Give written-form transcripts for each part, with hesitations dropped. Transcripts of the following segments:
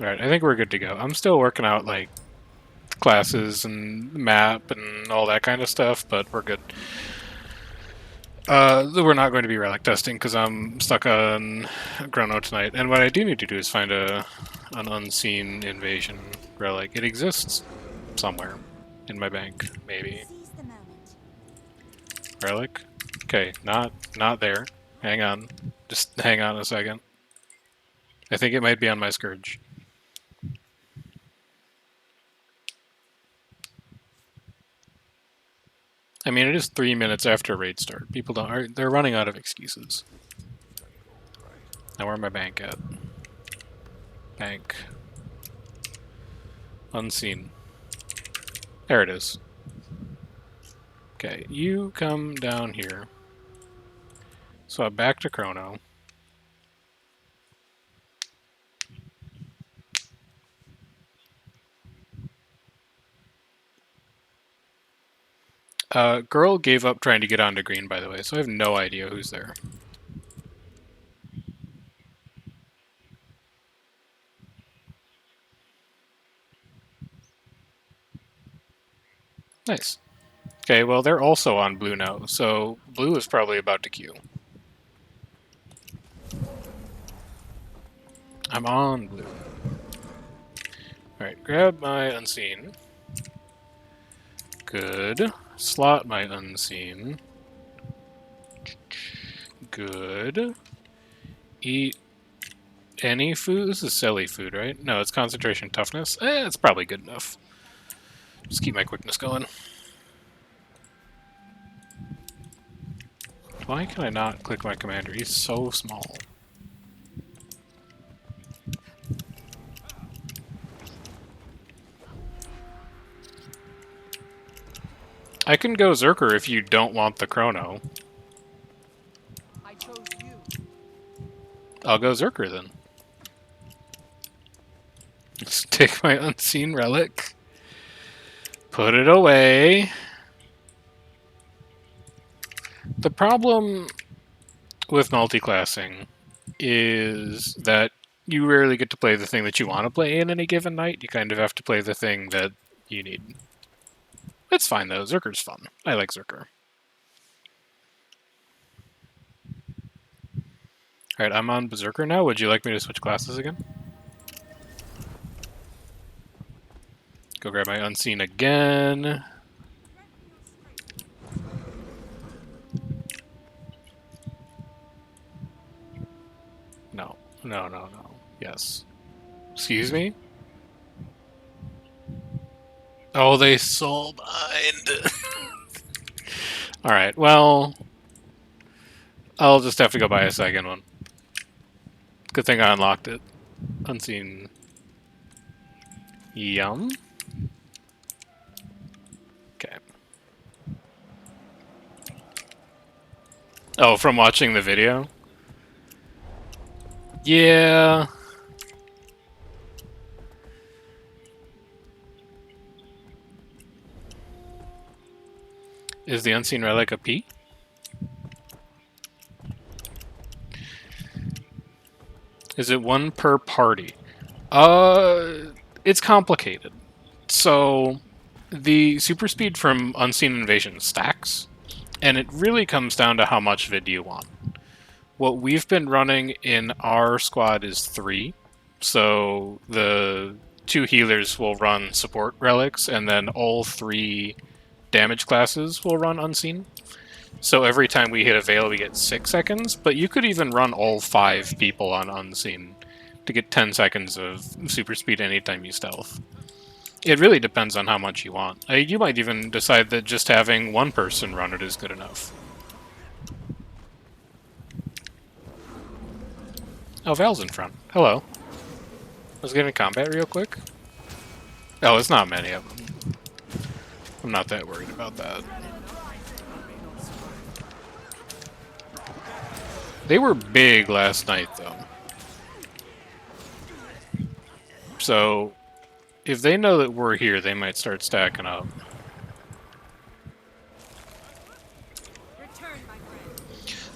Alright, I think we're good to go. I'm still working out, like, classes and map and all that kind of stuff, but we're good. We're not going to be relic testing because I'm stuck on Chrono tonight. And what I do need to do is find an unseen invasion relic. It exists somewhere in my bank, maybe. Relic? Okay, not there. Hang on. Just hang on a second. I think it might be on my Scourge. I mean, it is 3 minutes after raid start. People they're running out of excuses. Now where my bank at? Bank. Unseen. There it is. Okay, you come down here. Swap back to Chrono. Girl gave up trying to get onto green, by the way, so I have no idea who's there. Nice. Okay, well, they're also on blue now, so blue is probably about to queue. I'm on blue. Alright, grab my unseen. Good. Slot my unseen. Good. Eat any food? This is silly food, right? No, it's concentration toughness. It's probably good enough. Just keep my quickness going. Why can I not click my commander? He's so small. I can go Zerker if you don't want the Chrono. I chose you. I'll go Zerker then. Just take my unseen relic. Put it away. The problem with multi-classing is that you rarely get to play the thing that you want to play in any given night. You kind of have to play the thing that you need. It's fine though, Zerker's fun. I like Zerker. Alright, I'm on Berserker now. Would you like me to switch classes again? Go grab my unseen again. No. No, no, no. Yes. Excuse me? Oh, they soul bind. Alright, well... I'll just have to go buy a second one. Good thing I unlocked it. Unseen. Yum. Okay. Oh, from watching the video? Yeah. Is the unseen relic a P? Is it one per party? It's complicated. So, the super speed from Unseen Invasion stacks, and it really comes down to how much vid you want. What we've been running in our squad is 3. So, the 2 healers will run support relics, and then all 3 damage classes will run Unseen. So every time we hit a veil, we get 6 seconds, but you could even run all 5 people on Unseen to get 10 seconds of super speed anytime you stealth. It really depends on how much you want. You might even decide that just having one person run it is good enough. Oh, Val's in front. Hello. Let's get in combat real quick. Oh, it's not many of them. I'm not that worried about that. They were big last night, though. So, if they know that we're here, they might start stacking up.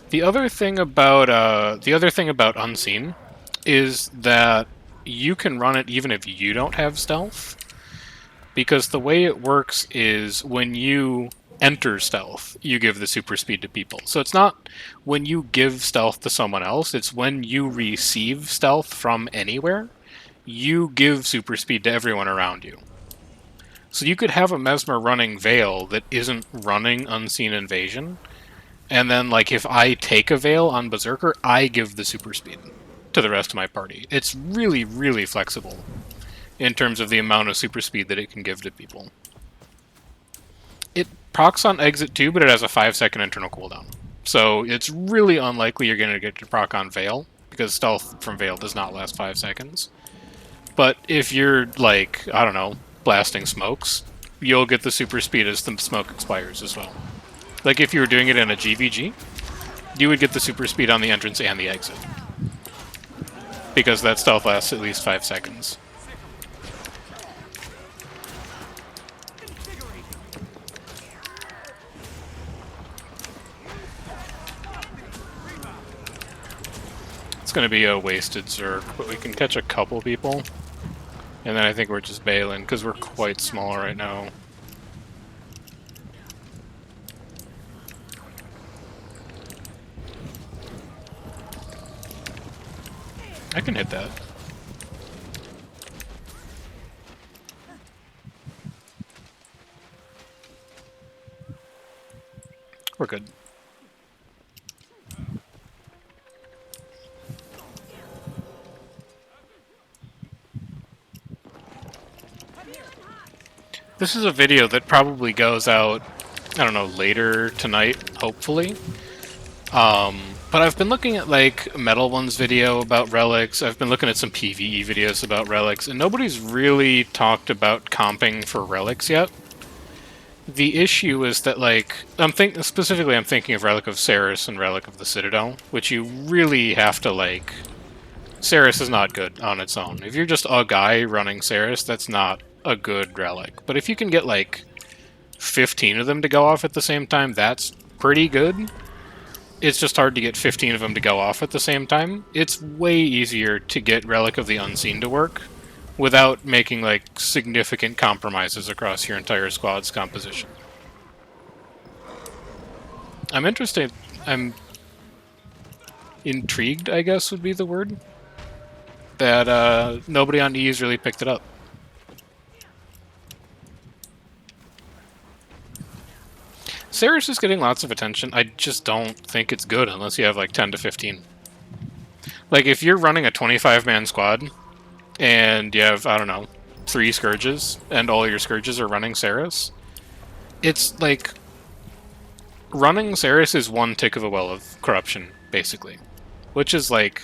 The other thing about Unseen is that you can run it even if you don't have stealth. Because the way it works is when you enter stealth, you give the super speed to people. So it's not when you give stealth to someone else, it's when you receive stealth from anywhere, you give super speed to everyone around you. So you could have a Mesmer running Veil that isn't running Unseen Invasion, and then like if I take a Veil on Berserker, I give the super speed to the rest of my party. It's really, really flexible in terms of the amount of super speed that it can give to people. It procs on exit too, but it has a 5-second internal cooldown. So it's really unlikely you're going to get to proc on Veil, because stealth from Veil does not last 5 seconds. But if you're, like, I don't know, blasting smokes, you'll get the super speed as the smoke expires as well. Like if you were doing it in a GVG, you would get the super speed on the entrance and the exit. Because that stealth lasts at least 5 seconds. It's going to be a wasted Zerg, but we can catch a couple people. And then I think we're just bailing, because we're quite small right now. I can hit that. We're good. This is a video that probably goes out, I don't know, later tonight, hopefully. But I've been looking at, like, Metal One's video about relics. I've been looking at some PvE videos about relics, and nobody's really talked about comping for relics yet. The issue is that, like, I'm thinking of Relic of Ceres and Relic of the Citadel, which you really have to, like... Ceres is not good on its own. If you're just a guy running Ceres, that's not a good relic. But if you can get, like, 15 of them to go off at the same time, that's pretty good. It's just hard to get 15 of them to go off at the same time. It's way easier to get Relic of the Unseen to work without making, like, significant compromises across your entire squad's composition. I'm intrigued, I guess would be the word, that nobody on E's really picked it up. Ceres is getting lots of attention. I just don't think it's good unless you have like 10 to 15. Like if you're running a 25-man squad and you have, I don't know, 3 Scourges and all your Scourges are running Ceres, it's like running Ceres is one tick of a well of corruption, basically. Which is like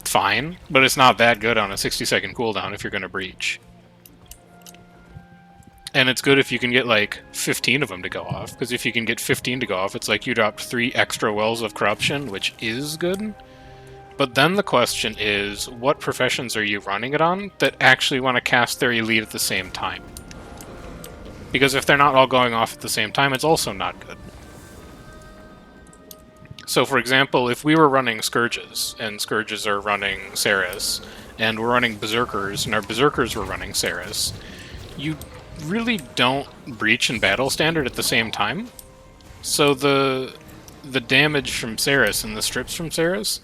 fine, but it's not that good on a 60-second cooldown if you're going to breach. And it's good if you can get, like, 15 of them to go off, because if you can get 15 to go off, it's like you dropped 3 extra wells of corruption, which is good. But then the question is, what professions are you running it on that actually want to cast their elite at the same time? Because if they're not all going off at the same time, it's also not good. So, for example, if we were running Scourges, and Scourges are running Ceres, and we're running Berserkers, and our Berserkers were running Ceres, you really don't breach and battle standard at the same time. So the damage from Ceres and the strips from Ceres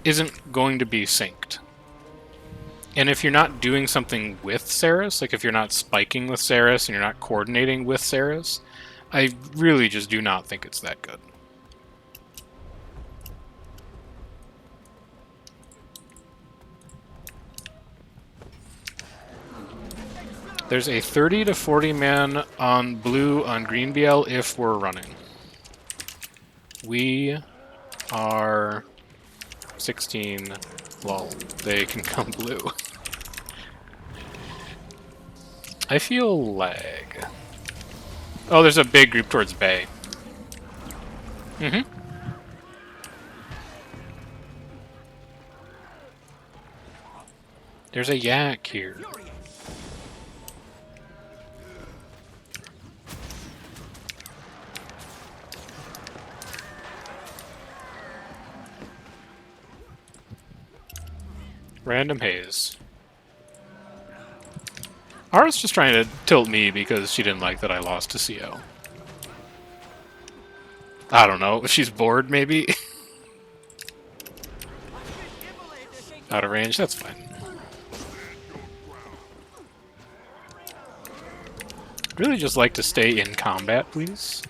isn't going to be synced. And if you're not doing something with Ceres, like if you're not spiking with Ceres and you're not coordinating with Ceres, I really just do not think it's that good. There's a 30 to 40 man on blue on green BL if we're running. We are 16. Lol. They can come blue. I feel lag. Oh, there's a big group towards Bay. Mm-hmm. There's a yak here. Random haze. Ara's just trying to tilt me because she didn't like that I lost to CO. I don't know. If she's bored, maybe? Out of range? That's fine. Really just like to stay in combat, please.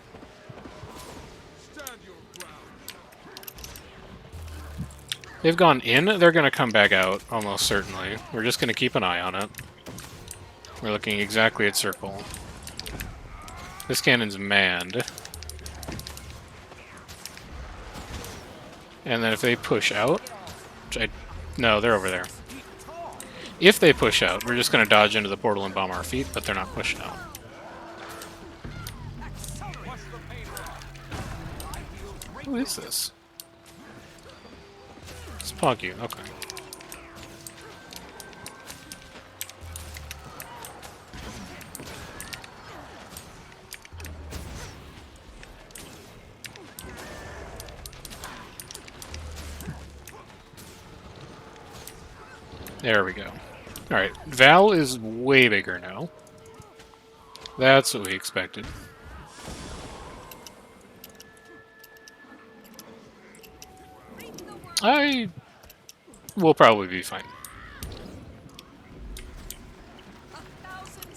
They've gone in, they're going to come back out, almost certainly. We're just going to keep an eye on it. We're looking exactly at circle. This cannon's manned. And then if they push out... No, they're over there. If they push out, we're just going to dodge into the portal and bomb our feet, but they're not pushing out. Who is this? It's Poggy, okay. There we go. Alright, Val is way bigger now. That's what we expected. I will probably be fine.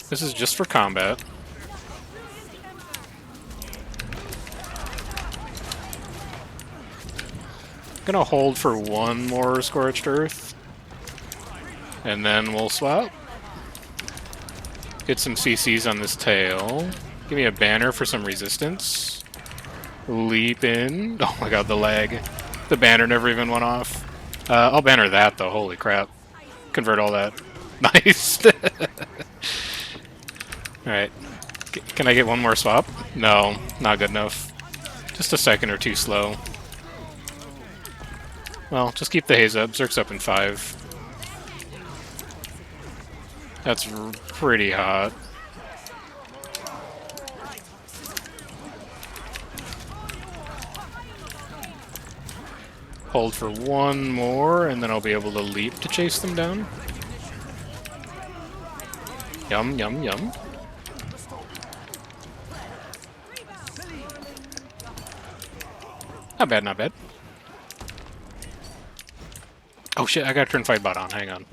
This is just for combat. Gonna hold for one more Scorched Earth. And then we'll swap. Get some CCs on this tail. Give me a banner for some resistance. Leap in. Oh my god, the lag. The banner never even went off. I'll banner that though, holy crap. Convert all that. Nice. Alright. Can I get one more swap? No, not good enough. Just a second or two slow. Well, just keep the haze up. Zerk's up in 5. That's pretty hot. Hold for one more, and then I'll be able to leap to chase them down. Yum, yum, yum. Not bad, not bad. Oh shit, I gotta turn fight bot on, hang on.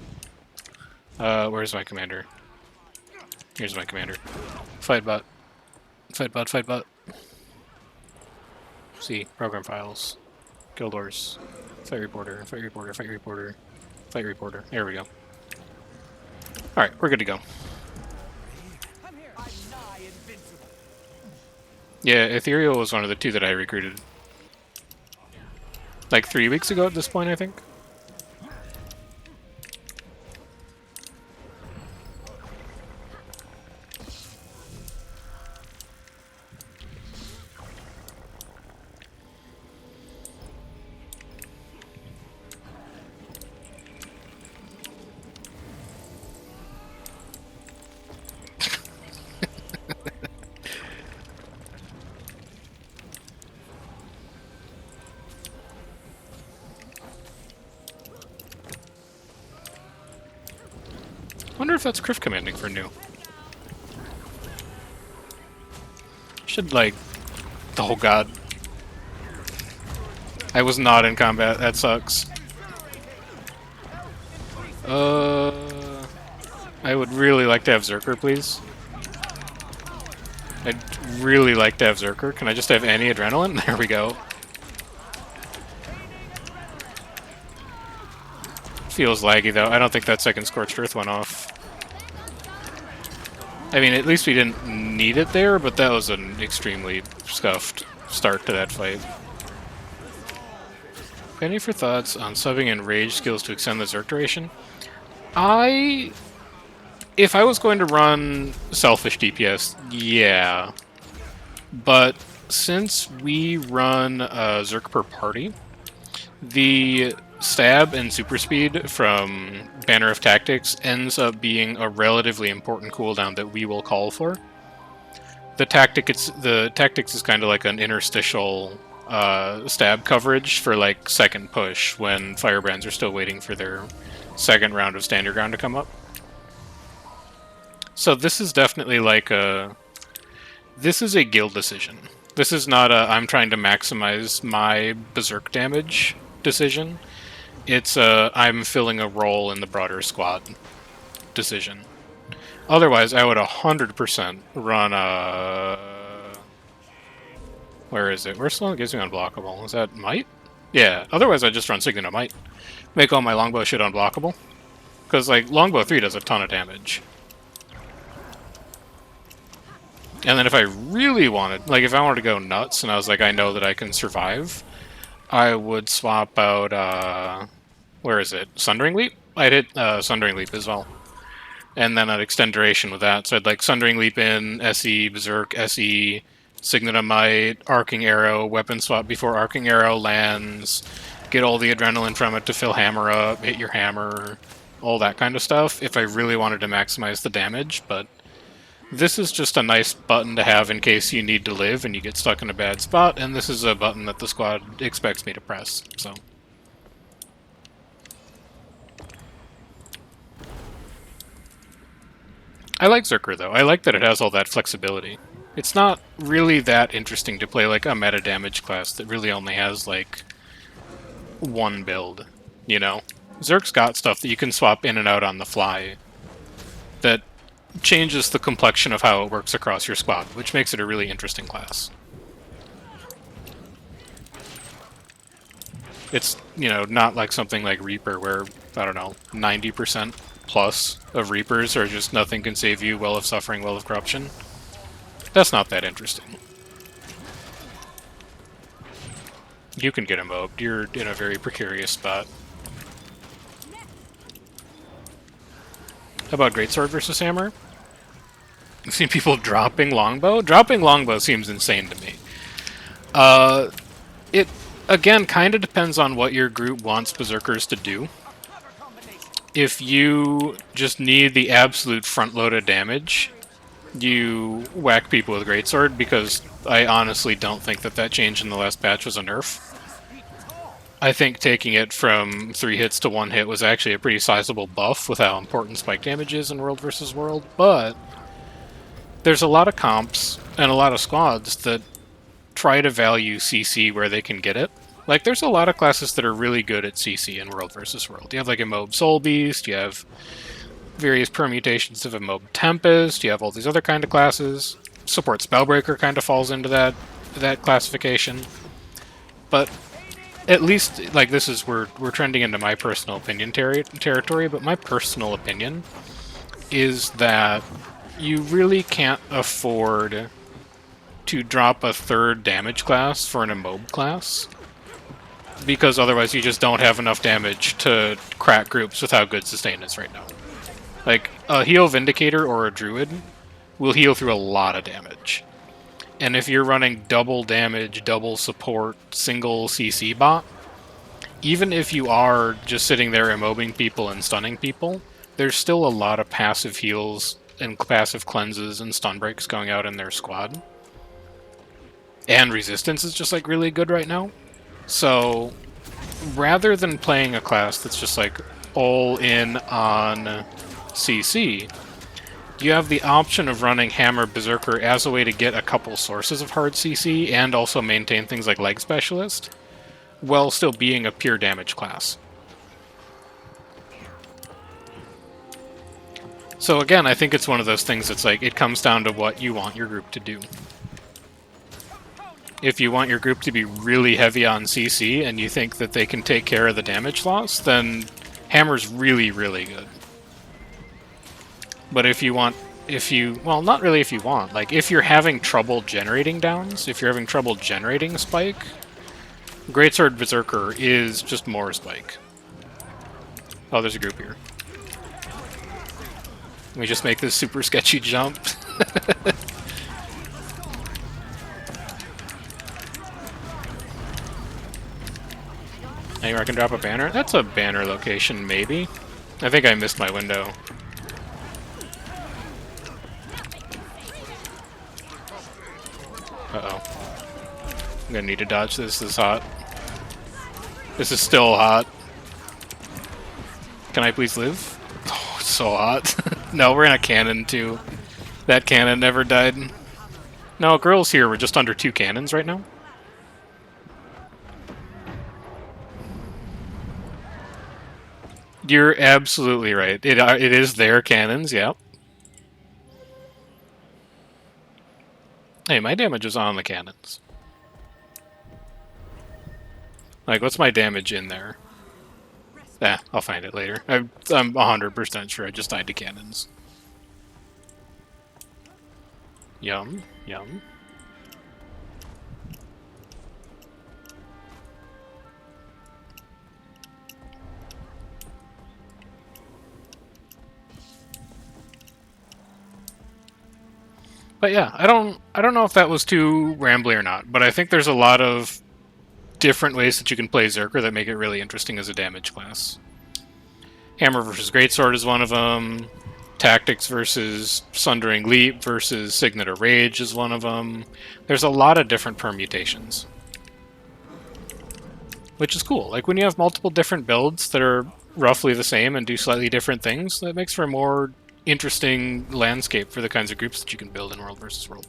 Where's my commander? Here's my commander. Fight bot. Fight bot, fight bot. See, program files. Guild Wars. Fight reporter, fight reporter, fight reporter, fight reporter. There we go. Alright, we're good to go. Yeah, Ethereal was one of the 2 that I recruited. Like 3 weeks ago at this point, I think. Wonder if that's Criff commanding for new. Should, like... Oh god. I was not in combat, that sucks. I would really like to have Zerker, please. I'd really like to have Zerker. Can I just have any adrenaline? There we go. Feels laggy, though. I don't think that second Scorched Earth went off. I mean, at least we didn't need it there, but that was an extremely scuffed start to that fight. Any for thoughts on subbing and rage skills to extend the Zerk duration? If I was going to run selfish DPS, yeah. But since we run Zerk per party, the stab and super speed from Banner of Tactics ends up being a relatively important cooldown that we will call for. The tactics is kind of like an interstitial stab coverage for like second push when Firebrands are still waiting for their second round of stand your ground to come up. So this is definitely like a... This is a guild decision. This is not a I'm trying to maximize my berserk damage decision. It's a I'm filling a role in the broader squad decision. Otherwise, I would 100% run a... Where is it? Where's the one that gives me unblockable? Is that Might? Yeah, otherwise I just run Signet Might. Make all my longbow shit unblockable. Because, like, longbow 3 does a ton of damage. And then if I really wanted, like, if I wanted to go nuts and I was like, I know that I can survive, I would swap out, where is it? Sundering Leap? I'd hit Sundering Leap as well. And then I'd extend duration with that. So I'd like Sundering Leap in, SE, Berserk, SE, Signet of Might, Arcing Arrow, weapon swap before Arcing Arrow lands, get all the adrenaline from it to fill hammer up, hit your hammer, all that kind of stuff, if I really wanted to maximize the damage, but this is just a nice button to have in case you need to live and you get stuck in a bad spot, and this is a button that the squad expects me to press, so... I like Zerker, though. I like that it has all that flexibility. It's not really that interesting to play like a meta damage class that really only has like one build, you know? Zerk's got stuff that you can swap in and out on the fly that changes the complexion of how it works across your squad, which makes it a really interesting class. It's, you know, not like something like Reaper where, I don't know, 90% plus of Reapers are just nothing can save you, Well of Suffering, Well of Corruption. That's not that interesting. You can get immobed. You're in a very precarious spot. How about Greatsword versus Hammer? I've seen people dropping Longbow. Dropping Longbow seems insane to me. It, again, kind of depends on what your group wants Berserkers to do. If you just need the absolute front-loaded damage, you whack people with Greatsword, because I honestly don't think that that change in the last patch was a nerf. I think taking it from 3 hits to 1 hit was actually a pretty sizable buff with how important spike damage is in World vs. World, but there's a lot of comps and a lot of squads that try to value CC where they can get it. Like, there's a lot of classes that are really good at CC in World vs. World. You have, like, Immob Soul Beast, you have various permutations of Immob Tempest, you have all these other kind of classes. Support Spellbreaker kind of falls into that classification. But at least, like, this is, we're trending into my personal opinion territory, but my personal opinion is that you really can't afford to drop a 3rd damage class for an Immob class, because otherwise you just don't have enough damage to crack groups with how good Sustain is right now. Like, a Heal Vindicator or a Druid will heal through a lot of damage. And if you're running double damage, double support, single CC bot, even if you are just sitting there immobing people and stunning people, there's still a lot of passive heals and passive cleanses and stun breaks going out in their squad. And resistance is just, like, really good right now. So, rather than playing a class that's just, like, all in on CC, you have the option of running Hammer Berserker as a way to get a couple sources of hard CC and also maintain things like Leg Specialist, while still being a pure damage class. So again, I think it's one of those things that's like, it comes down to what you want your group to do. If you want your group to be really heavy on CC and you think that they can take care of the damage loss, then Hammer's really, really good. But if you want, well, not really if you want, like, if you're having trouble generating downs, if you're having trouble generating spike, Greatsword Berserker is just more spike. Oh, there's a group here. Let me just make this super sketchy jump. Anywhere I can drop a banner? That's a banner location, maybe. I think I missed my window. Uh-oh. I'm gonna need to dodge this. This is hot. This is still hot. Can I please live? Oh, it's so hot. No, we're in a cannon too. That cannon never died. No, girls here, we're just under 2 cannons right now. You're absolutely right. It is their cannons, yep. Hey, my damage is on the cannons. Like, what's my damage in there? I'll find it later. I'm 100% sure I just died to cannons. Yum, yum. But yeah, I don't know if that was too rambly or not, but I think there's a lot of different ways that you can play Zerker that make it really interesting as a damage class. Hammer versus Greatsword is one of them. Tactics versus Sundering Leap versus Signet of Rage is one of them. There's a lot of different permutations, which is cool. Like, when you have multiple different builds that are roughly the same and do slightly different things, that makes for a more interesting landscape for the kinds of groups that you can build in World versus World.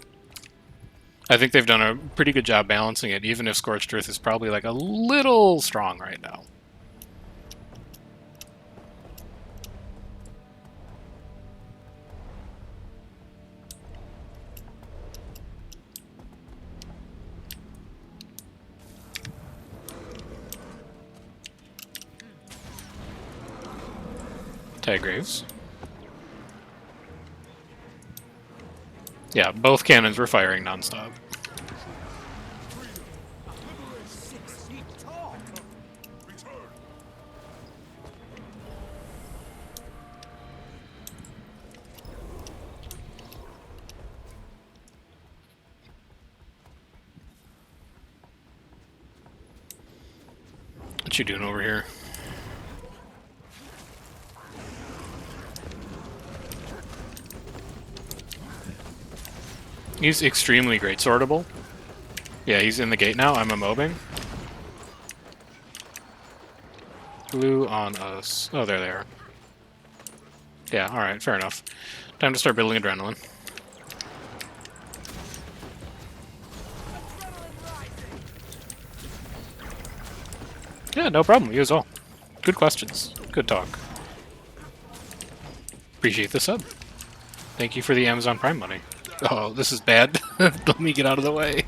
I think they've done a pretty good job balancing it, even if Scorched Earth is probably like a little strong right now. Tag Graves. Yeah, both cannons were firing nonstop. What you doing over here? He's extremely great sortable. Yeah, he's in the gate now. I'm a mobbing. Blue on us. Oh, there they are. Yeah, alright, fair enough. Time to start building adrenaline. Yeah, no problem. You as well. Good questions. Good talk. Appreciate the sub. Thank you for the Amazon Prime money. Oh, this is bad. Let me get out of the way.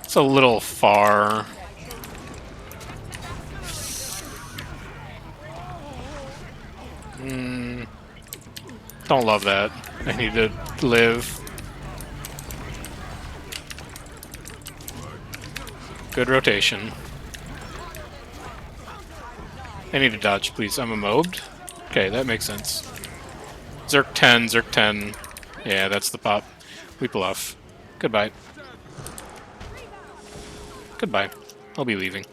It's a little far. Don't love that. I need to live. Good rotation. I need to dodge, please. I'm immobed. Okay, that makes sense. Zerk 10, Zerk 10. Yeah, that's the pop. We pull off. Goodbye. Goodbye. I'll be leaving.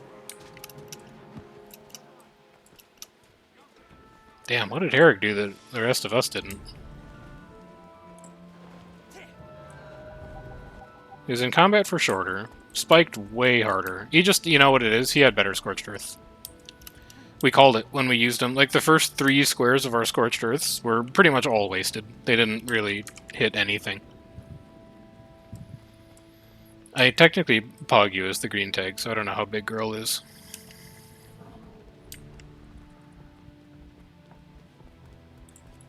Damn, what did Herrick do that the rest of us didn't? He was in combat for shorter. Spiked way harder. He just, you know what it is? He had better Scorched Earth. We called it when we used him. Like, the first 3 squares of our Scorched Earths were pretty much all wasted. They didn't really hit anything. I technically pog you as the green tag, so I don't know how big girl is.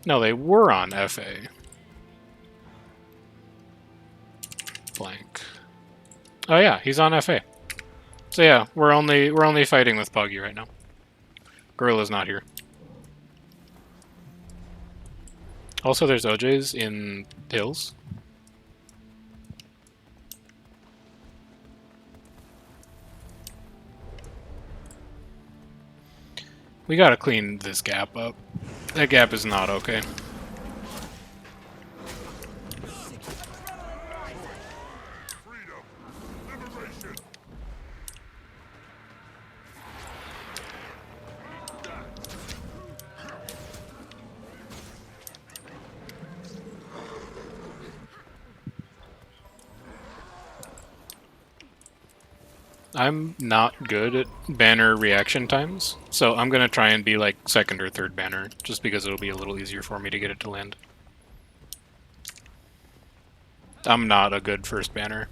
No, they were on FA. Blank. Oh yeah, he's on FA. So yeah, we're only fighting with Poggy right now. Gorilla's not here. Also, there's OJs in hills. We gotta clean this gap up. That gap is not okay. I'm not good at banner reaction times, so I'm gonna try and be like second or third banner, just because it'll be a little easier for me to get it to land. I'm not a good first banner.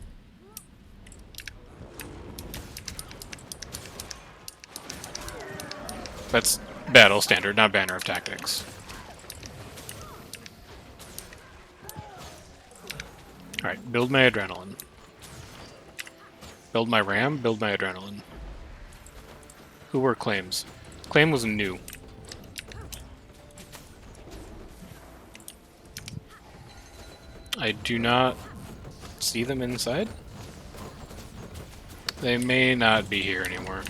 That's battle standard, not banner of tactics. Alright, build my adrenaline. Build my ram, build my adrenaline. Who were claims? Claim was new. I do not see them inside. They may not be here anymore.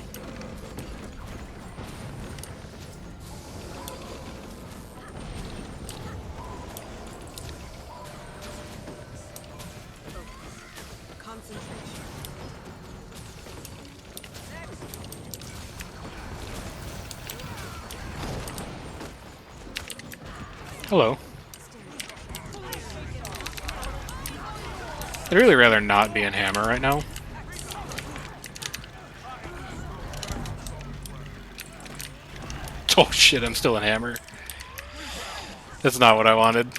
Hello. I'd really rather not be in hammer right now. Oh shit, I'm still in hammer. That's not what I wanted.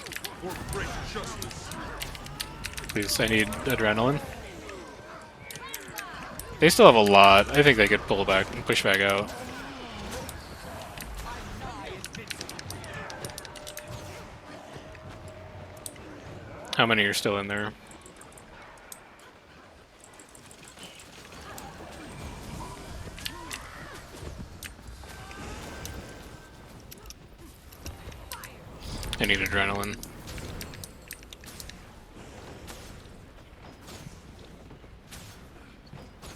Please, I need adrenaline. They still have a lot. I think they could pull back and push back out. How many are still in there? I need adrenaline.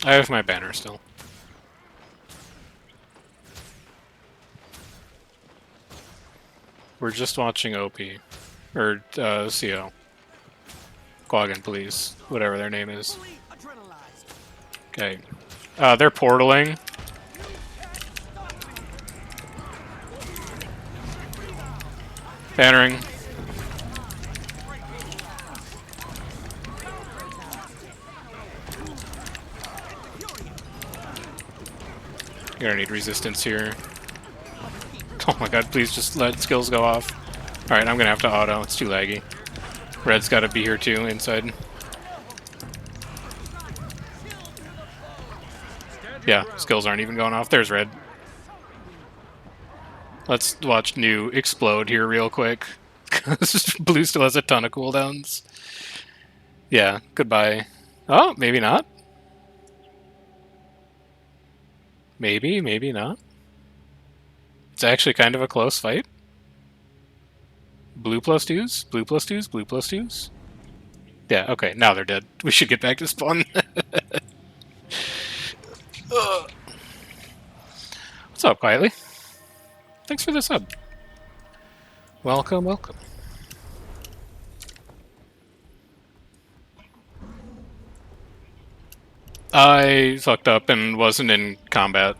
I have my banner still. We're just watching OP. Or, CO. Quaggan Police. Whatever their name is. Okay. They're portaling. Bannering. You're gonna need resistance here. Oh my god, please just let skills go off. Alright, I'm gonna have to auto. It's too laggy. Red's gotta be here too, inside. Yeah, skills aren't even going off. There's red. Let's watch new explode here real quick. Blue still has a ton of cooldowns. Yeah, goodbye. Oh, maybe not. Maybe, maybe not. It's actually kind of a close fight. Blue plus twos? Blue plus twos? Blue plus twos? Yeah, okay, now they're dead. We should get back to spawn. What's up, Quietly? Thanks for the sub. Welcome, welcome. I fucked up and wasn't in combat.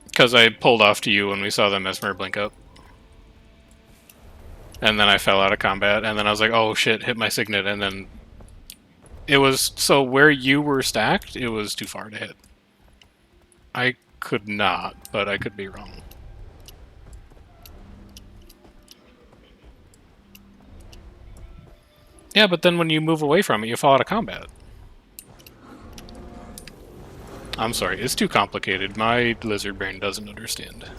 Because I pulled off to you when we saw the Mesmer blink up. And then I fell out of combat, and then I was like, oh shit, hit my signet, and then... It was... So where you were stacked, it was too far to hit. I could not, but I could be wrong. Yeah, but then when you move away from it, you fall out of combat. I'm sorry, it's too complicated. My lizard brain doesn't understand.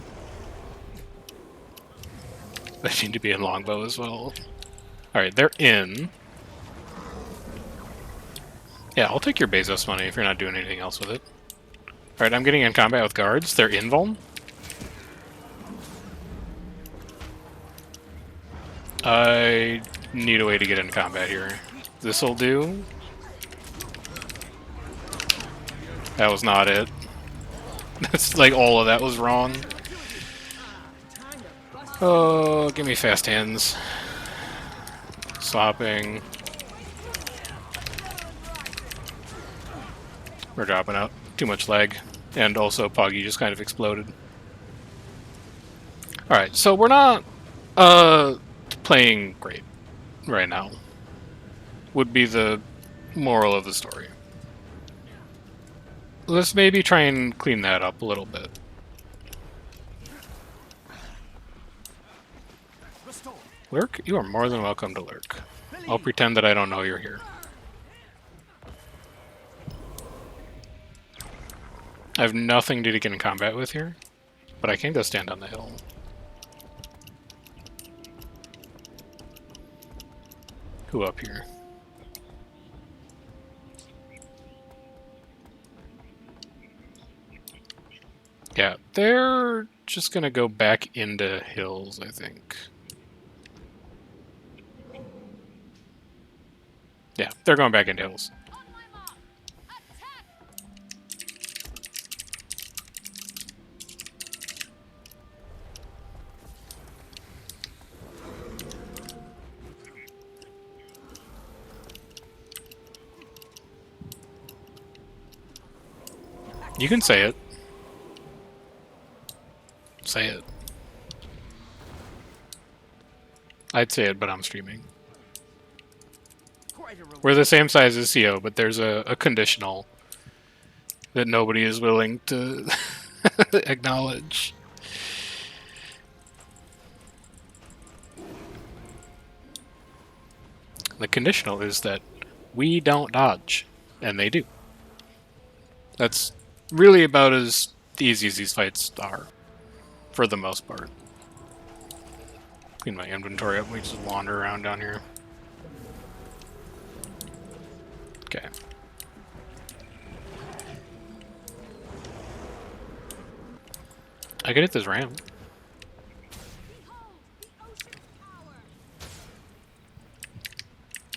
I need to be in longbow as well. Alright, they're in. Yeah, I'll take your Bezos money if you're not doing anything else with it. Alright, I'm getting in combat with guards. They're invuln. I need a way to get in combat here. This'll do. That was not it. That's like all of that was wrong. Oh, give me fast hands. Swapping. We're dropping out. Too much lag. And also Poggy just kind of exploded. Alright, so we're not playing great right now. would be the moral of the story. Let's maybe try and clean that up a little bit. Lurk? You are more than welcome to lurk. I'll pretend that I don't know you're here. I have nothing to get in combat with here, but I can go stand on the hill. Who up here? Yeah, they're just gonna go back into hills, I think. Yeah, they're going back into hills. You can say it. Say it. I'd say it, but I'm streaming. We're the same size as CO, but there's a conditional that nobody is willing to acknowledge. The conditional is that we don't dodge, and they do. That's really about as easy as these fights are, for the most part. Clean my inventory up, we just wander around down here. Okay. I could hit this ram.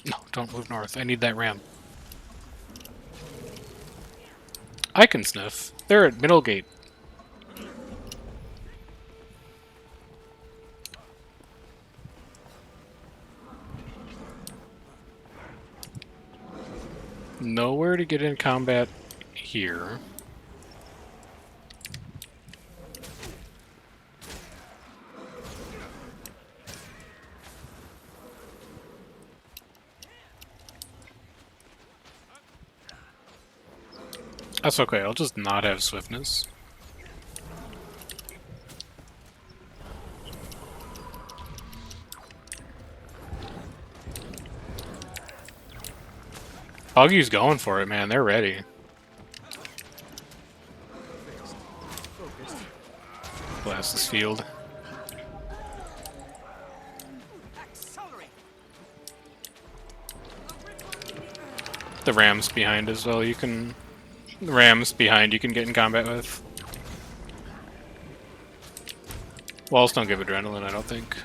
No, don't move north. I need that ram. I can sniff. They're at middle gate. Nowhere to get in combat here. That's okay, I'll just not have swiftness. Hoggy's going for it, man. They're ready. Blast this field. The ram's behind as well. You can... The ram's behind you can get in combat with. Walls don't give adrenaline, I don't think.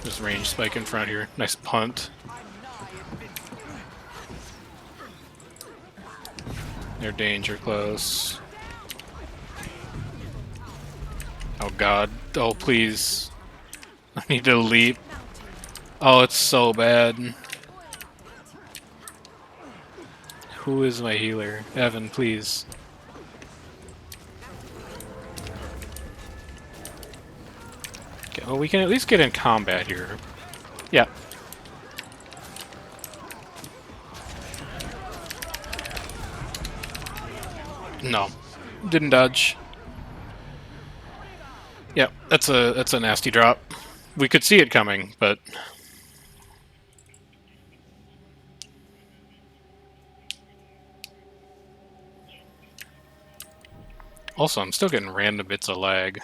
There's a range spike in front here. Nice punt. They're danger close. Oh god. Oh please. I need to leap. Oh, it's so bad. Who is my healer? Evan, please. Okay, well, we can at least get in combat here. Yeah. No. Didn't dodge. Yep, that's a nasty drop. We could see it coming, but also I'm still getting random bits of lag.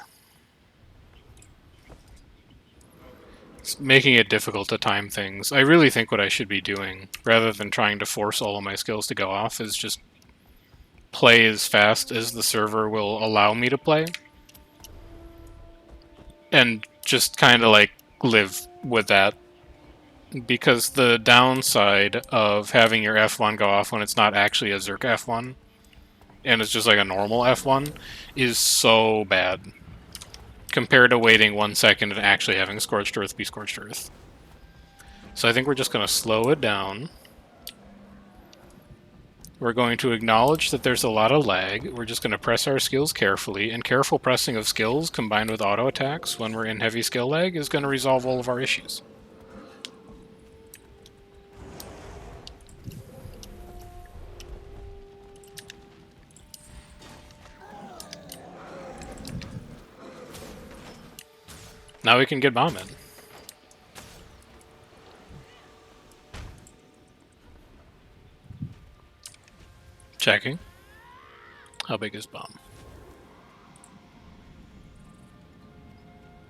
It's making it difficult to time things. I really think what I should be doing, rather than trying to force all of my skills to go off, is just play as fast as the server will allow me to play. And just kind of like live with that. Because the downside of having your F1 go off when it's not actually a Zerk F1, and it's just like a normal F1, is so bad. Compared to waiting 1 second and actually having Scorched Earth be Scorched Earth. So I think we're just going to slow it down. We're going to acknowledge that there's a lot of lag. We're just going to press our skills carefully, and careful pressing of skills combined with auto attacks when we're in heavy skill lag is going to resolve all of our issues. Now we can get bombing. Checking. How big is bomb?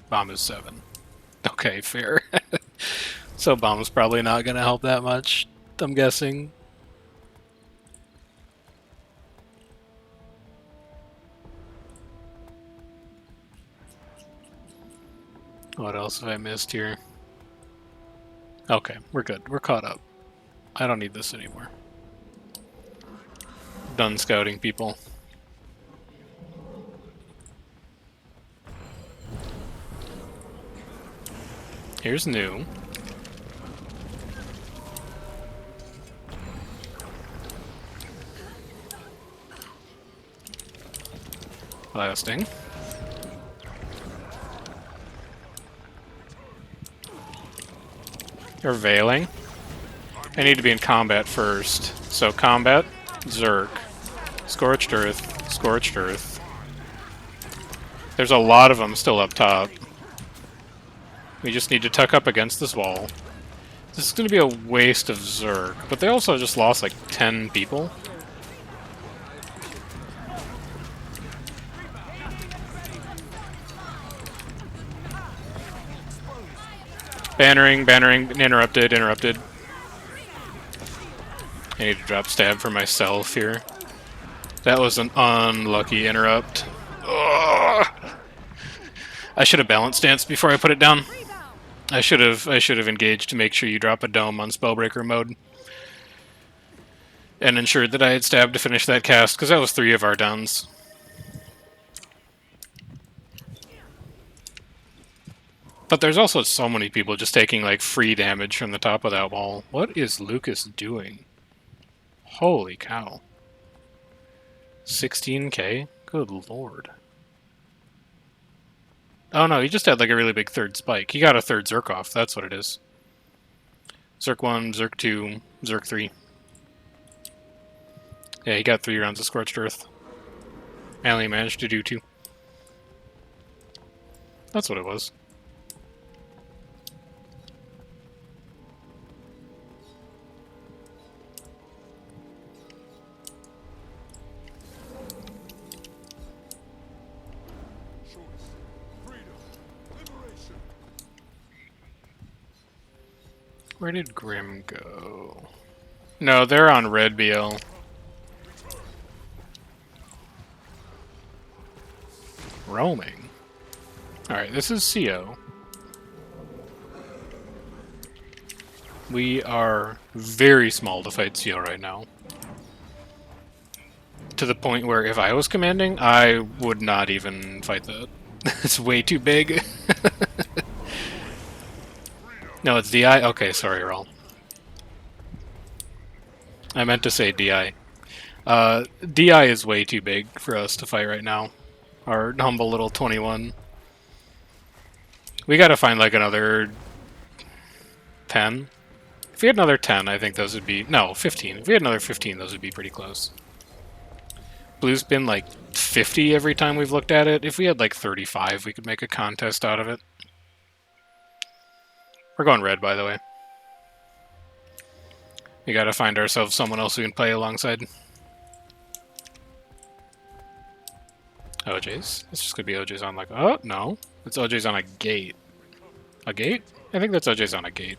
Bomb is 7. Okay, fair. So bomb's probably not going to help that much, I'm guessing. What else have I missed here? Okay, we're good. We're caught up. I don't need this anymore. Done scouting, people. Here's new. Blasting. They're veiling. I need to be in combat first. So combat, Zerk, Scorched Earth, Scorched Earth. There's a lot of them still up top. We just need to tuck up against this wall. This is going to be a waste of Zerk, but they also just lost like 10 people. Bannering, interrupted. I need to drop stab for myself here. That was an unlucky interrupt. Ugh. I should have balanced stance before I put it down. I should have engaged to make sure you drop a dome on Spellbreaker mode. And ensured that I had stab to finish that cast, because that was 3 of our downs. But there's also so many people just taking like free damage from the top of that wall. What is Lucas doing? Holy cow. 16k? Good lord. Oh no, he just had like a really big third spike. He got a third Zerk off, that's what it is. Zerk 1, Zerk 2, Zerk 3. Yeah, he got 3 rounds of Scorched Earth. I only managed to do 2. That's what it was. Where did Grim go? No, they're on red BL. Roaming. Alright, this is CO. We are very small to fight CO right now. To the point where if I was commanding, I would not even fight that. It's way too big. No, it's DI? Okay, sorry, Raul. I meant to say DI. DI is way too big for us to fight right now. Our humble little 21. We gotta find like another 10. If we had another 10, I think those would be... No, 15. If we had another 15, those would be pretty close. Blue's been like 50 every time we've looked at it. If we had like 35, we could make a contest out of it. We're going red, by the way. We gotta find ourselves someone else who can play alongside. OJ's? It's just gonna be OJ's on like... Oh, no. It's OJ's on a gate. A gate? I think that's OJ's on a gate.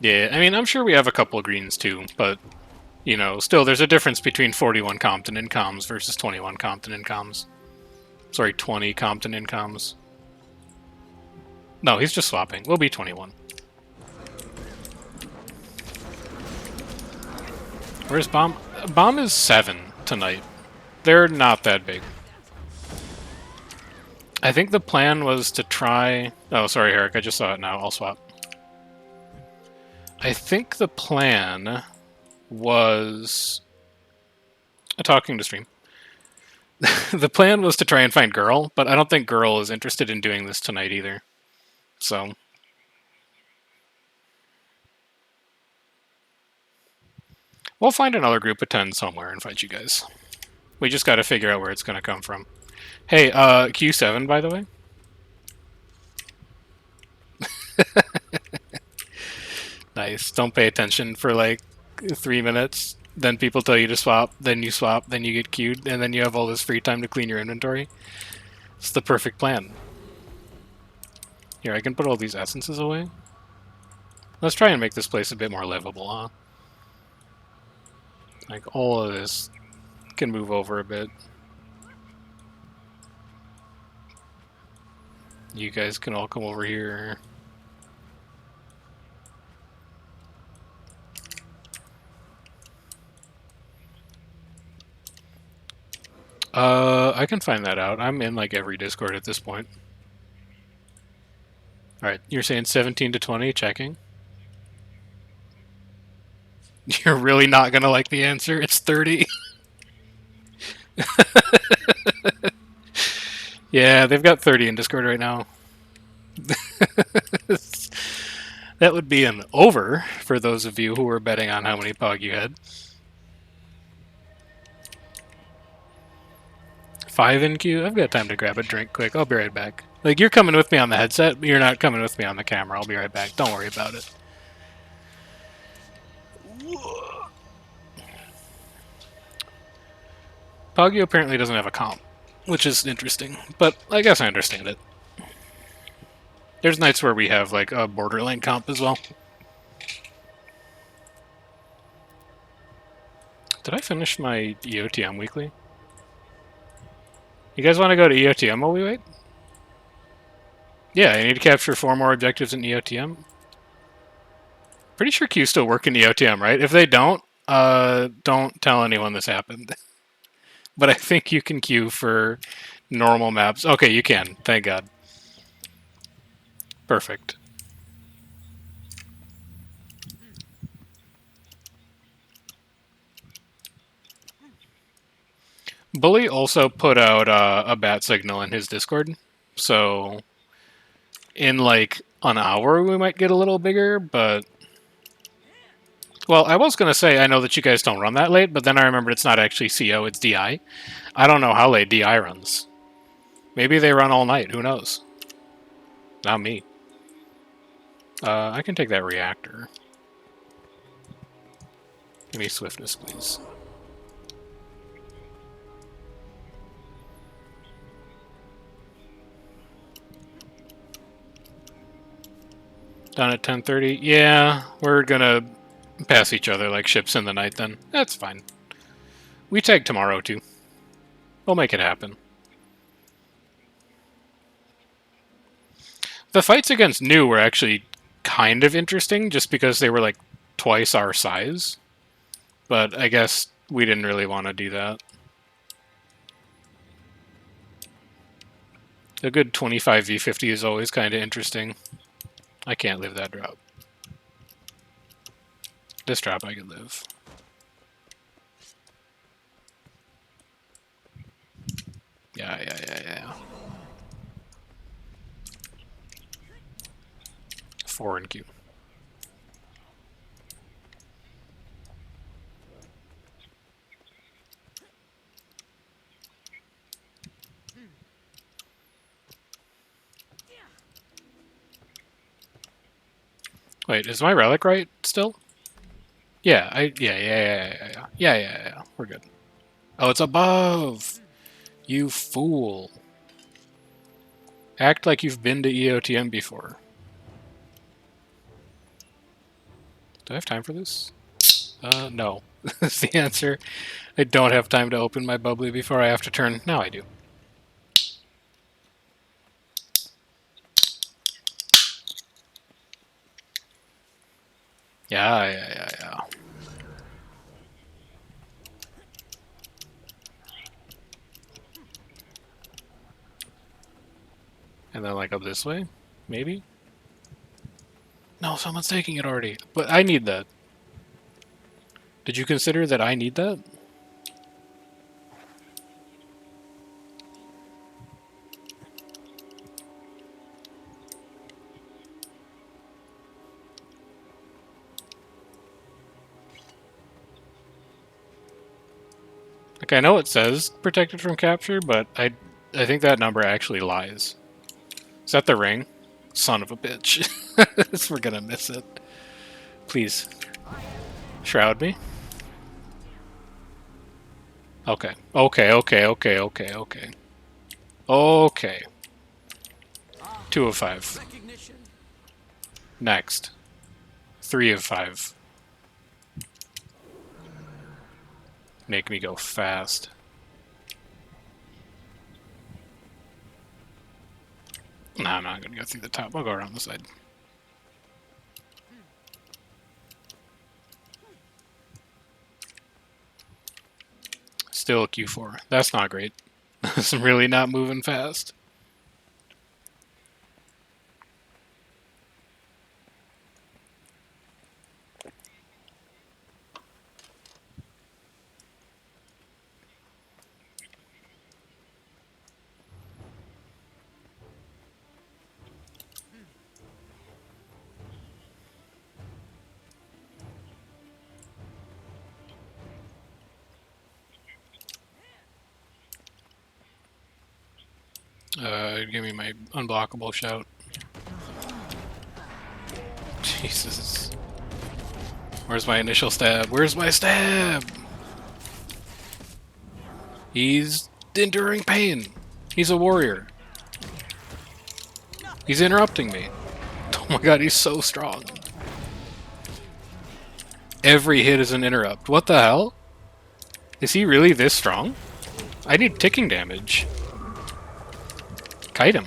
Yeah, I mean, I'm sure we have a couple of greens too, but, you know, still there's a difference between 41 Compton in comms versus 21 Compton in comms. Sorry, 20 Compton in comms. No, he's just swapping. We'll be 21. Where's Bomb? Bomb is 7 tonight. They're not that big. I think the plan was to try... Oh, sorry, Eric. I just saw it now. I'll swap. I think the plan was talking to stream. The plan was to try and find Girl, but I don't think Girl is interested in doing this tonight either. So we'll find another group of 10 somewhere and fight you guys. We just got to figure out where it's going to come from. Hey, Q7, by the way. Nice. Don't pay attention for like 3 minutes. Then people tell you to swap, then you swap, then you get queued, and then you have all this free time to clean your inventory. It's the perfect plan. Here, I can put all these essences away. Let's try and make this place a bit more livable, huh? Like, all of this can move over a bit. You guys can all come over here. I can find that out. I'm in, like, every Discord at this point. Alright, you're saying 17 to 20, checking? You're really not gonna like the answer? It's 30. Yeah, they've got 30 in Discord right now. That would be an over for those of you who were betting on how many Pog you had. 5 in queue? I've got time to grab a drink quick. I'll be right back. Like, you're coming with me on the headset, but you're not coming with me on the camera. I'll be right back. Don't worry about it. Poggy apparently doesn't have a comp, which is interesting, but I guess I understand it. There's nights where we have, like, a borderline comp as well. Did I finish my EOTM weekly? You guys want to go to EOTM while we wait? Yeah, I need to capture 4 more objectives in EOTM. Pretty sure Q's still work in EOTM, right? If they don't tell anyone this happened. But I think you can queue for normal maps. Okay, you can. Thank God. Perfect. Bully also put out a bat signal in his Discord, so in like an hour we might get a little bigger, but... Well, I was going to say I know that you guys don't run that late, but then I remembered it's not actually CO, it's DI. I don't know how late DI runs. Maybe they run all night, who knows? Not me. I can take that reactor. Give me swiftness, please. Done at 10:30? Yeah, we're gonna pass each other like ships in the night then. That's fine. We tag tomorrow too. We'll make it happen. The fights against New were actually kind of interesting just because they were like twice our size. But I guess we didn't really want to do that. A good 25 V50 is always kind of interesting. I can't live that drop. This drop I could live. Yeah. 4 in Q. Wait, is my relic right still? Yeah, yeah. We're good. Oh, it's above! You fool. Act like you've been to EOTM before. Do I have time for this? No. That's the answer. I don't have time to open my bubbly before I have to turn. Now I do. Yeah. And then like up this way? Maybe? No, someone's taking it already. But I need that. Did you consider that I need that? Like, I know it says protected from capture, but I think that number actually lies. Is that the ring? Son of a bitch. We're gonna miss it. Please. Shroud me. Okay. Okay, okay, okay, okay, okay. Okay. 2 of 5. Next. 3 of 5. Make me go fast. Nah, I'm not gonna go through the top. I'll go around the side. Still a Q4. That's not great. It's really not moving fast. Give me my unblockable shout. Jesus. Where's my initial stab? Where's my stab? He's enduring pain. He's a warrior. He's interrupting me. Oh my god, he's so strong. Every hit is an interrupt. What the hell? Is he really this strong? I need ticking damage. Kite him.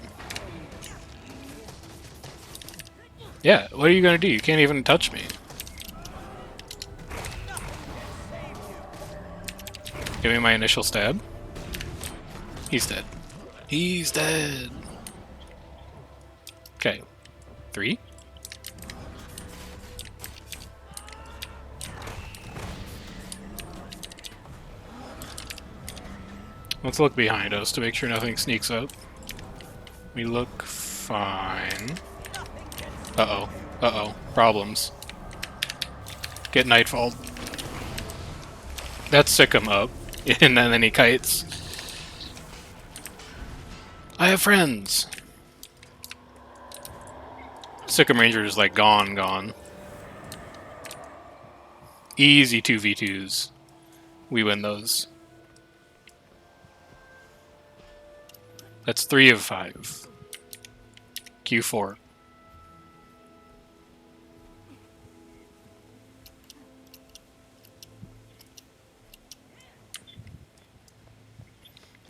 Yeah, what are you gonna do? You can't even touch me. Give me my initial stab. He's dead. He's dead. Okay. 3. Let's look behind us to make sure nothing sneaks up. We look fine. Uh-oh. Uh-oh. Problems. Get Nightfall. That's sick him up. And then he kites. I have friends! Sikkim Ranger is like gone. Easy 2v2s. We win those. That's 3 of 5. Q4.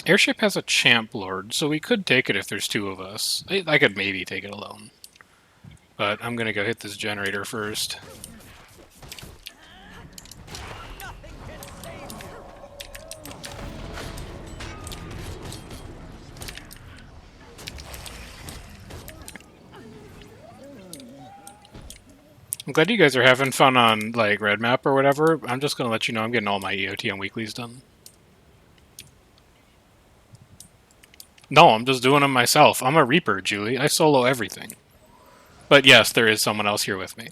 Airship has a champ lord, so we could take it if there's 2 of us. I could maybe take it alone. But I'm gonna go hit this generator first. I'm glad you guys are having fun on, like, Red Map or whatever. I'm just gonna let you know I'm getting all my EOT and weeklies done. No, I'm just doing them myself. I'm a Reaper, Julie. I solo everything. But yes, there is someone else here with me.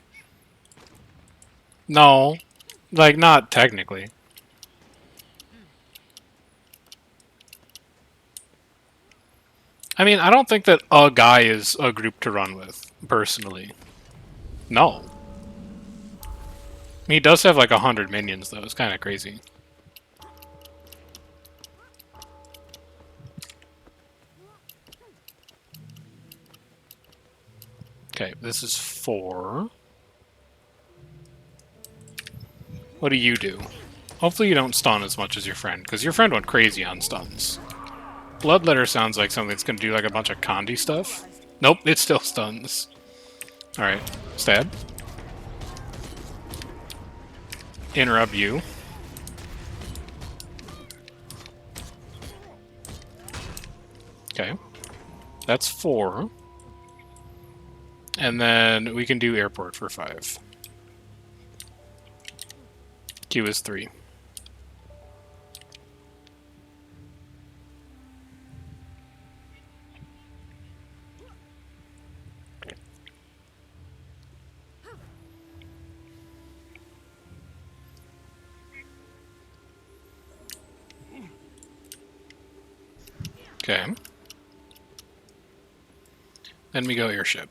No. Like, not technically. I mean, I don't think that a guy is a group to run with, personally. No. He does have like 100 minions, though. It's kind of crazy. Okay, this is 4. What do you do? Hopefully you don't stun as much as your friend, because your friend went crazy on stuns. Bloodletter sounds like something that's going to do like a bunch of Condi stuff. Nope, it still stuns. Alright, stab. Interrupt you. Okay. That's 4. And then we can do airport for 5. Q is 3. Okay. Then we go airship.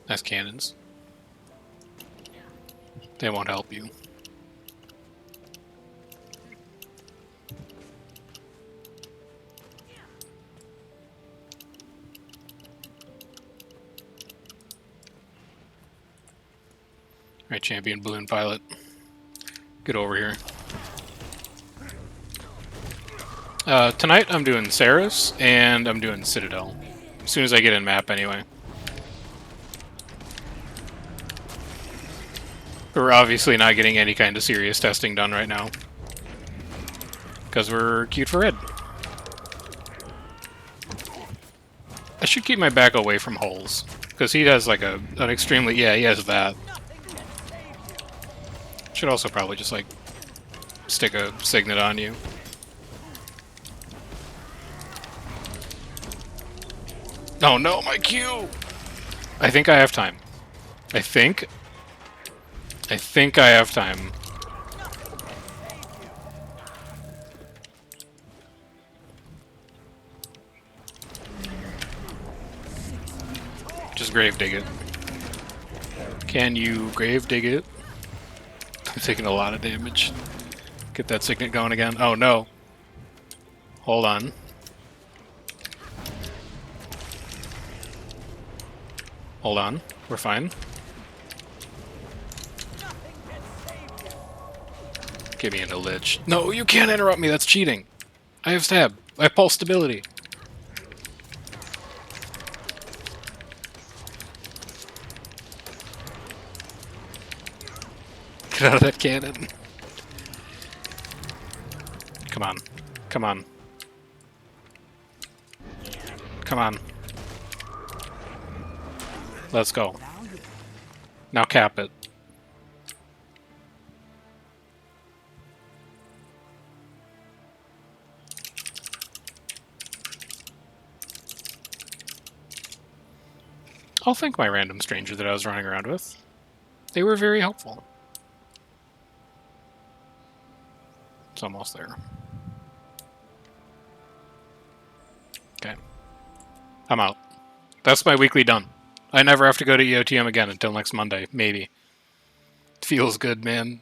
That's cannons. They won't help you. Alright, champion balloon pilot. Get over here. Tonight I'm doing Ceres, and I'm doing Citadel. As soon as I get in map, anyway. We're obviously not getting any kind of serious testing done right now. Because we're cute for red. I should keep my back away from holes. Because he has like an extremely... Yeah, he has that. Should also probably just like stick a signet on you. Oh no, my Q! I think I have time. I think I have time. Just grave dig it. Can you grave dig it? I'm taking a lot of damage. Get that signet going again. Oh no. Hold on. Hold on. We're fine. Get me into Lich. No, you can't interrupt me. That's cheating. I have stab. I have pulse stability. Get out of that cannon. Come on. Come on. Come on. Let's go. Now cap it. I'll thank my random stranger that I was running around with. They were very helpful. It's almost there. Okay. I'm out. That's my weekly done. I never have to go to EOTM again until next Monday, maybe. Feels good, man.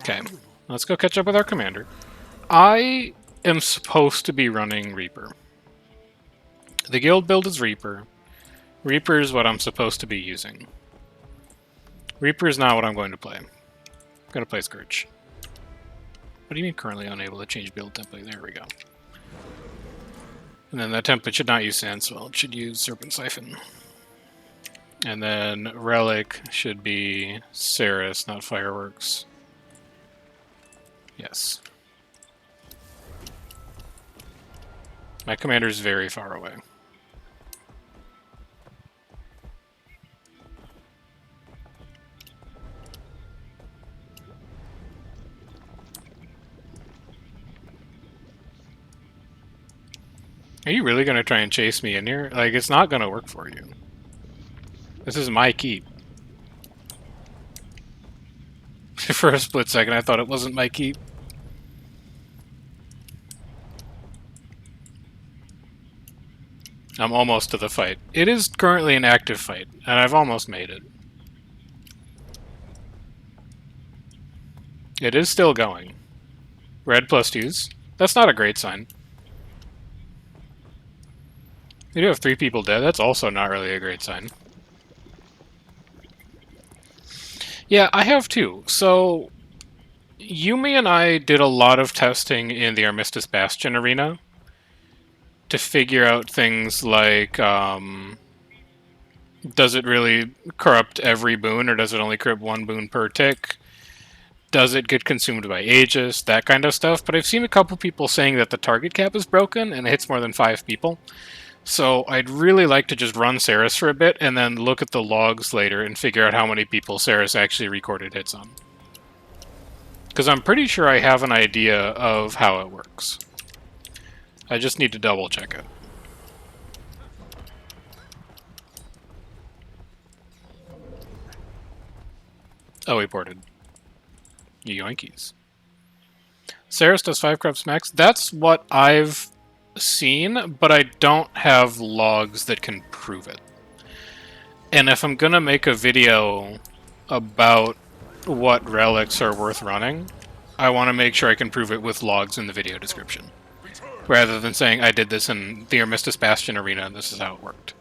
Okay, let's go catch up with our commander. I am supposed to be running Reaper. The guild build is Reaper. Reaper is what I'm supposed to be using. Reaper is not what I'm going to play. I'm going to play Scourge. What do you mean currently unable to change build template? There we go. And then that template should not use Sandswell. It should use Serpent Siphon. And then Relic should be Ceres, not Fireworks. Yes. My commander's very far away. Are you really going to try and chase me in here? Like, it's not going to work for you. This is my keep. For a split second, I thought it wasn't my keep. I'm almost to the fight. It is currently an active fight, and I've almost made it. It is still going. Red +2s. That's not a great sign. We do have 3 people dead. That's also not really a great sign. Yeah, I have 2. So, Yumi and I did a lot of testing in the Armistice Bastion arena to figure out things like Does it really corrupt every boon, or does it only corrupt one boon per tick? Does it get consumed by Aegis? That kind of stuff. But I've seen a couple people saying that the target cap is broken and it hits more than 5 people. So I'd really like to just run Saris for a bit and then look at the logs later and figure out how many people Saris actually recorded hits on. Because I'm pretty sure I have an idea of how it works. I just need to double check it. Oh, he ported. Yoinkies. Saris does 5 corrupts max. That's what I've seen, but I don't have logs that can prove it. And if I'm gonna make a video about what relics are worth running, I want to make sure I can prove it with logs in the video description, rather than saying I did this in the Armistice Bastion arena and this is how it worked.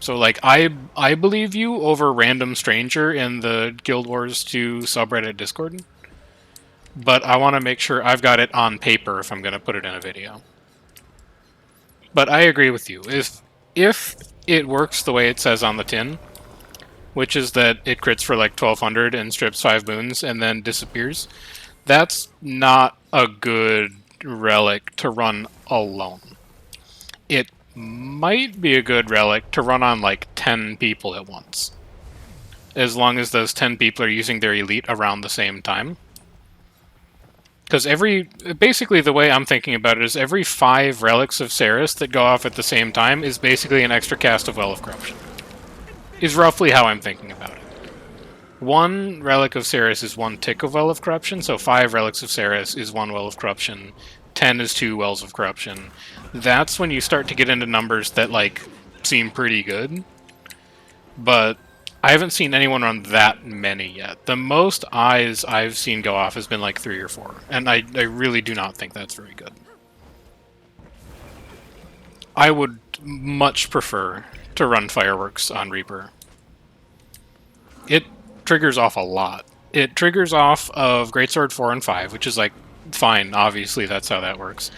So, like, I believe you over random stranger in the Guild Wars 2 subreddit Discord, but I want to make sure I've got it on paper if I'm going to put it in a video. But I agree with you. If it works the way it says on the tin, which is that it crits for like 1200 and strips 5 boons and then disappears, that's not a good relic to run alone. It might be a good relic to run on like 10 people at once, as long as those 10 people are using their elite around the same time. Because basically the way I'm thinking about it is every 5 relics of Saris that go off at the same time is basically an extra cast of Well of Corruption. Is roughly how I'm thinking about it. 1 relic of Saris is 1 tick of Well of Corruption, so 5 relics of Saris is 1 Well of Corruption, 10 is 2 Wells of Corruption. That's when you start to get into numbers that, like, seem pretty good. But I haven't seen anyone run that many yet. The most eyes I've seen go off has been like 3 or 4, and I really do not think that's very good. I would much prefer to run Fireworks on Reaper. It triggers off a lot. It triggers off of Greatsword 4 and 5, which is like, fine, obviously that's how that works.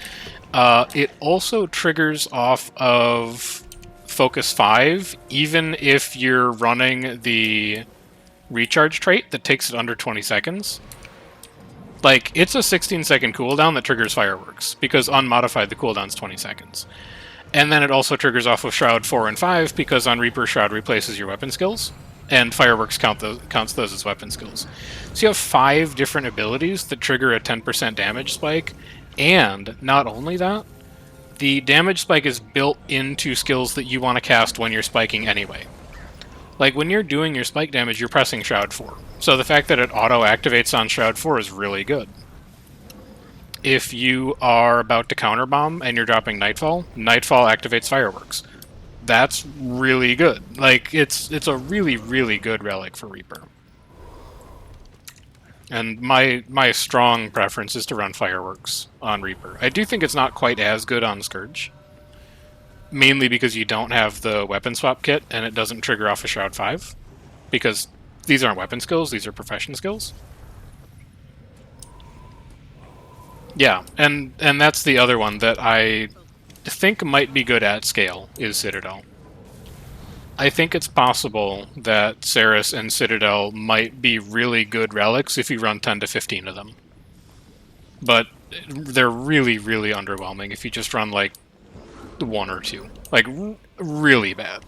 It also triggers off of Focus 5, even if you're running the recharge trait that takes it under 20 seconds. Like, it's a 16-second cooldown that triggers Fireworks, because unmodified the cooldown's 20 seconds. And then it also triggers off of Shroud 4 and 5, because on Reaper, Shroud replaces your weapon skills, and Fireworks counts those as weapon skills. So you have 5 different abilities that trigger a 10% damage spike, and not only that, the damage spike is built into skills that you want to cast when you're spiking anyway. Like, when you're doing your spike damage, you're pressing Shroud 4. So the fact that it auto-activates on Shroud 4 is really good. If you are about to counterbomb and you're dropping Nightfall, Nightfall activates Fireworks. That's really good. Like, it's a really, really good relic for Reaper. And my strong preference is to run Fireworks on Reaper. I do think it's not quite as good on Scourge. Mainly because you don't have the weapon swap kit, and it doesn't trigger off of Shroud 5. Because these aren't weapon skills, these are profession skills. Yeah, and that's the other one that I think might be good at scale, is Citadel. I think it's possible that Saris and Citadel might be really good relics if you run 10 to 15 of them. But they're really, really underwhelming if you just run, like, 1 or 2. Like, really bad.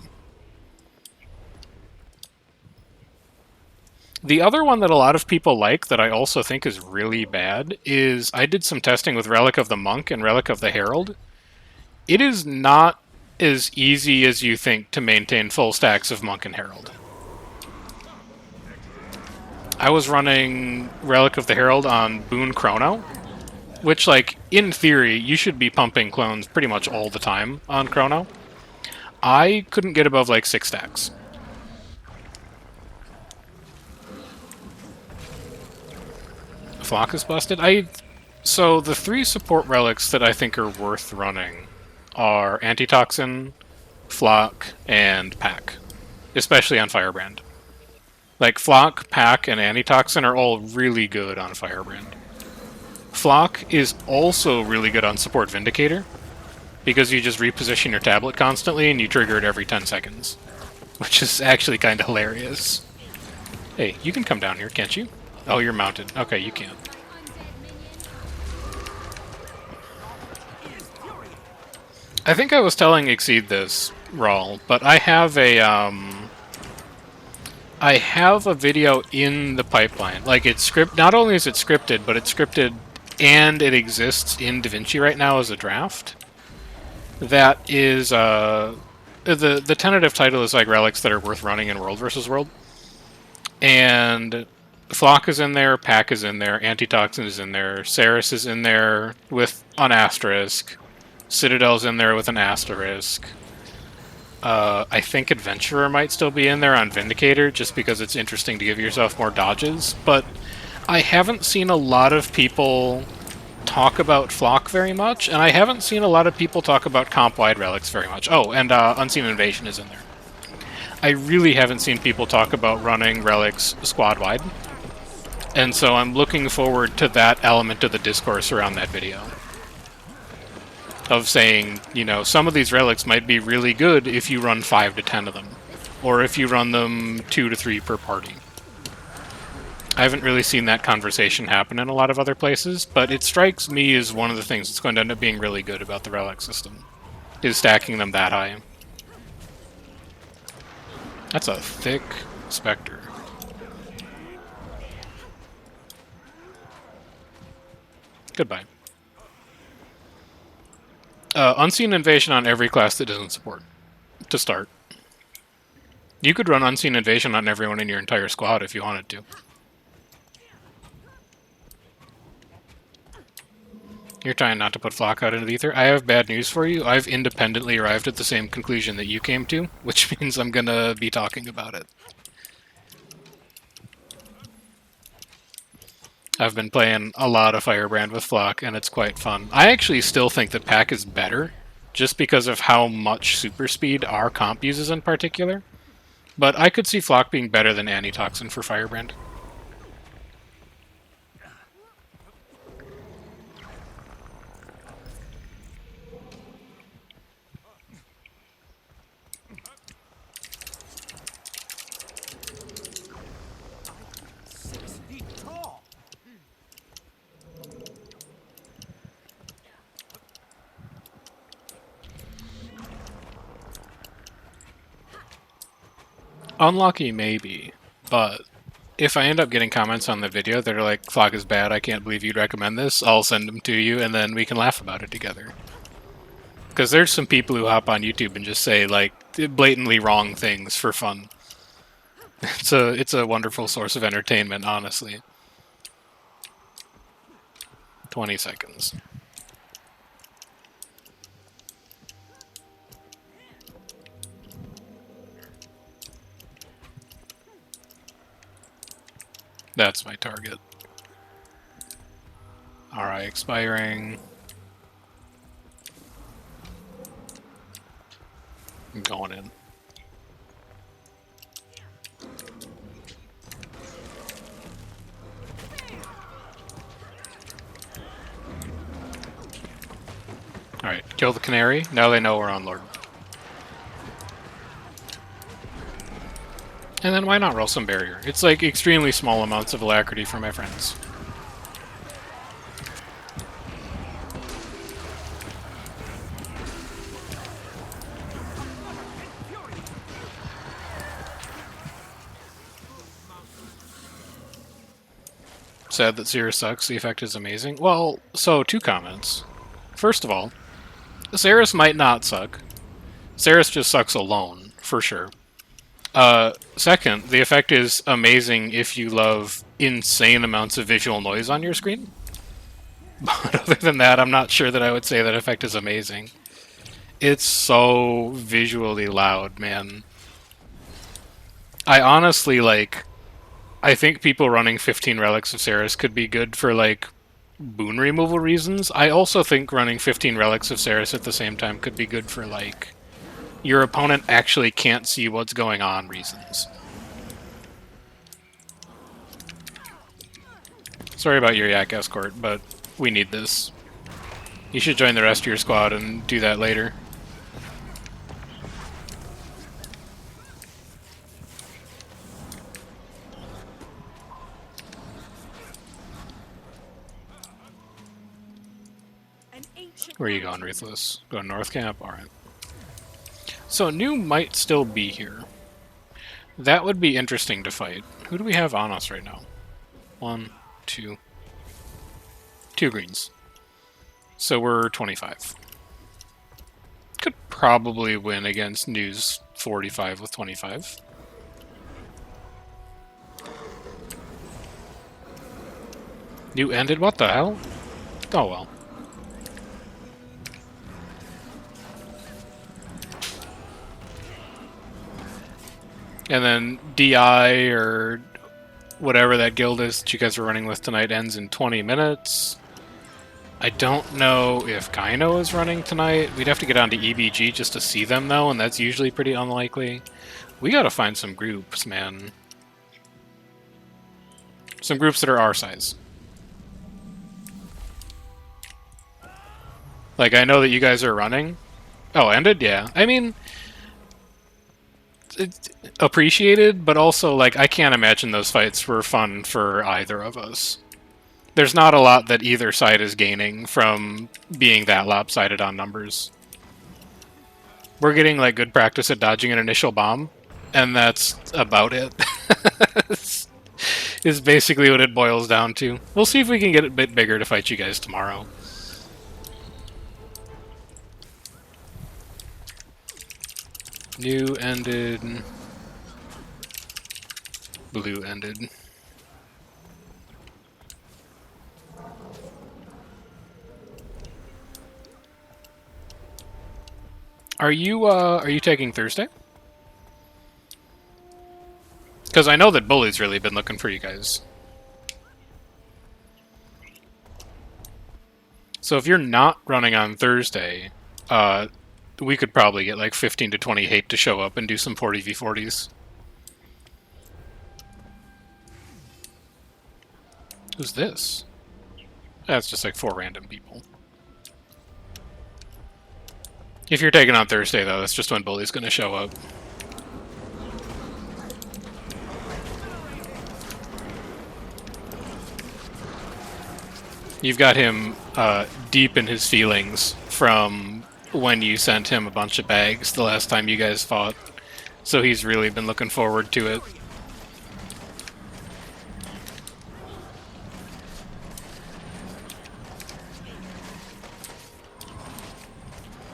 The other one that a lot of people like that I also think is really bad is I did some testing with Relic of the Monk and Relic of the Herald. It is not as easy as you think to maintain full stacks of Monk and Herald. I was running Relic of the Herald on Boon Chrono, which, like, in theory, you should be pumping clones pretty much all the time on Chrono. I couldn't get above, like, 6 stacks. Flock is busted. So the 3 support relics that I think are worth running are Antitoxin, Flock, and Pack. Especially on Firebrand. Like, Flock, Pack, and Antitoxin are all really good on Firebrand. Flock is also really good on support Vindicator, because you just reposition your tablet constantly and you trigger it every 10 seconds. which is actually kind of hilarious. Hey, you can come down here, can't you? Oh, you're mounted. Okay, you can. I think I was telling Exceed this, Rawl, but I have a video in the pipeline. Like, it's script. Not only is it scripted, but it's scripted and it exists in DaVinci right now as a draft. That is the tentative title is like relics that are worth running in World versus World, and Flock is in there, Pack is in there, Antitoxin is in there, Ceres is in there with an asterisk, Citadel's in there with an asterisk. I think Adventurer might still be in there on Vindicator, just because it's interesting to give yourself more dodges, but I haven't seen a lot of people talk about Flock very much, and I haven't seen a lot of people talk about comp-wide relics very much. Oh, and Unseen Invasion is in there. I really haven't seen people talk about running relics squad-wide, and so I'm looking forward to that element of the discourse around that video. Of saying, you know, some of these relics might be really good if you run 5 to 10 of them, or if you run them 2 to 3 per party. I haven't really seen that conversation happen in a lot of other places, but it strikes me as one of the things that's going to end up being really good about the relic system, is stacking them that high. That's a thick Spectre. Goodbye. Unseen Invasion on every class that doesn't support, to start. You could run Unseen Invasion on everyone in your entire squad if you wanted to. You're trying not to put Flock out into the ether. I have bad news for you. I've independently arrived at the same conclusion that you came to, which means I'm gonna be talking about it. I've been playing a lot of Firebrand with Flock, and it's quite fun. I actually still think that Pack is better, just because of how much super speed our comp uses in particular. But I could see Flock being better than Antitoxin for Firebrand. Unlucky, maybe, but if I end up getting comments on the video that are like, Flock is bad, I can't believe you'd recommend this, I'll send them to you, and then we can laugh about it together. Because there's some people who hop on YouTube and just say, like, blatantly wrong things for fun. It's a wonderful source of entertainment, honestly. 20 seconds. That's my target. Alright, expiring. I'm going in. Alright, kill the canary. Now they know we're on Lord. And then why not roll some barrier? It's like extremely small amounts of alacrity for my friends. Sad that Zero sucks, the effect is amazing. Well, so 2 comments. First of all, Ceres might not suck. Ceres just sucks alone, for sure. Second, the effect is amazing if you love insane amounts of visual noise on your screen. But other than that, I'm not sure that I would say that effect is amazing. It's so visually loud, man. I honestly, like... I think people running 15 Relics of Ceres could be good for, like, boon removal reasons. I also think running 15 Relics of Ceres at the same time could be good for, like, your opponent actually can't see what's going on reasons. Sorry about your Yak Escort, but we need this. You should join the rest of your squad and do that later. Where are you going, Ruthless? Going North Camp? Alright. So New might still be here. That would be interesting to fight. Who do we have on us right now? 1, 2... 2 greens. So we're 25. Could probably win against New's 45 with 25. New ended? What the hell? Oh well. And then DI or whatever that guild is that you guys are running with tonight ends in 20 minutes. I don't know if Gyno is running tonight. We'd have to get on to EBG just to see them, though, and that's usually pretty unlikely. We gotta find some groups, man. Some groups that are our size. Like, I know that you guys are running. Oh, ended? Yeah. I mean, it's appreciated, but also, like, I can't imagine those fights were fun for either of us. There's not a lot that either side is gaining from being that lopsided on numbers. We're getting, like, good practice at dodging an initial bomb, and that's about it. Is basically what it boils down to. We'll see if we can get it a bit bigger to fight you guys tomorrow. New ended. Blue ended. Are you taking Thursday? Because I know that Bully's really been looking for you guys. So if you're not running on Thursday, we could probably get like 15 to 20 hate to show up and do some 40v40s. Who's this? That's just like 4 random people. If you're taking on Thursday, though, that's just when Bully's going to show up. You've got him deep in his feelings from when you sent him a bunch of bags the last time you guys fought. So he's really been looking forward to it.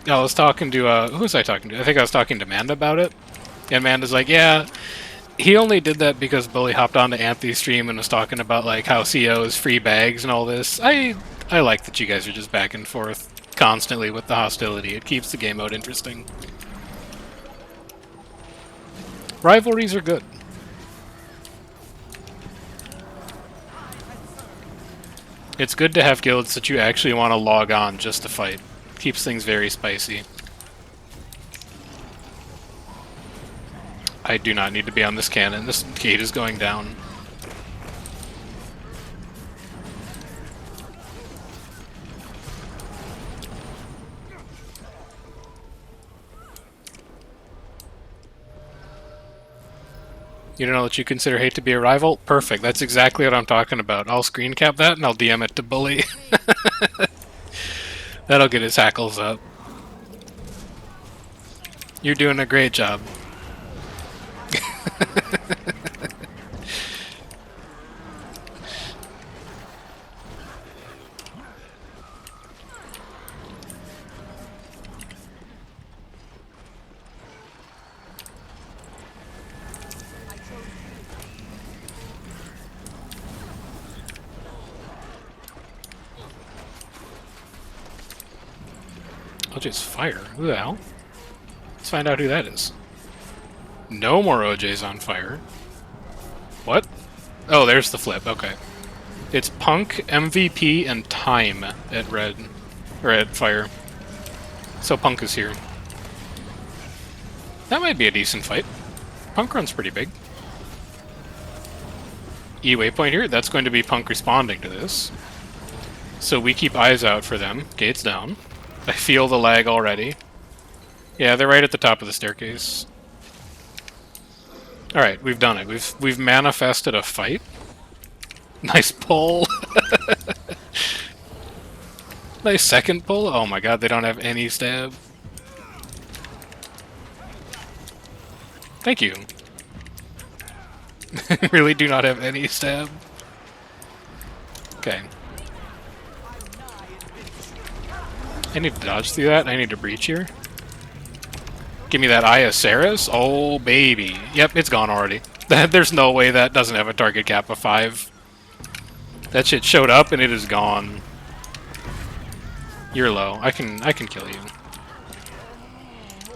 I was talking to, who was I talking to? I think I was talking to Amanda about it. And Amanda's like, yeah, he only did that because Bully hopped onto Anthony's stream and was talking about, like, how CO is free bags and all this. I like that you guys are just back and forth constantly with the hostility. It keeps the game mode interesting. Rivalries are good. It's good to have guilds that you actually want to log on just to fight. Keeps things very spicy. I do not need to be on this cannon. This gate is going down. You don't know that you consider hate to be a rival? Perfect. That's exactly what I'm talking about. I'll screen cap that and I'll DM it to Bully. That'll get his hackles up. You're doing a great job. OJ's fire? Who the hell? Let's find out who that is. No more OJ's on fire. What? Oh, there's the flip. Okay. It's Punk, MVP, and Time at red. Or at fire. So Punk is here. That might be a decent fight. Punk runs pretty big. E waypoint here. That's going to be Punk responding to this. So we keep eyes out for them. Gates down. I feel the lag already. Yeah, they're right at the top of the staircase. Alright, we've done it. We've manifested a fight. Nice pull. Nice second pull. Oh my god, they don't have any stab. Thank you. Really do not have any stab. Okay. I need to dodge through that. I need to breach here. Give me that Eye of Saris. Oh, baby. Yep, it's gone already. There's no way that doesn't have a target cap of 5. That shit showed up and it is gone. You're low. I can kill you.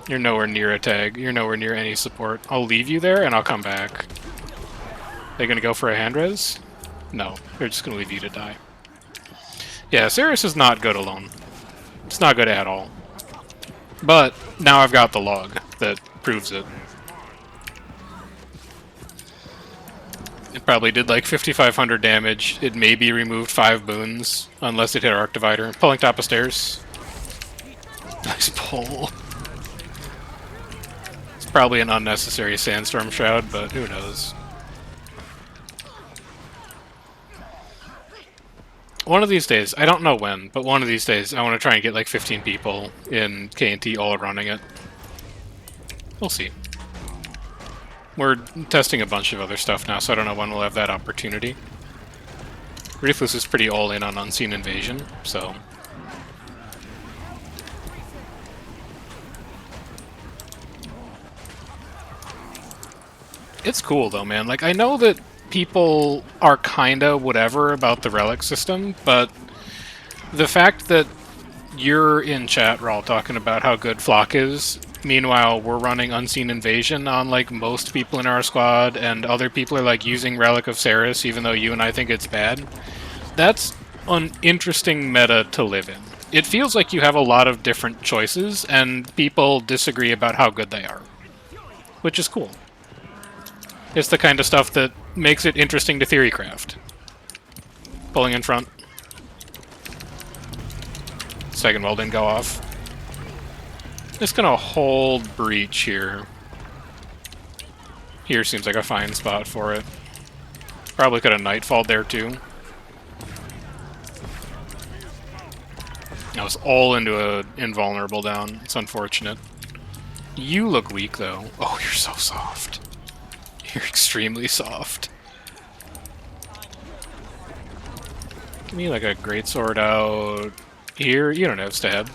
You're nowhere near a tag. You're nowhere near any support. I'll leave you there and I'll come back. They gonna go for a hand res? No. They're just gonna leave you to die. Yeah, Saris is not good alone. It's not good at all. But now I've got the log that proves it. It probably did like 5,500 damage. It maybe removed 5 boons, unless it hit Arc Divider. Pulling top of stairs. Nice pull. It's probably an unnecessary Sandstorm Shroud, but who knows. One of these days, I don't know when, but one of these days I want to try and get like 15 people in K&T all running it. We'll see. We're testing a bunch of other stuff now, so I don't know when we'll have that opportunity. Ruthless is pretty all-in on Unseen Invasion, so... It's cool, though, man. Like, I know that people are kinda whatever about the relic system, but the fact that you're in chat, we're all talking about how good Flock is. Meanwhile, we're running Unseen Invasion on, like, most people in our squad, and other people are, like, using Relic of Saris, even though you and I think it's bad. That's an interesting meta to live in. It feels like you have a lot of different choices, and people disagree about how good they are. Which is cool. It's the kind of stuff that makes it interesting to theorycraft. Pulling in front. Second wall didn't go off. Just gonna hold breach here. Here seems like a fine spot for it. Probably could have nightfalled there too. I was all into a invulnerable down. It's unfortunate. You look weak though. Oh, you're so soft. You're extremely soft. Give me like a greatsword out here. You don't have stab.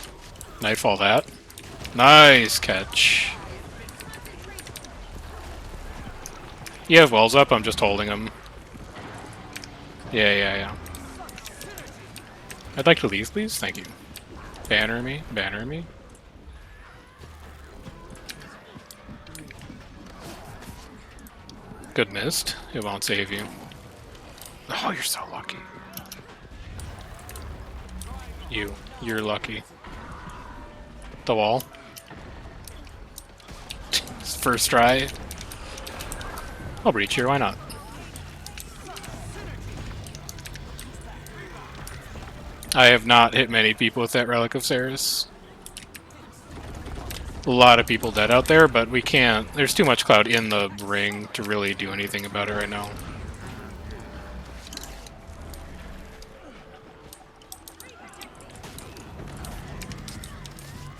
Nightfall that. Nice catch. You have wells up, I'm just holding them. Yeah. I'd like to leave, please. Thank you. Banner me. Banner me. Good mist. It won't save you. Oh, you're so lucky. You're lucky. The wall. First try. I'll breach here, why not? I have not hit many people with that Relic of Saris. A lot of people dead out there, but we can't. There's too much cloud in the ring to really do anything about it right now.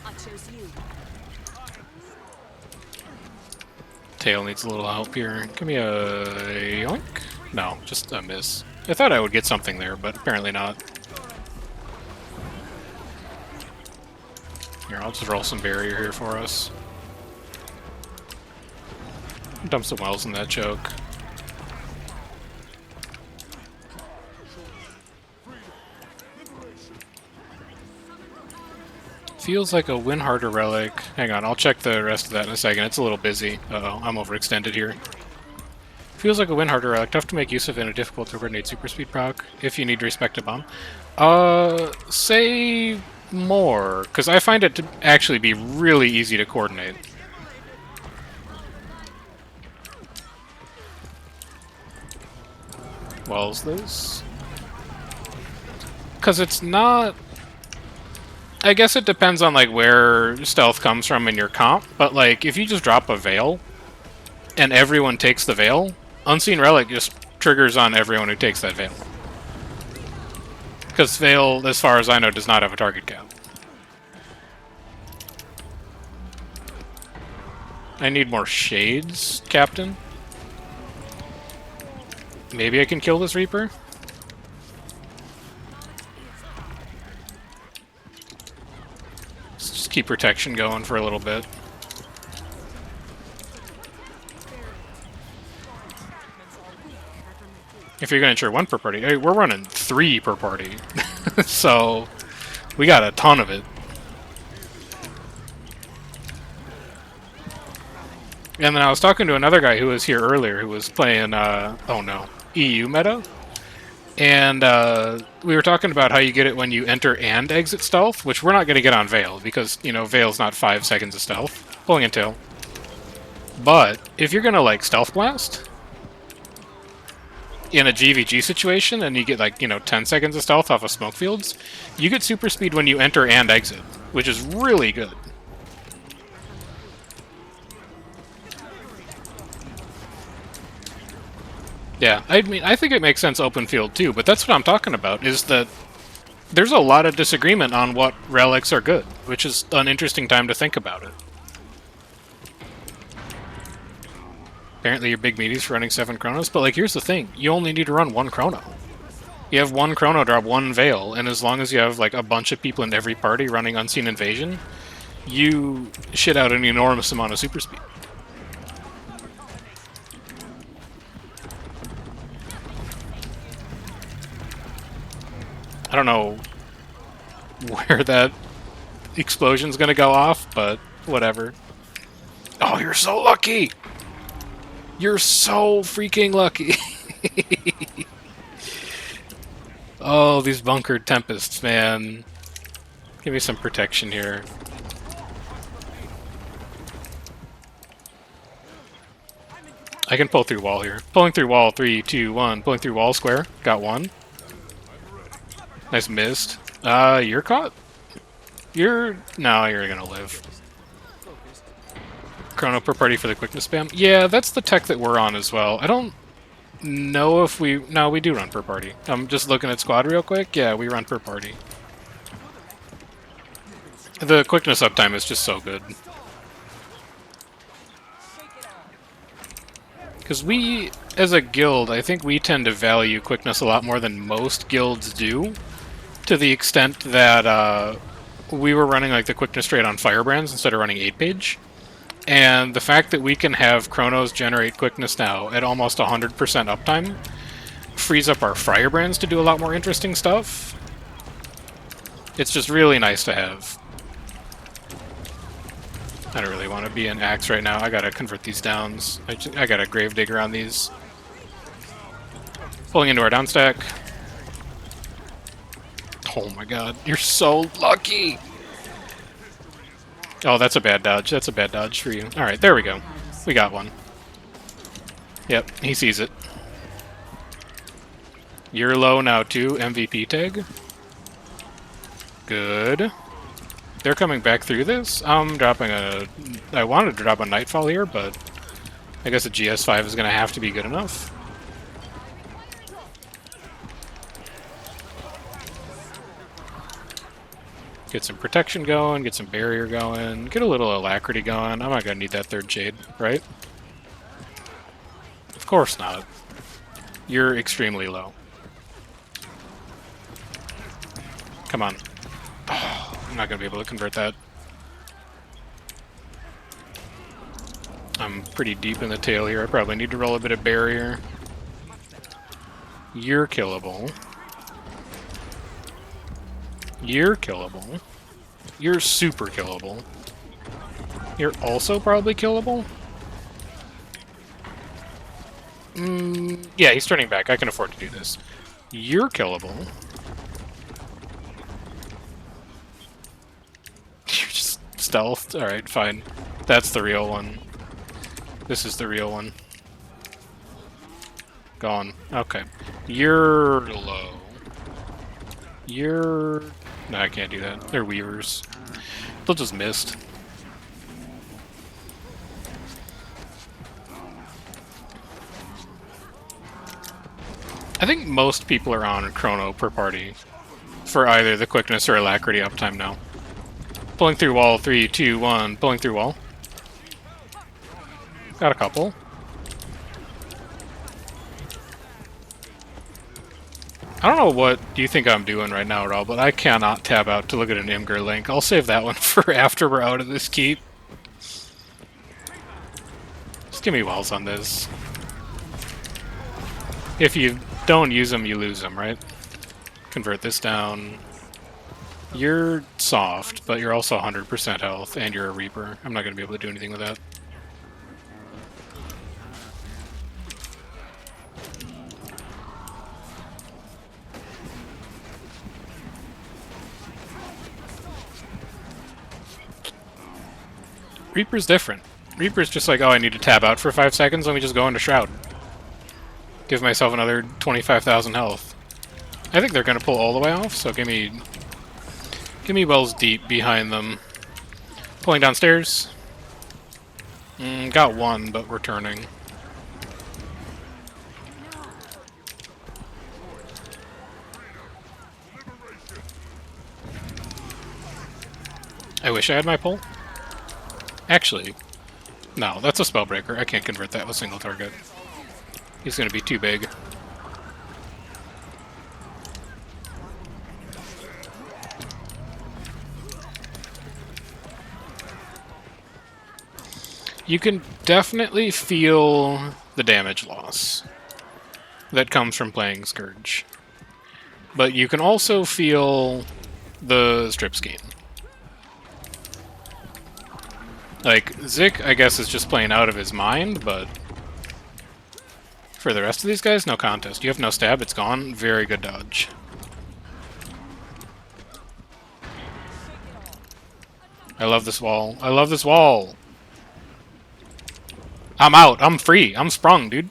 I chose you. Tail needs a little help here. Give me a yoink. No, just a miss. I thought I would get something there, but apparently not. Here, I'll just roll some barrier here for us. Dump some wells in that choke. Feels like a win harder relic. Hang on, I'll check the rest of that in a second. It's a little busy. Uh-oh, I'm overextended here. Feels like a win harder relic. Tough to make use of in a difficult to coordinate super speed proc if you need to respect a bomb. Say more, because I find it to actually be really easy to coordinate. Wells this? Because it's not... I guess it depends on like where stealth comes from in your comp, but like if you just drop a Veil and everyone takes the Veil, Unseen Relic just triggers on everyone who takes that Veil. Because Veil, as far as I know, does not have a target cap. I need more shades, Captain. Maybe I can kill this Reaper? Let's just keep protection going for a little bit. If you're going to ensure 1 per party, hey, we're running 3 per party. So, we got a ton of it. And then I was talking to another guy who was here earlier who was playing, oh no, EU meta. And we were talking about how you get it when you enter and exit stealth, which we're not going to get on Veil, because, you know, Veil's not 5 seconds of stealth. Pulling and tail. But, if you're going to, like, stealth blast in a GVG situation, and you get, like, you know, 10 seconds of stealth off of smoke fields, you get super speed when you enter and exit, which is really good. Yeah, I mean, I think it makes sense open field too, but that's what I'm talking about, is that there's a lot of disagreement on what relics are good, which is an interesting time to think about it. Apparently your big meaty's for running 7 chronos, but like here's the thing, you only need to run 1 chrono. You have 1 chrono drop, 1 veil, and as long as you have like a bunch of people in every party running Unseen Invasion, you shit out an enormous amount of super speed. I don't know where that explosion's gonna go off, but whatever. Oh, you're so lucky! You're so freaking lucky! Oh, these bunkered tempests, man. Give me some protection here. I can pull through wall here. Pulling through wall, 3, 2, 1. Pulling through wall square. Got 1. Nice missed. You're caught? No, you're gonna live. Chrono per party for the quickness spam? Yeah, that's the tech that we're on as well. I don't know if we... No, we do run per party. I'm just looking at squad real quick. Yeah, we run per party. The quickness uptime is just so good. Because we, as a guild, I think we tend to value quickness a lot more than most guilds do. To the extent that we were running like the quickness trade on Firebrands instead of running 8-page. And the fact that we can have Chronos generate quickness now at almost 100% uptime frees up our Firebrands to do a lot more interesting stuff. It's just really nice to have. I don't really want to be an axe right now. I gotta convert these downs. I got a Gravedigger on these. Pulling into our downstack. Oh my god, you're so lucky! Oh, that's a bad dodge. That's a bad dodge for you. Alright, there we go. We got one. Yep, he sees it. You're low now too, MVP tag. Good. They're coming back through this. I'm dropping a... I wanted to drop a Nightfall here, but I guess a GS5 is going to have to be good enough. Get some protection going, get some barrier going, get a little alacrity going. I'm not going to need that 3rd shade, right? Of course not. You're extremely low. Come on. Oh, I'm not going to be able to convert that. I'm pretty deep in the tail here. I probably need to roll a bit of barrier. You're killable. You're killable. You're super killable. You're also probably killable? Yeah, he's turning back. I can afford to do this. You're killable. You're just stealthed? Alright, fine. That's the real one. This is the real one. Gone. Okay. You're low. You're... No, I can't do that. They're weavers. They'll just mist. I think most people are on Chrono per party. for either the quickness or alacrity uptime now. Pulling through wall, 3, 2, 1, pulling through wall. Got a couple. I don't know what you think I'm doing right now, Rob, but I cannot tab out to look at an Imgur link. I'll save that one for after we're out of this keep. Just give me wells on this. If you don't use them, you lose them, right? Convert this down. You're soft, but you're also 100% health, and you're a Reaper. I'm not going to be able to do anything with that. Reaper's different. Reaper's just like, oh, I need to tab out for 5 seconds, let me just go into Shroud. Give myself another 25,000 health. I think they're going to pull all the way off, so give me wells deep behind them. Pulling downstairs. Got one, but we're turning. I wish I had my pull. Actually, no, that's a Spellbreaker. I can't convert that with a single target. He's going to be too big. You can definitely feel the damage loss that comes from playing Scourge. But you can also feel the strip scheme. Like, Zik, I guess, is just playing out of his mind, but for the rest of these guys, no contest. You have no stab, it's gone. Very good dodge. I love this wall. I love this wall! I'm out. I'm free. I'm sprung, dude.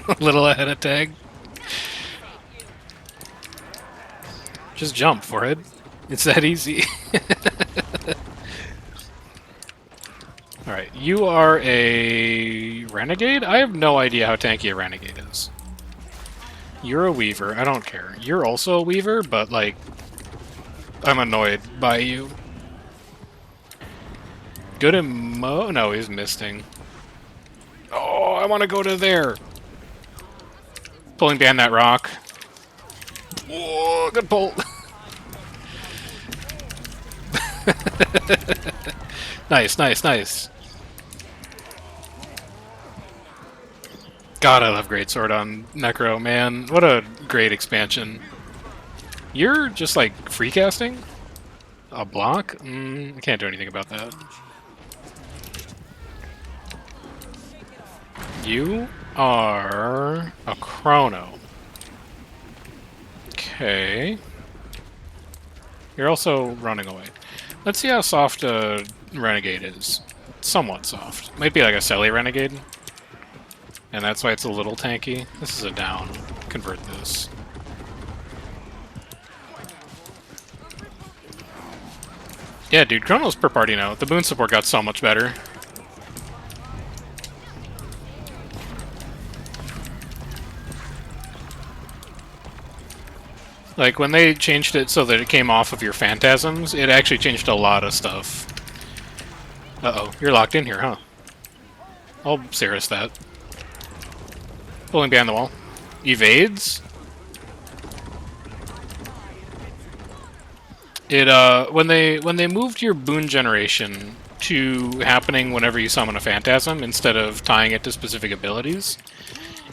A little ahead of tag. Just jump, forehead. It's that easy. Alright, you are a Renegade? I have no idea how tanky a Renegade is. You're a Weaver. I don't care. You're also a Weaver, but, like, I'm annoyed by you. Good emo... No, he's misting. Oh, I want to go to there. Pulling down that rock. Whoa, good pull. Nice, nice, nice. God, I love Greatsword on Necro, man. What a great expansion. You're just, like, free casting? A block? I can't do anything about that. You are a Chrono. Okay. You're also running away. Let's see how soft a Renegade is. Somewhat soft. Might be like a Selly Renegade. And that's why it's a little tanky. This is a down. Convert this. Yeah, dude, Chrono's per party now. The boon support got so much better. Like, when they changed it so that it came off of your phantasms, it actually changed a lot of stuff. Uh-oh, you're locked in here, huh? I'll Cirrus that. Pulling behind the wall. Evades? It, when they moved your boon generation to happening whenever you summon a phantasm, instead of tying it to specific abilities,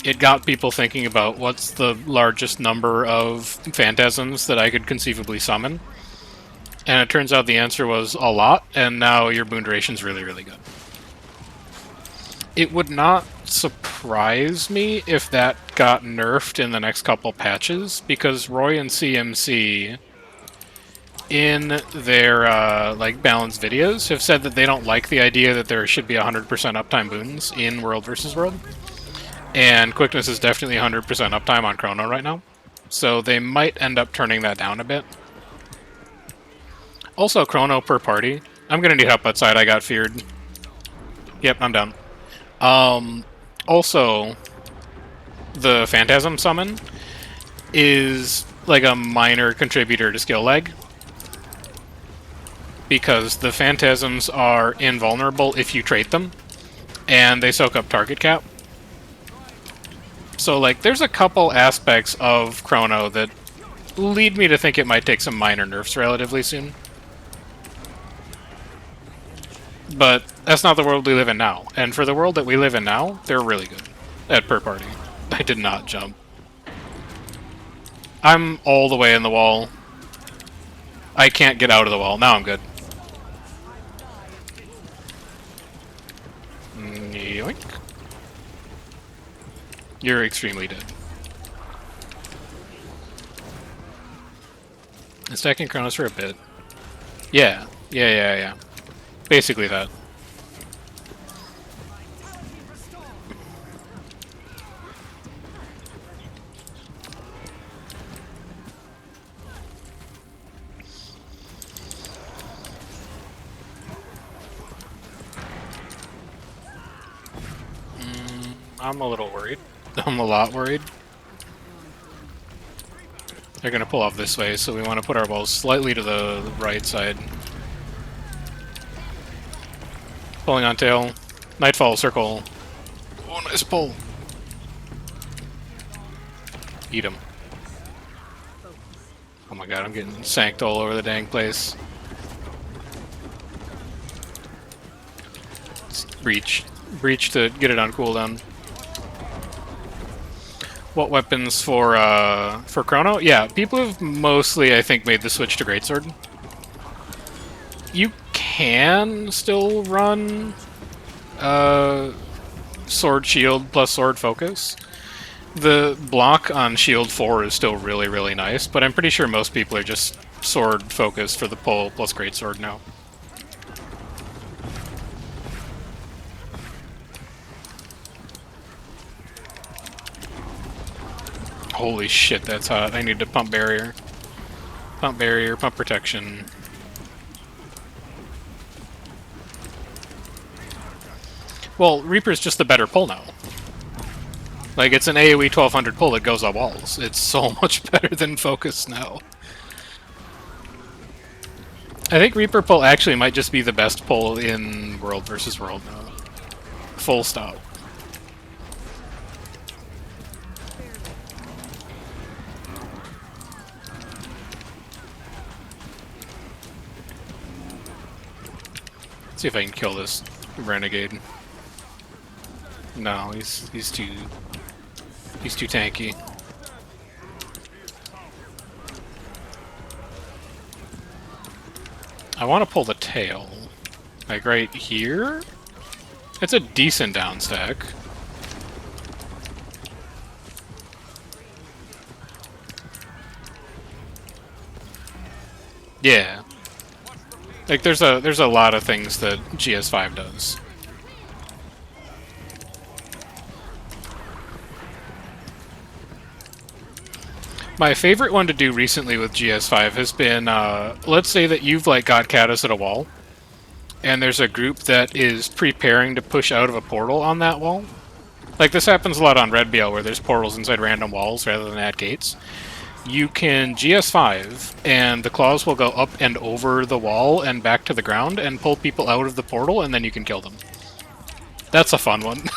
it got people thinking about what's the largest number of phantasms that I could conceivably summon. And it turns out the answer was a lot, and now your boon duration's really, really good. It would not surprise me if that got nerfed in the next couple patches, because Roy and CMC, in their like balanced videos, have said that they don't like the idea that there should be 100% uptime boons in World versus World. And quickness is definitely 100% uptime on Chrono right now. So they might end up turning that down a bit. Also, Chrono per party. I'm gonna need help outside, I got feared. Yep, I'm down. Also, the Phantasm summon is like a minor contributor to skill lag, because the phantasms are invulnerable if you trait them, and they soak up target cap. So, like, there's a couple aspects of Chrono that lead me to think it might take some minor nerfs relatively soon. But that's not the world we live in now. And for the world that we live in now, they're really good at per party. I did not jump. I'm all the way in the wall. I can't get out of the wall. Now I'm good. Yoink. You're extremely dead. Stacking Chronos for a bit. Yeah. Yeah. Basically that. I'm a little worried. I'm a lot worried. They're gonna pull off this way, so we want to put our balls slightly to the right side. Pulling on tail. Nightfall, circle. Oh, nice pull. Eat him. Oh my god, I'm getting sanked all over the dang place. Breach. Breach to get it on cooldown. What weapons for Chrono? Yeah, people have mostly, I think, made the switch to Greatsword. You can still run Sword Shield plus Sword Focus. The block on Shield 4 is still really, really nice, but I'm pretty sure most people are just Sword Focus for the pull plus Greatsword now. Holy shit, that's hot. I need to pump barrier. Pump barrier, pump protection. Well, Reaper's just the better pull now. Like, it's an AoE 1200 pull that goes on walls. It's so much better than Focus now. I think Reaper pull actually might just be the best pull in World versus World now. Full stop. Let's see if I can kill this renegade. No, he's too tanky. I want to pull the tail, like right here. It's a decent down stack. Yeah. Like there's a lot of things that GS5 does. My favorite one to do recently with GS5 has been, let's say that you've like got Catus at a wall, and there's a group that is preparing to push out of a portal on that wall. Like this happens a lot on Red BL where there's portals inside random walls rather than at gates. You can GS5, and the claws will go up and over the wall and back to the ground and pull people out of the portal, and then you can kill them. That's a fun one.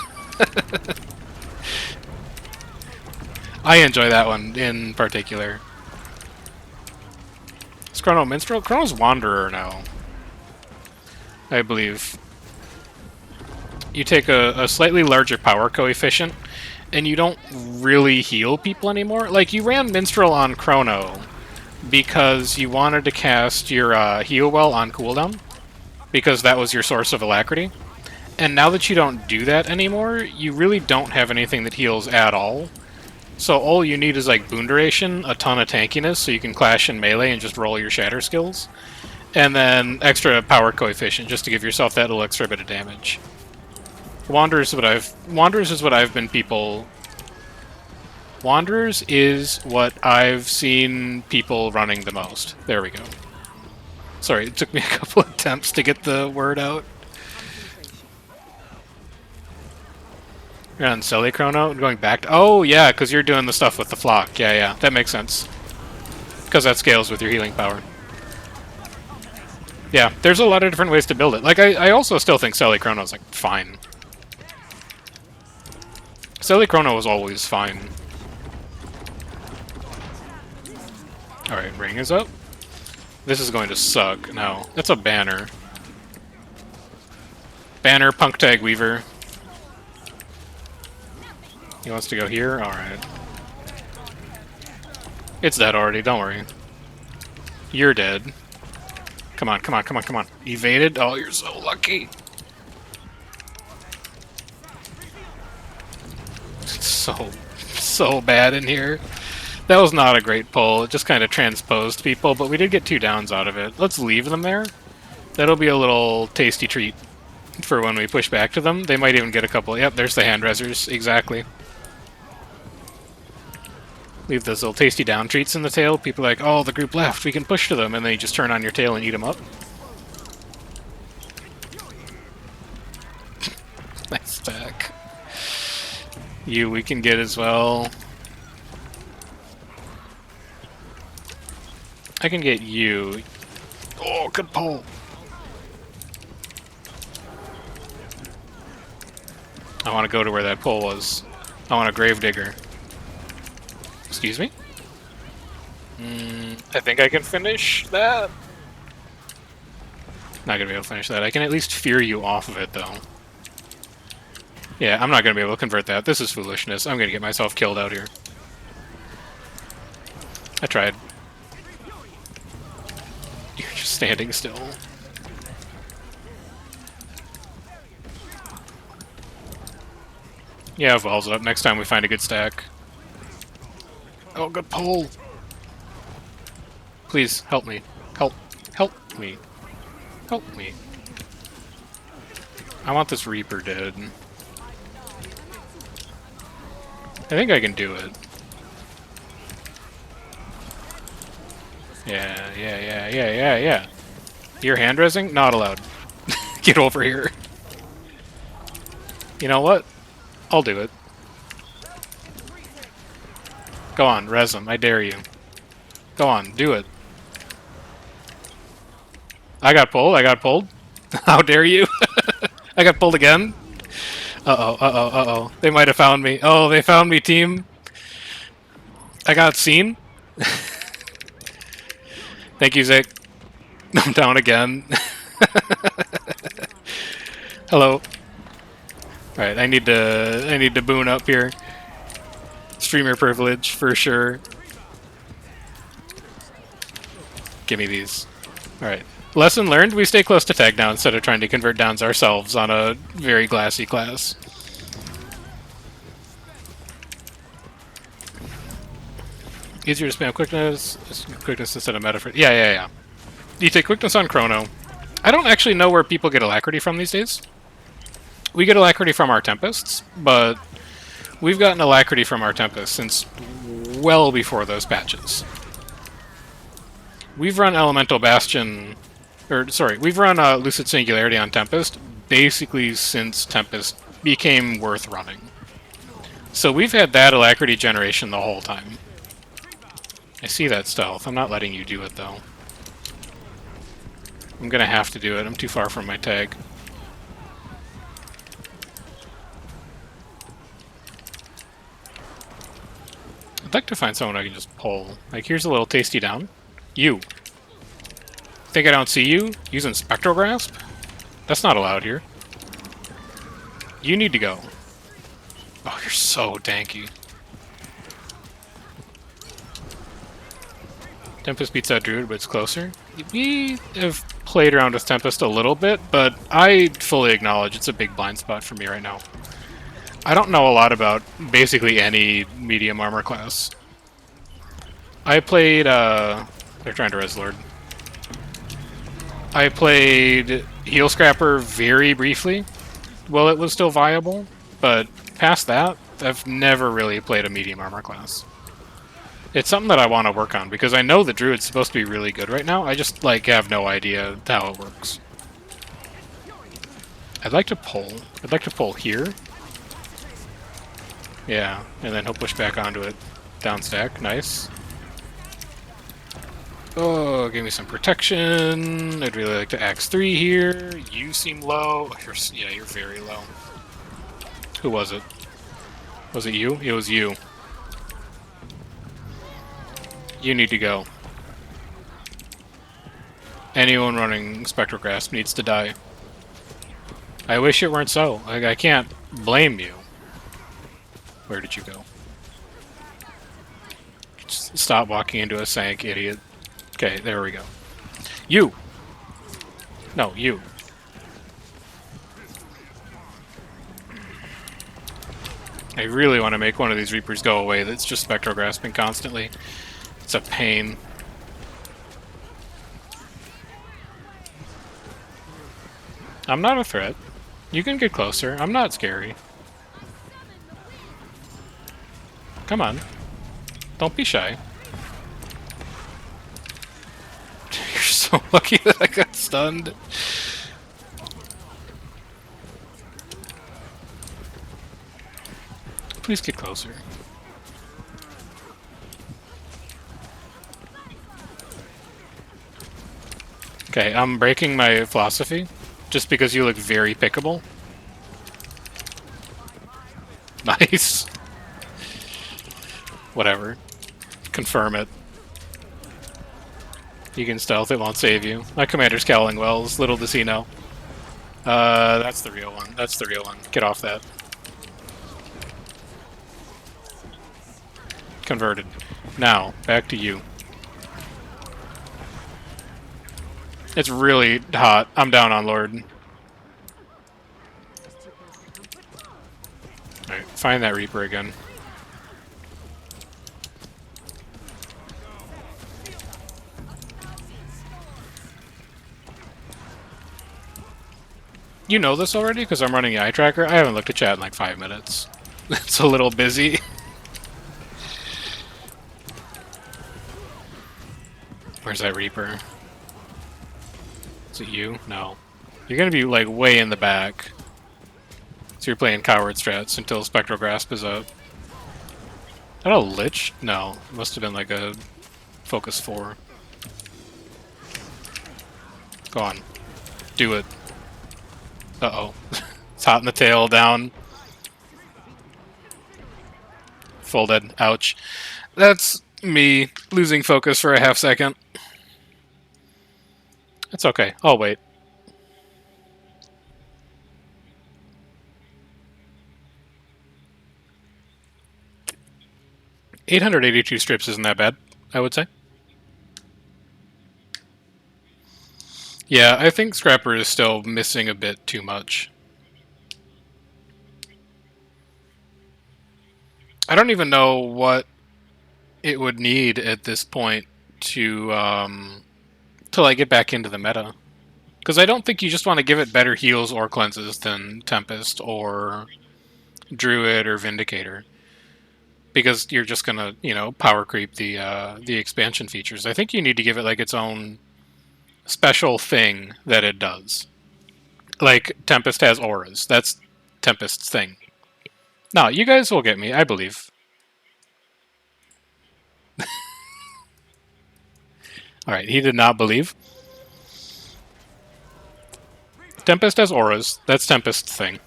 I enjoy that one in particular. Is Chrono Minstrel? Chrono's Wanderer now, I believe. You take a slightly larger power coefficient, and you don't really heal people anymore. Like, you ran Minstrel on Chrono because you wanted to cast your heal well on cooldown, because that was your source of alacrity. And now that you don't do that anymore, you really don't have anything that heals at all. So all you need is like boon duration, a ton of tankiness, so you can clash in melee and just roll your shatter skills, and then extra power coefficient just to give yourself that little extra bit of damage. Wanderers is what I've been people. Wanderers is what I've seen people running the most. There we go. Sorry, it took me a couple attempts to get the word out. You're on Silly Chrono, going back to... Oh, yeah, because you're doing the stuff with the flock. Yeah, yeah, that makes sense. Because that scales with your healing power. Yeah, there's a lot of different ways to build it. Like, I also still think Silly Chrono is, like, fine. Silly Chrono was always fine. Alright, ring is up. This is going to suck. No, that's a banner. Banner, Punk Tag Weaver. He wants to go here? Alright. It's dead already, don't worry. You're dead. Come on, come on, come on, come on. Evaded? Oh, you're so lucky. So bad in here. That was not a great pull. It just kind of transposed people, but we did get 2 downs out of it. Let's leave them there. That'll be a little tasty treat for when we push back to them. They might even get a couple. Yep, there's the hand resers. Exactly. Leave those little tasty down treats in the tail. People are like, oh, the group left. We can push to them. And then you just turn on your tail and eat them up. Nice stack. You, we can get as well. I can get you. Oh, good pull. I want to go to where that pull was. I want a Gravedigger. Excuse me? I think I can finish that. Not gonna be able to finish that. I can at least fear you off of it, though. Yeah, I'm not gonna be able to convert that. This is foolishness. I'm gonna get myself killed out here. I tried. You're just standing still. Yeah, Val's up. Next time we find a good stack. Oh, good pull! Please, help me. Help me. Help me. I want this Reaper dead. I think I can do it. Yeah. You're hand resing? Not allowed. Get over here. You know what? I'll do it. Go on, res him. I dare you. Go on, do it. I got pulled. How dare you? I got pulled again. Uh-oh. They might have found me. Oh, they found me, team. I got seen. Thank you, Zach. I'm down again. Hello. Alright, I need to boon up here. Streamer privilege, for sure. Give me these. Alright. Lesson learned, we stay close to tag down instead of trying to convert downs ourselves on a very glassy class. Easier to spam quickness instead of meta. Yeah. You take quickness on Chrono. I don't actually know where people get alacrity from these days. We get alacrity from our Tempests, but we've gotten alacrity from our Tempests since well before those patches. We've run Elemental Bastion, we've run Lucid Singularity on Tempest basically since Tempest became worth running. So we've had that alacrity generation the whole time. I see that stealth. I'm not letting you do it, though. I'm gonna have to do it. I'm too far from my tag. I'd like to find someone I can just pull. Like, here's a little tasty down. You. Think I don't see you? Using Spectral Grasp? That's not allowed here. You need to go. Oh, you're so tanky. Tempest beats out Druid, but it's closer. We have played around with Tempest a little bit, but I fully acknowledge it's a big blind spot for me right now. I don't know a lot about basically any medium armor class. I played, they're trying to res Lord. I played Heel Scrapper very briefly while it was still viable, but past that, I've never really played a medium armor class. It's something that I want to work on, because I know the Druid's supposed to be really good right now, I just, like, have no idea how it works. I'd like to pull. I'd like to pull here. Yeah, and then he'll push back onto it. Down stack, nice. Oh, give me some protection. I'd really like to axe 3 here. You seem low. You're very low. Who was it? Was it you? It was you. You need to go. Anyone running Spectral Grasp needs to die. I wish it weren't so. I can't blame you. Where did you go? Just stop walking into a sank, idiot. Okay, there we go. You! No, you. I really want to make one of these Reapers go away that's just Spectral Grasping constantly. It's a pain. I'm not a threat. You can get closer. I'm not scary. Come on. Don't be shy. You're so lucky that I got stunned. Please get closer. Okay, I'm breaking my philosophy, just because you look very pickable. Nice. Whatever. Confirm it. You can stealth, it won't save you. My commander's Cowling Wells, little does he know. That's the real one. That's the real one. Get off that. Converted. Now, back to you. It's really hot. I'm down on Lord. Alright, find that Reaper again. You know this already? Because I'm running the eye tracker? I haven't looked at chat in like 5 minutes. It's a little busy. Where's that Reaper? Is it you? No. You're gonna be like way in the back. So you're playing coward strats until Spectral Grasp is up. Is that a Lich? No. It must have been like a Focus 4. Go on. Do it. Uh-oh. It's hot in the tail, down. Full dead. Ouch. That's me losing focus for a half second. It's okay. I'll wait. $882 strips isn't that bad, I would say. Yeah, I think Scrapper is still missing a bit too much. I don't even know what it would need at this point to like get back into the meta. Because I don't think you just want to give it better heals or cleanses than Tempest or Druid or Vindicator. Because you're just gonna, power creep the expansion features. I think you need to give it like its own special thing that it does. Like Tempest has auras. That's Tempest's thing. No, you guys will get me, I believe. Alright, he did not believe. Tempest has auras. That's Tempest's thing.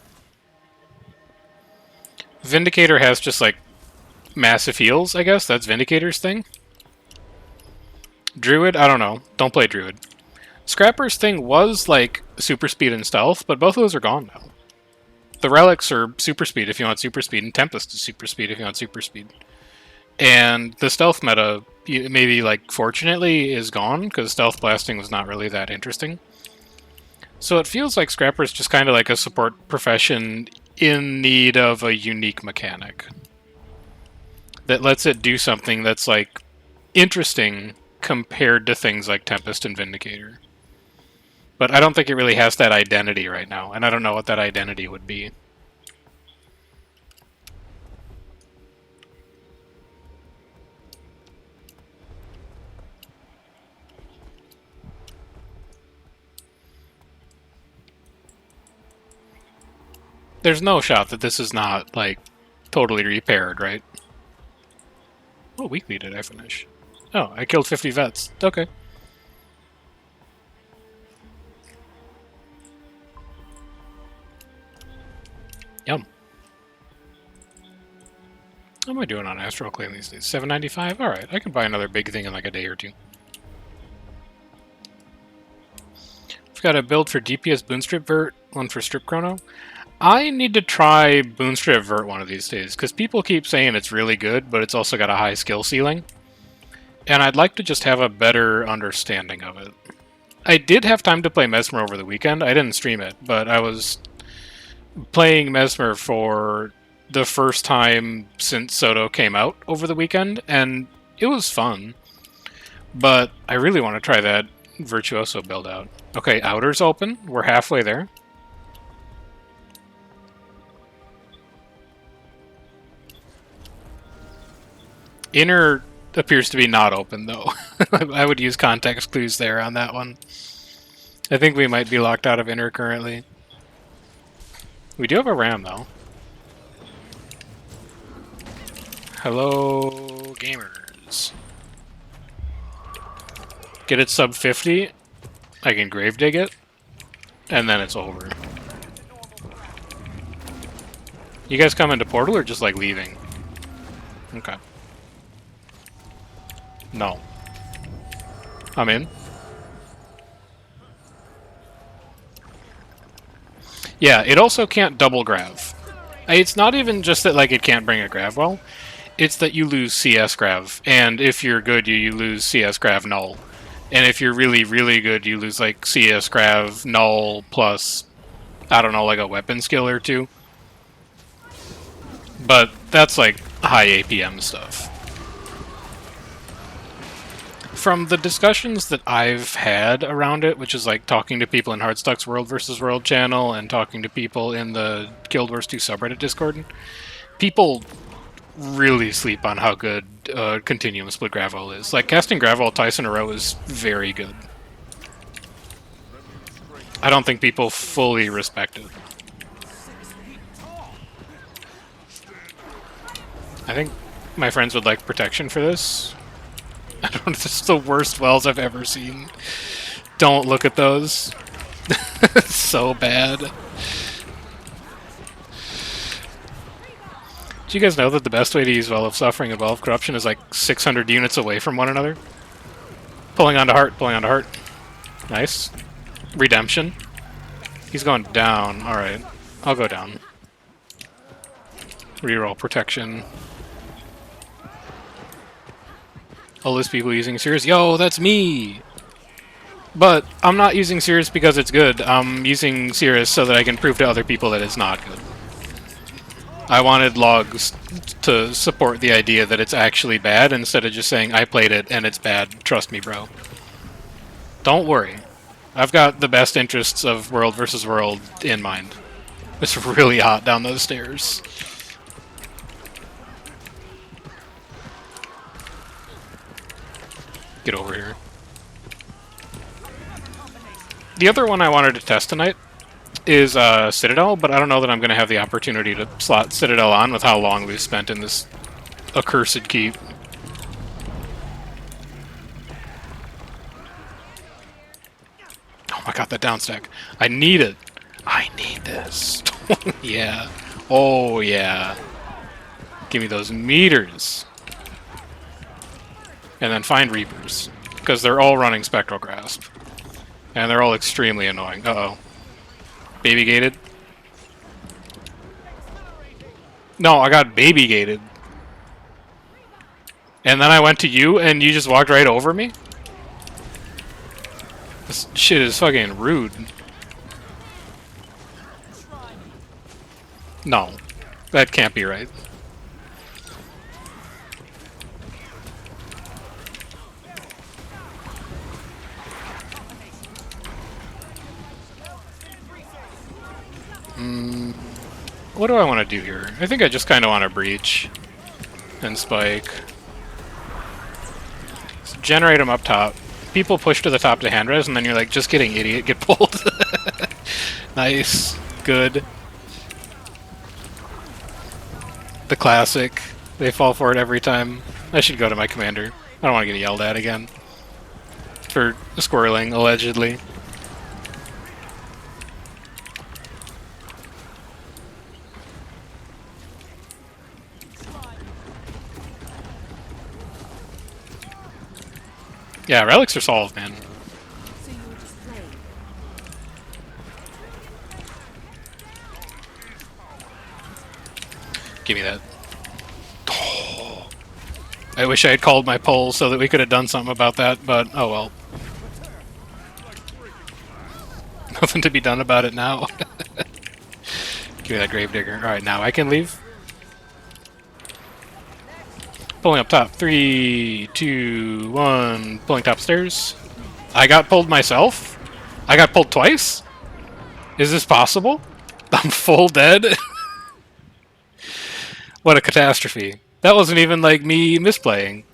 Vindicator has just like massive heals, I guess. That's Vindicator's thing. Druid, I don't know. Don't play Druid. Scrapper's thing was like super speed and stealth, but both of those are gone now. The relics are super speed if you want super speed, and Tempest is super speed if you want super speed. And the stealth meta, maybe like fortunately, is gone because stealth blasting was not really that interesting. So it feels like Scrapper's just kind of like a support profession in need of a unique mechanic that lets it do something that's like interesting compared to things like Tempest and Vindicator. But I don't think it really has that identity right now, and I don't know what that identity would be. There's no shot that this is not, like, totally repaired, right? What weekly did I finish? Oh, I killed 50 vets. Okay. Yum. How am I doing on Astral Claim these days? 795? Alright, I can buy another big thing in like a day or two. I've got a build for DPS Boonstrip Vert, one for Strip Chrono. I need to try Boonstrip Vert one of these days, because people keep saying it's really good, but it's also got a high skill ceiling. And I'd like to just have a better understanding of it. I did have time to play Mesmer over the weekend. I didn't stream it, but I was playing Mesmer for the first time since Soto came out over the weekend, and it was fun. But I really want to try that Virtuoso build out. Okay, Outer's open. We're halfway there. Inner appears to be not open, though. I would use context clues there on that one. I think we might be locked out of Inner currently. We do have a ram, though. Hello, gamers. Get it sub 50. I can grave dig it. And then it's over. You guys come into Portal or just like leaving? Okay. No. I'm in. Yeah, it also can't double grav. It's not even just that like it can't bring a grav well. It's that you lose CS grav, and if you're good, you lose CS grav null. And if you're really, really good, you lose like CS grav null plus, I don't know, like a weapon skill or two. But that's like high APM stuff. From the discussions that I've had around it, which is like talking to people in Hardstuck's World vs. World channel and talking to people in the Guild Wars 2 subreddit Discord, people really sleep on how good Continuum Split Gravol is. Like, casting Gravol twice in a row is very good. I don't think people fully respect it. I think my friends would like protection for this. I don't know, this is the worst wells I've ever seen. Don't look at those. It's so bad. Do you guys know that the best way to use Well of Suffering and Well of Corruption is like 600 units away from one another? Pulling onto heart, pulling onto heart. Nice. Redemption. He's going down. Alright. I'll go down. Reroll protection. All those people using Cirrus. Yo, that's me! But I'm not using Cirrus because it's good. I'm using Cirrus so that I can prove to other people that it's not good. I wanted logs to support the idea that it's actually bad instead of just saying, I played it and it's bad. Trust me, bro. Don't worry. I've got the best interests of World versus World in mind. It's really hot down those stairs. Get over here. The other one I wanted to test tonight is Citadel, but I don't know that I'm going to have the opportunity to slot Citadel on with how long we've spent in this accursed keep. Oh my god, that downstack. I need it. I need this. Yeah. Oh yeah. Give me those meters. And then find Reapers. Because they're all running Spectral Grasp. And they're all extremely annoying. Uh-oh. Baby gated? No, I got baby gated. And then I went to you and you just walked right over me? This shit is fucking rude. No. That can't be right. What do I want to do here? I think I just kind of want to breach and spike. So generate them up top. People push to the top to hand res, and then you're like, just kidding, idiot, get pulled. Nice. Good. The classic. They fall for it every time. I should go to my commander. I don't want to get yelled at again. For squirreling, allegedly. Yeah, relics are solved, man. So you were just playing. Give me that. I wish I had called my poll so that we could have done something about that, but oh well. Nothing to be done about it now. Give me that gravedigger. Alright, now I can leave. Pulling up top. 3, 2, 1. Pulling top stairs. I got pulled myself? I got pulled twice? Is this possible? I'm full dead? What a catastrophe. That wasn't even like me misplaying.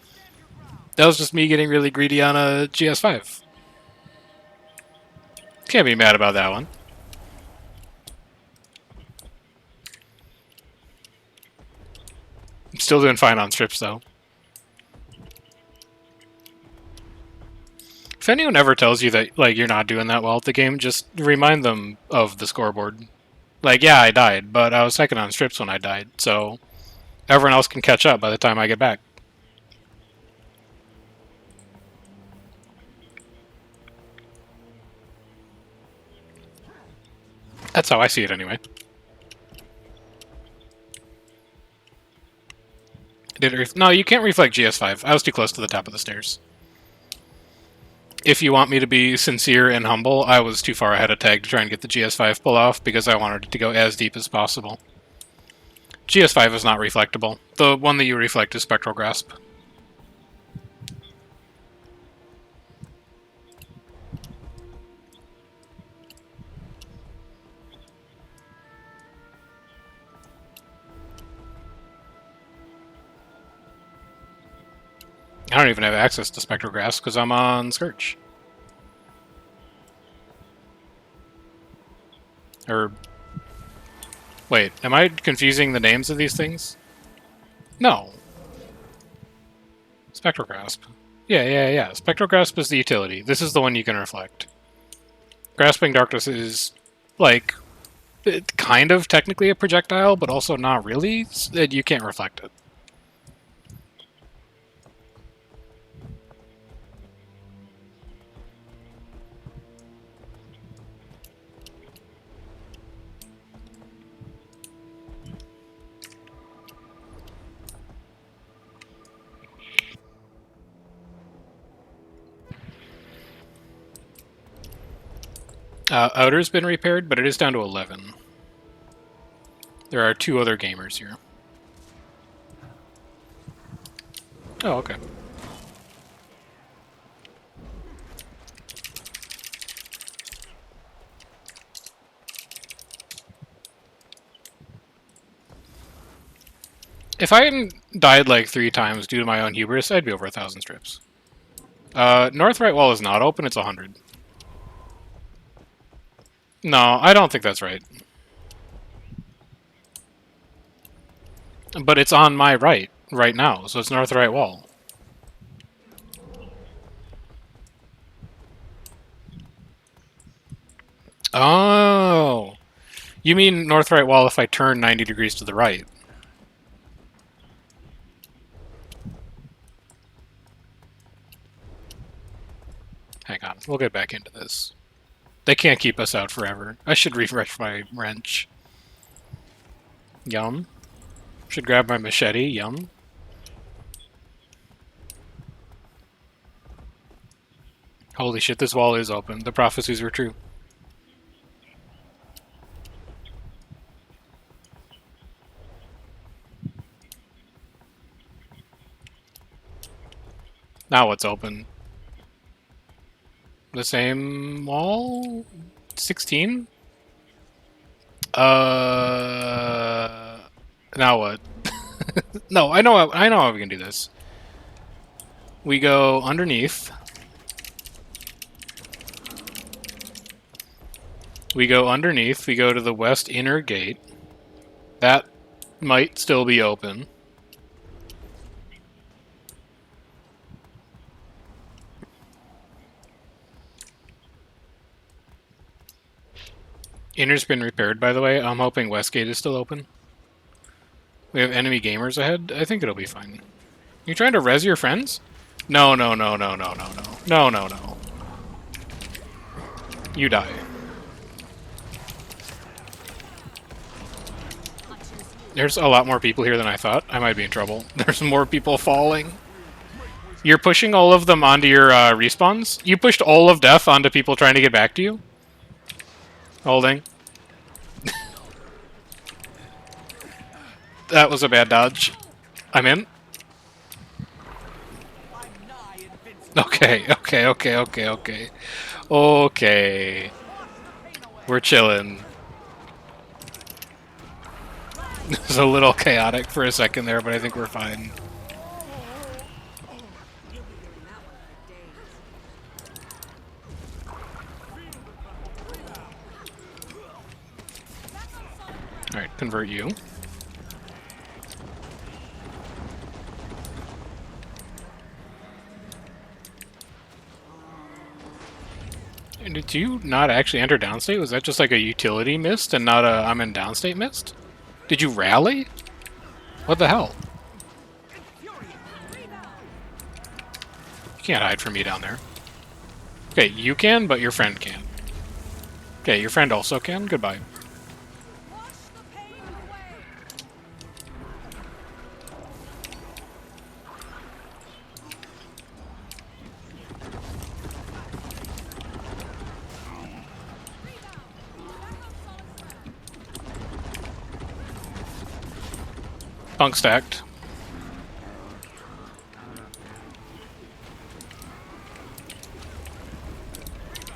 That was just me getting really greedy on a GS5. Can't be mad about that one. I'm still doing fine on strips, though. If anyone ever tells you that like you're not doing that well at the game, just remind them of the scoreboard. Like, yeah, I died, but I was second on strips when I died, so everyone else can catch up by the time I get back. That's how I see it, anyway. Did it no, you can't reflect GS5. I was too close to the top of the stairs. If you want me to be sincere and humble, I was too far ahead of tag to try and get the GS5 pull off because I wanted it to go as deep as possible. GS5 is not reflectable. The one that you reflect is Spectral Grasp. I don't even have access to Spectral Grasp because I'm on Scourge. Or... wait, am I confusing the names of these things? No. Spectral Grasp. Yeah. Spectral Grasp is the utility. This is the one you can reflect. Grasping Darkness is, like, kind of technically a projectile, but also not really. You can't reflect it. Outer's been repaired, but it is down to 11. There are 2 other gamers here. Oh, okay. If I hadn't died like 3 times due to my own hubris, I'd be over 1,000 strips. North right wall is not open, it's 100. No, I don't think that's right. But it's on my right now, so it's north right wall. Oh. You mean north right wall if I turn 90 degrees to the right. Hang on, we'll get back into this. They can't keep us out forever. I should refresh my wrench. Yum. Should grab my machete. Yum. Holy shit, this wall is open. The prophecies were true. Now what's open? The same wall? 16? Now what? No, I know how we can do this. We go underneath. We go underneath. We go to the west inner gate. That might still be open. Inner's been repaired, by the way. I'm hoping Westgate is still open. We have enemy gamers ahead. I think it'll be fine. You trying to res your friends? No, no, no, no, no, no, no. No, no, no. You die. There's a lot more people here than I thought. I might be in trouble. There's more people falling. You're pushing all of them onto your respawns? You pushed all of death onto people trying to get back to you? Holding. That was a bad dodge. I'm in. Okay, okay, okay, okay, okay. Okay. We're chilling. It was a little chaotic for a second there, but I think we're fine. Alright, convert you. And did you not actually enter downstate? Was that just like a utility mist and not a I'm in downstate mist? Did you rally? What the hell? You can't hide from me down there. Okay, you can, but your friend can. Okay, your friend also can. Goodbye. Punk stacked.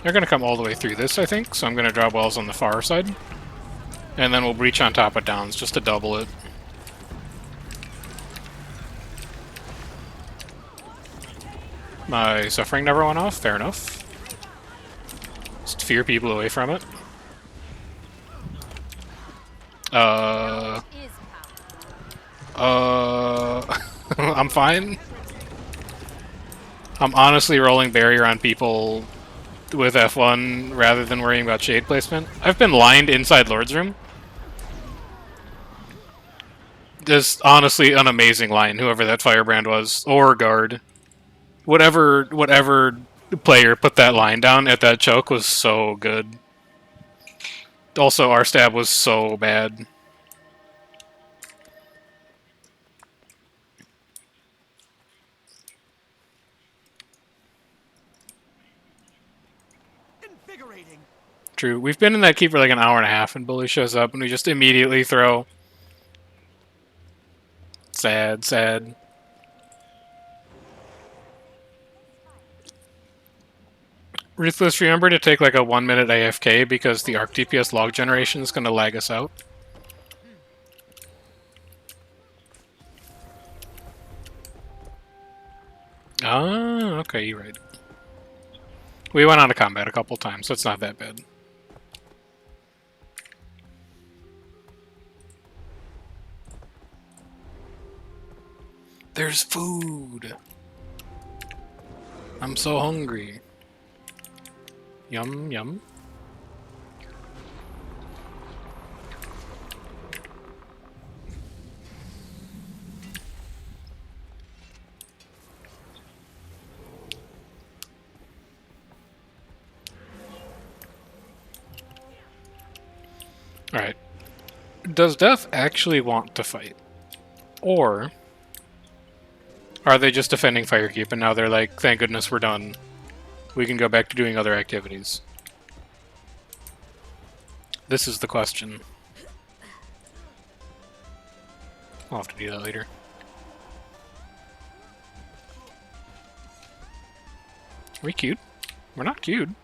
They're going to come all the way through this, I think, so I'm going to drop wells on the far side. And then we'll breach on top of downs, just to double it. My suffering never went off, fair enough. Just fear people away from it. I'm fine. I'm honestly rolling barrier on people with F1 rather than worrying about shade placement. I've been lined inside Lord's Room. Just honestly an amazing line, whoever that firebrand was. Or guard. Whatever player put that line down at that choke was so good. Also, our stab was so bad. True. We've been in that keep for like an hour and a half, and Bully shows up, and we just immediately throw. Sad, sad. Ruthless, remember to take like a 1-minute AFK because the ARC DPS log generation is going to lag us out. Ah, okay, you're right. We went out of combat a couple times, so it's not that bad. There's food! I'm so hungry. Yum, yum. Alright. Does Death actually want to fight? Or are they just defending Firekeep and now they're like, thank goodness we're done. We can go back to doing other activities. This is the question. I'll have to do that later. Are we queued? We're not queued.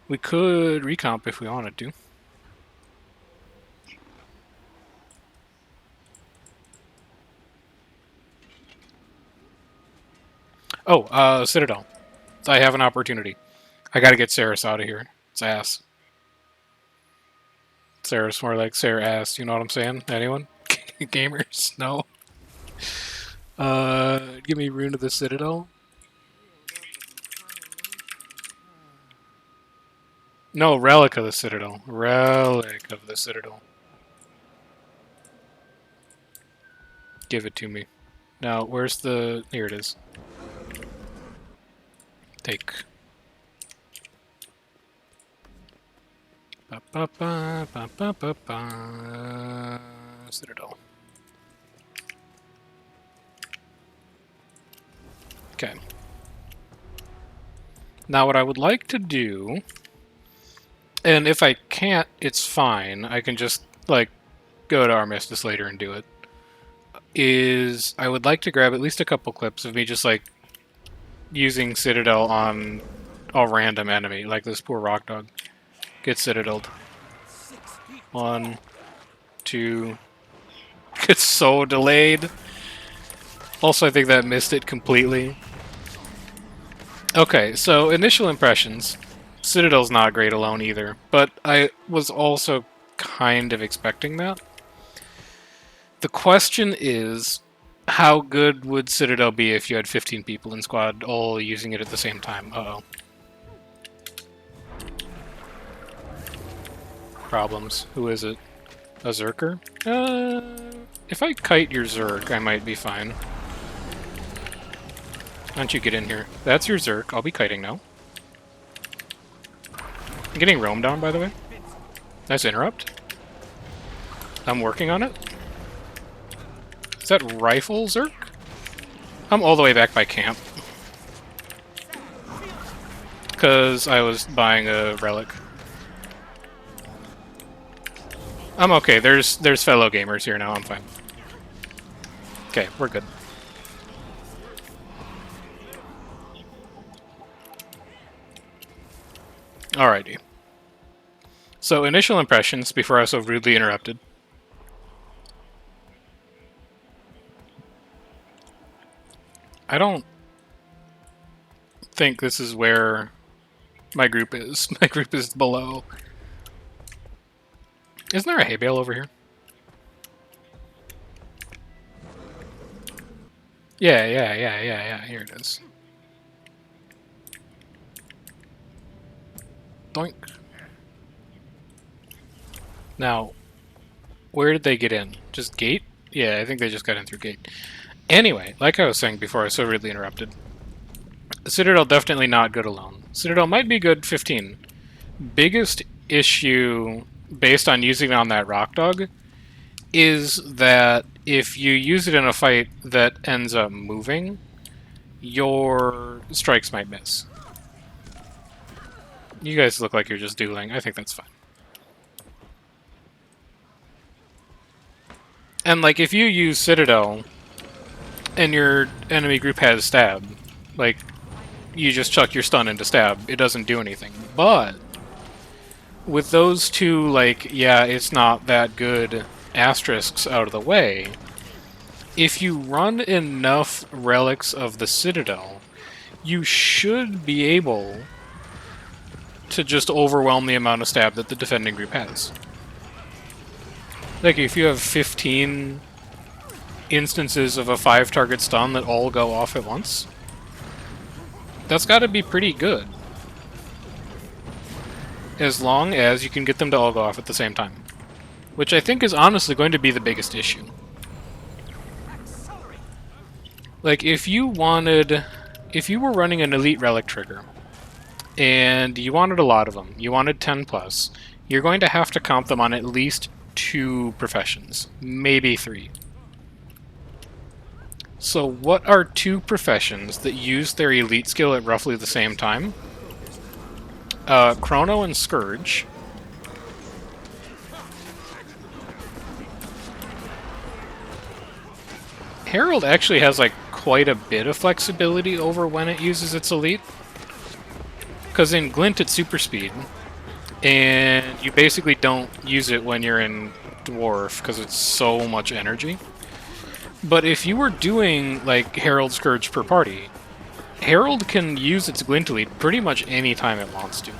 We could recomp if we wanted to. Oh, Citadel. I have an opportunity. I gotta get Saris out of here. It's ass. Sarah's more like Sarah asked, you know what I'm saying? Anyone? Gamers? No. Give me Rune of the Citadel. No, Relic of the Citadel. Relic of the Citadel. Give it to me. Now, where's the... Here it is. Take. Ba, ba, ba, ba, ba, ba, ba. Citadel. Okay. Now what I would like to do, and if I can't, it's fine. I can just, like, go to Armistice later and do it. Is I would like to grab at least a couple clips of me just, like, using Citadel on a random enemy, like this poor rock dog. Get Citadeled. 1, 2... It's so delayed. Also, I think that missed it completely. Okay, so initial impressions. Citadel's not great alone either, but I was also kind of expecting that. The question is, how good would Citadel be if you had 15 people in squad all using it at the same time? Uh-oh. Problems. Who is it? A Zerker? If I kite your Zerg, I might be fine. Why don't you get in here? That's your Zerg. I'll be kiting now. I'm getting roam down, by the way. Nice interrupt. I'm working on it. Is that rifle Zerg? I'm all the way back by camp. Because I was buying a relic. I'm okay. There's fellow gamers here now. I'm fine. Okay, we're good. Alrighty. So, initial impressions before I was so rudely interrupted. I don't think this is where my group is. My group is below. Isn't there a hay bale over here? Yeah. Here it is. Doink. Now, where did they get in? Just gate? Yeah, I think they just got in through gate. Anyway, like I was saying before, I was so rudely interrupted. Citadel definitely not good alone. Citadel might be good 15. Biggest issue, based on using it on that rock dog, is that if you use it in a fight that ends up moving, your strikes might miss. You guys look like you're just dueling. I think that's fine. And, like, if you use Citadel and your enemy group has stab, like, you just chuck your stun into stab. It doesn't do anything. But with those two, like, yeah, it's not that good asterisks out of the way, if you run enough relics of the Citadel, you should be able to just overwhelm the amount of stab that the defending group has. Like, if you have 15 instances of a 5-target stun that all go off at once, that's got to be pretty good. As long as you can get them to all go off at the same time. Which I think is honestly going to be the biggest issue. Like, if you were running an elite relic trigger, and you wanted a lot of them, you wanted 10 plus, you're going to have to comp them on at least 2 professions, maybe 3. So what are 2 professions that use their elite skill at roughly the same time? Chrono and Scourge. Herald actually has, like, quite a bit of flexibility over when it uses its elite. Because in Glint it's super speed, and you basically don't use it when you're in Dwarf, because it's so much energy. But if you were doing, like, Herald Scourge per party, Herald can use its Glint elite pretty much any time it wants to,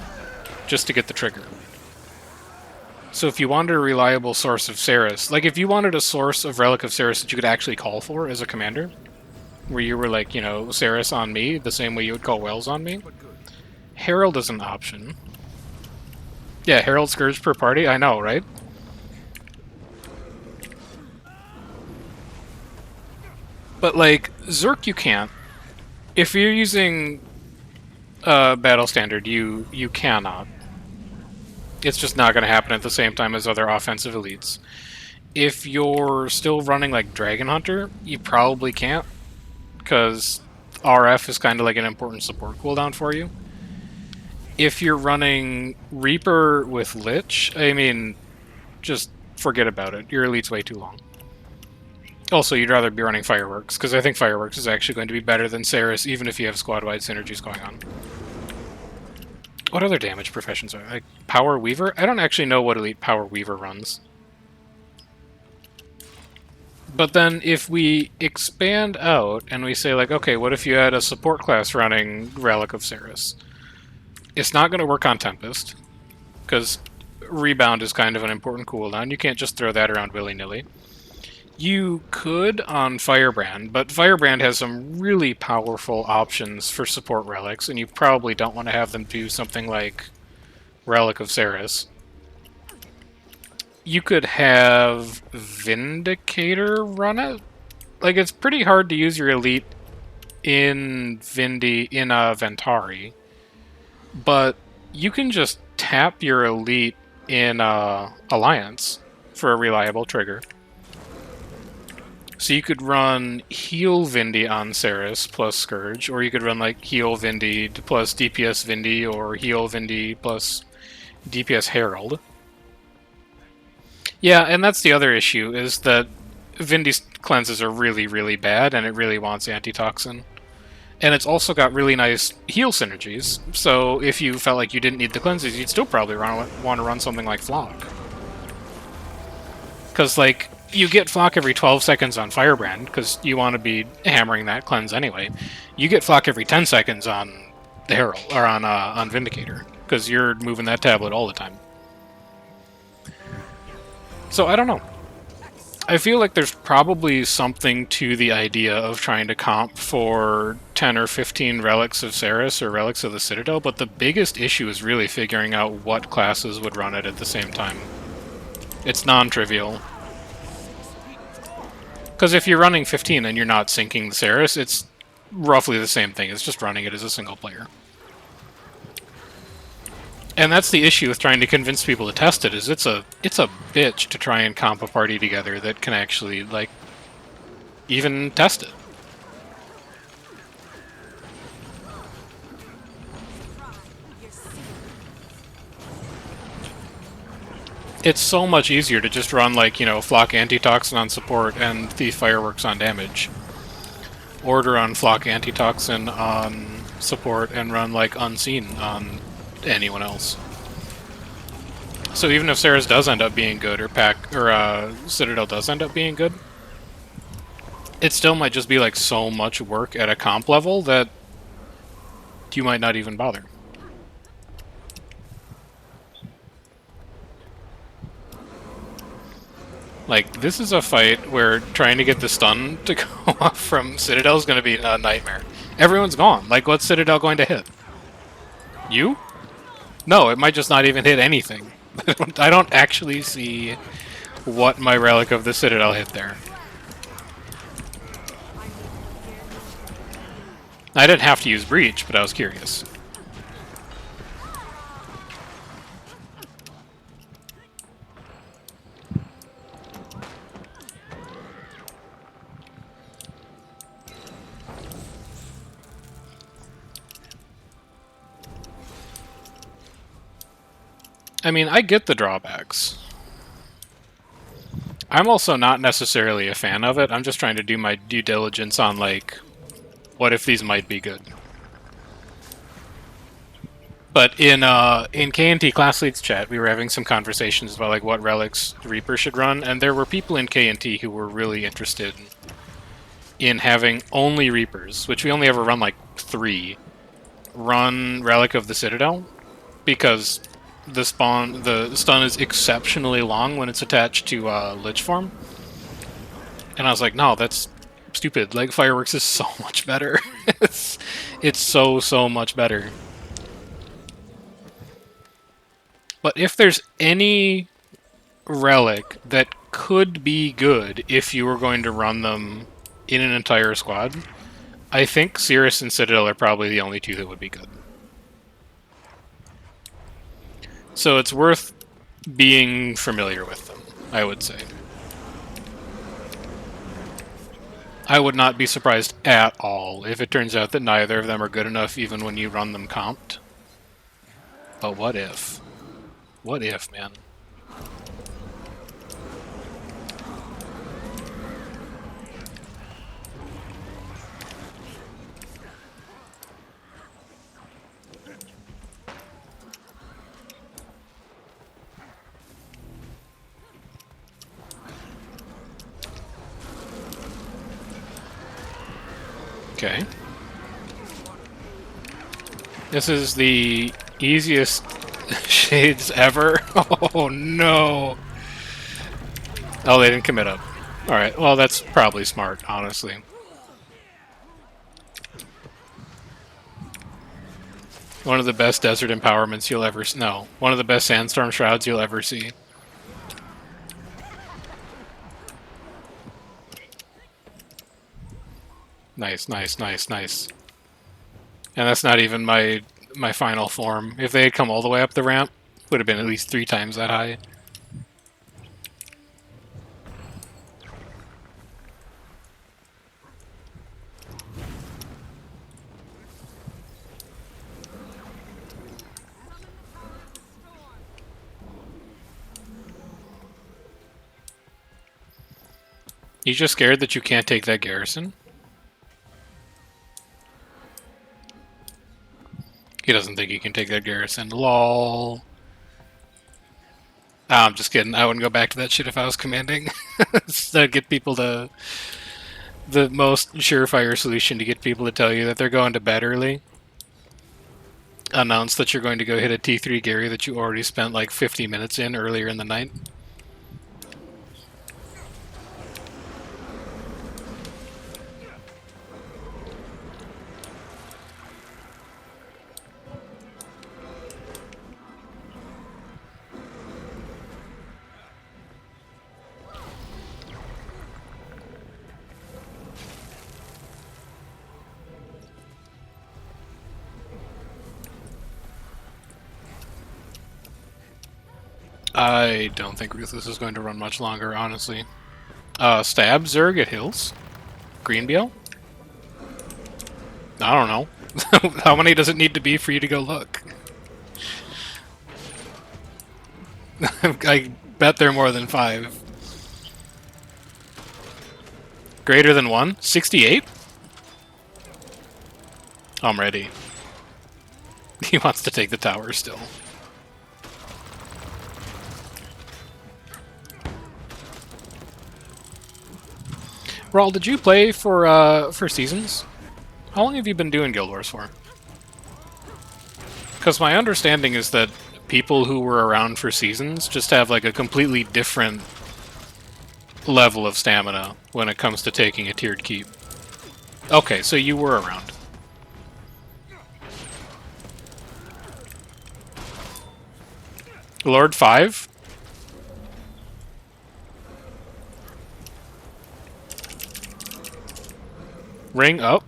just to get the trigger. So if you wanted a reliable source of Ceres, like if you wanted a source of Relic of Ceres that you could actually call for as a commander, where you were like, you know, Ceres on me, the same way you would call Wells on me, Herald is an option. Yeah, Herald Scourge per party, I know, right? But like, Zerk you can't. If you're using Battle Standard, you cannot. It's just not going to happen at the same time as other offensive elites. If you're still running like Dragon Hunter, you probably can't, because RF is kind of like an important support cooldown for you. If you're running Reaper with Lich, I mean, just forget about it. Your elite's way too long. Also, you'd rather be running Fireworks, because I think Fireworks is actually going to be better than Ceres, even if you have squad-wide synergies going on. What other damage professions are like Power Weaver? I don't actually know what elite Power Weaver runs. But then if we expand out and we say like, okay, what if you had a support class running Relic of Ceres? It's not going to work on Tempest, because Rebound is kind of an important cooldown. You can't just throw that around willy-nilly. You could on Firebrand, but Firebrand has some really powerful options for support relics, and you probably don't want to have them do something like Relic of Ceres. You could have Vindicator run it. Like, it's pretty hard to use your elite in Ventari, but you can just tap your elite in Alliance for a reliable trigger. So you could run Heal Vindy on Ceres plus Scourge, or you could run like Heal Vindy plus DPS Vindy, or Heal Vindy plus DPS Herald. Yeah, and that's the other issue, is that Vindy's cleanses are really, really bad, and it really wants Antitoxin. And it's also got really nice heal synergies, so if you felt like you didn't need the cleanses, you'd still probably want to run something like Flock. Because, like, you get Flock every 12 seconds on Firebrand, because you want to be hammering that cleanse anyway. You get Flock every 10 seconds on the Herald, or on Vindicator, because you're moving that tablet all the time. So, I don't know. I feel like there's probably something to the idea of trying to comp for 10 or 15 Relics of Ceres or Relics of the Citadel, but the biggest issue is really figuring out what classes would run it at the same time. It's non-trivial. Because if you're running 15 and you're not syncing the Ceres, it's roughly the same thing. It's just running it as a single player. And that's the issue with trying to convince people to test it, is it's a bitch to try and comp a party together that can actually, like, even test it. It's so much easier to just run, like, you know, Flock Antitoxin on support and Thief Fireworks on damage. Or to run Flock Antitoxin on support and run, like, Unseen on anyone else. So even if Ceres does end up being good, or Citadel does end up being good, it still might just be like so much work at a comp level that you might not even bother. Like, this is a fight where trying to get the stun to go off from Citadel is going to be a nightmare. Everyone's gone. Like, what's Citadel going to hit? You? No, it might just not even hit anything. I don't actually see what my Relic of the Citadel hit there. I didn't have to use Breach, but I was curious. I mean, I get the drawbacks. I'm also not necessarily a fan of it. I'm just trying to do my due diligence on, like, what if these might be good. But in K&T Class Leads chat, we were having some conversations about, like, what relics Reaper should run, and there were people in K&T who were really interested in having only Reapers, which we only ever run, like, 3, run Relic of the Citadel, because the stun is exceptionally long when it's attached to Lich form. And I was like, no, that's stupid. Like, Fireworks is so much better. it's so much better. But if there's any relic that could be good if you were going to run them in an entire squad, I think Cirrus and Citadel are probably the only two that would be good. So it's worth being familiar with them, I would say. I would not be surprised at all if it turns out that neither of them are good enough even when you run them comped. But what if? What if, man? Okay. This is the easiest shades ever. Oh no! Oh, they didn't commit up. Alright, well that's probably smart, honestly. One of the best desert empowerments you'll ever see. No, one of the best sandstorm shrouds you'll ever see. Nice, nice, nice, nice. And that's not even my final form. If they had come all the way up the ramp, would have been at least 3 times that high. You just scared that you can't take that garrison? He doesn't think he can take that garrison. LOL. Ah, I'm just kidding. I wouldn't go back to that shit if I was commanding. That'd get people to... The most surefire solution to get people to tell you that they're going to bed early. Announce that you're going to go hit a T3 Gary that you already spent like 50 minutes in earlier in the night. I don't think Ruthless is going to run much longer, honestly. Stab Zerg at Hills? Greenbeal? I don't know. How many does it need to be for you to go look? I bet they're more than 5. Greater than 1? 68? I'm ready. He wants to take the tower still. Raul, did you play for Seasons? How long have you been doing Guild Wars for? Because my understanding is that people who were around for Seasons just have like a completely different level of stamina when it comes to taking a tiered keep. Okay, so you were around. Lord 5? Ring up.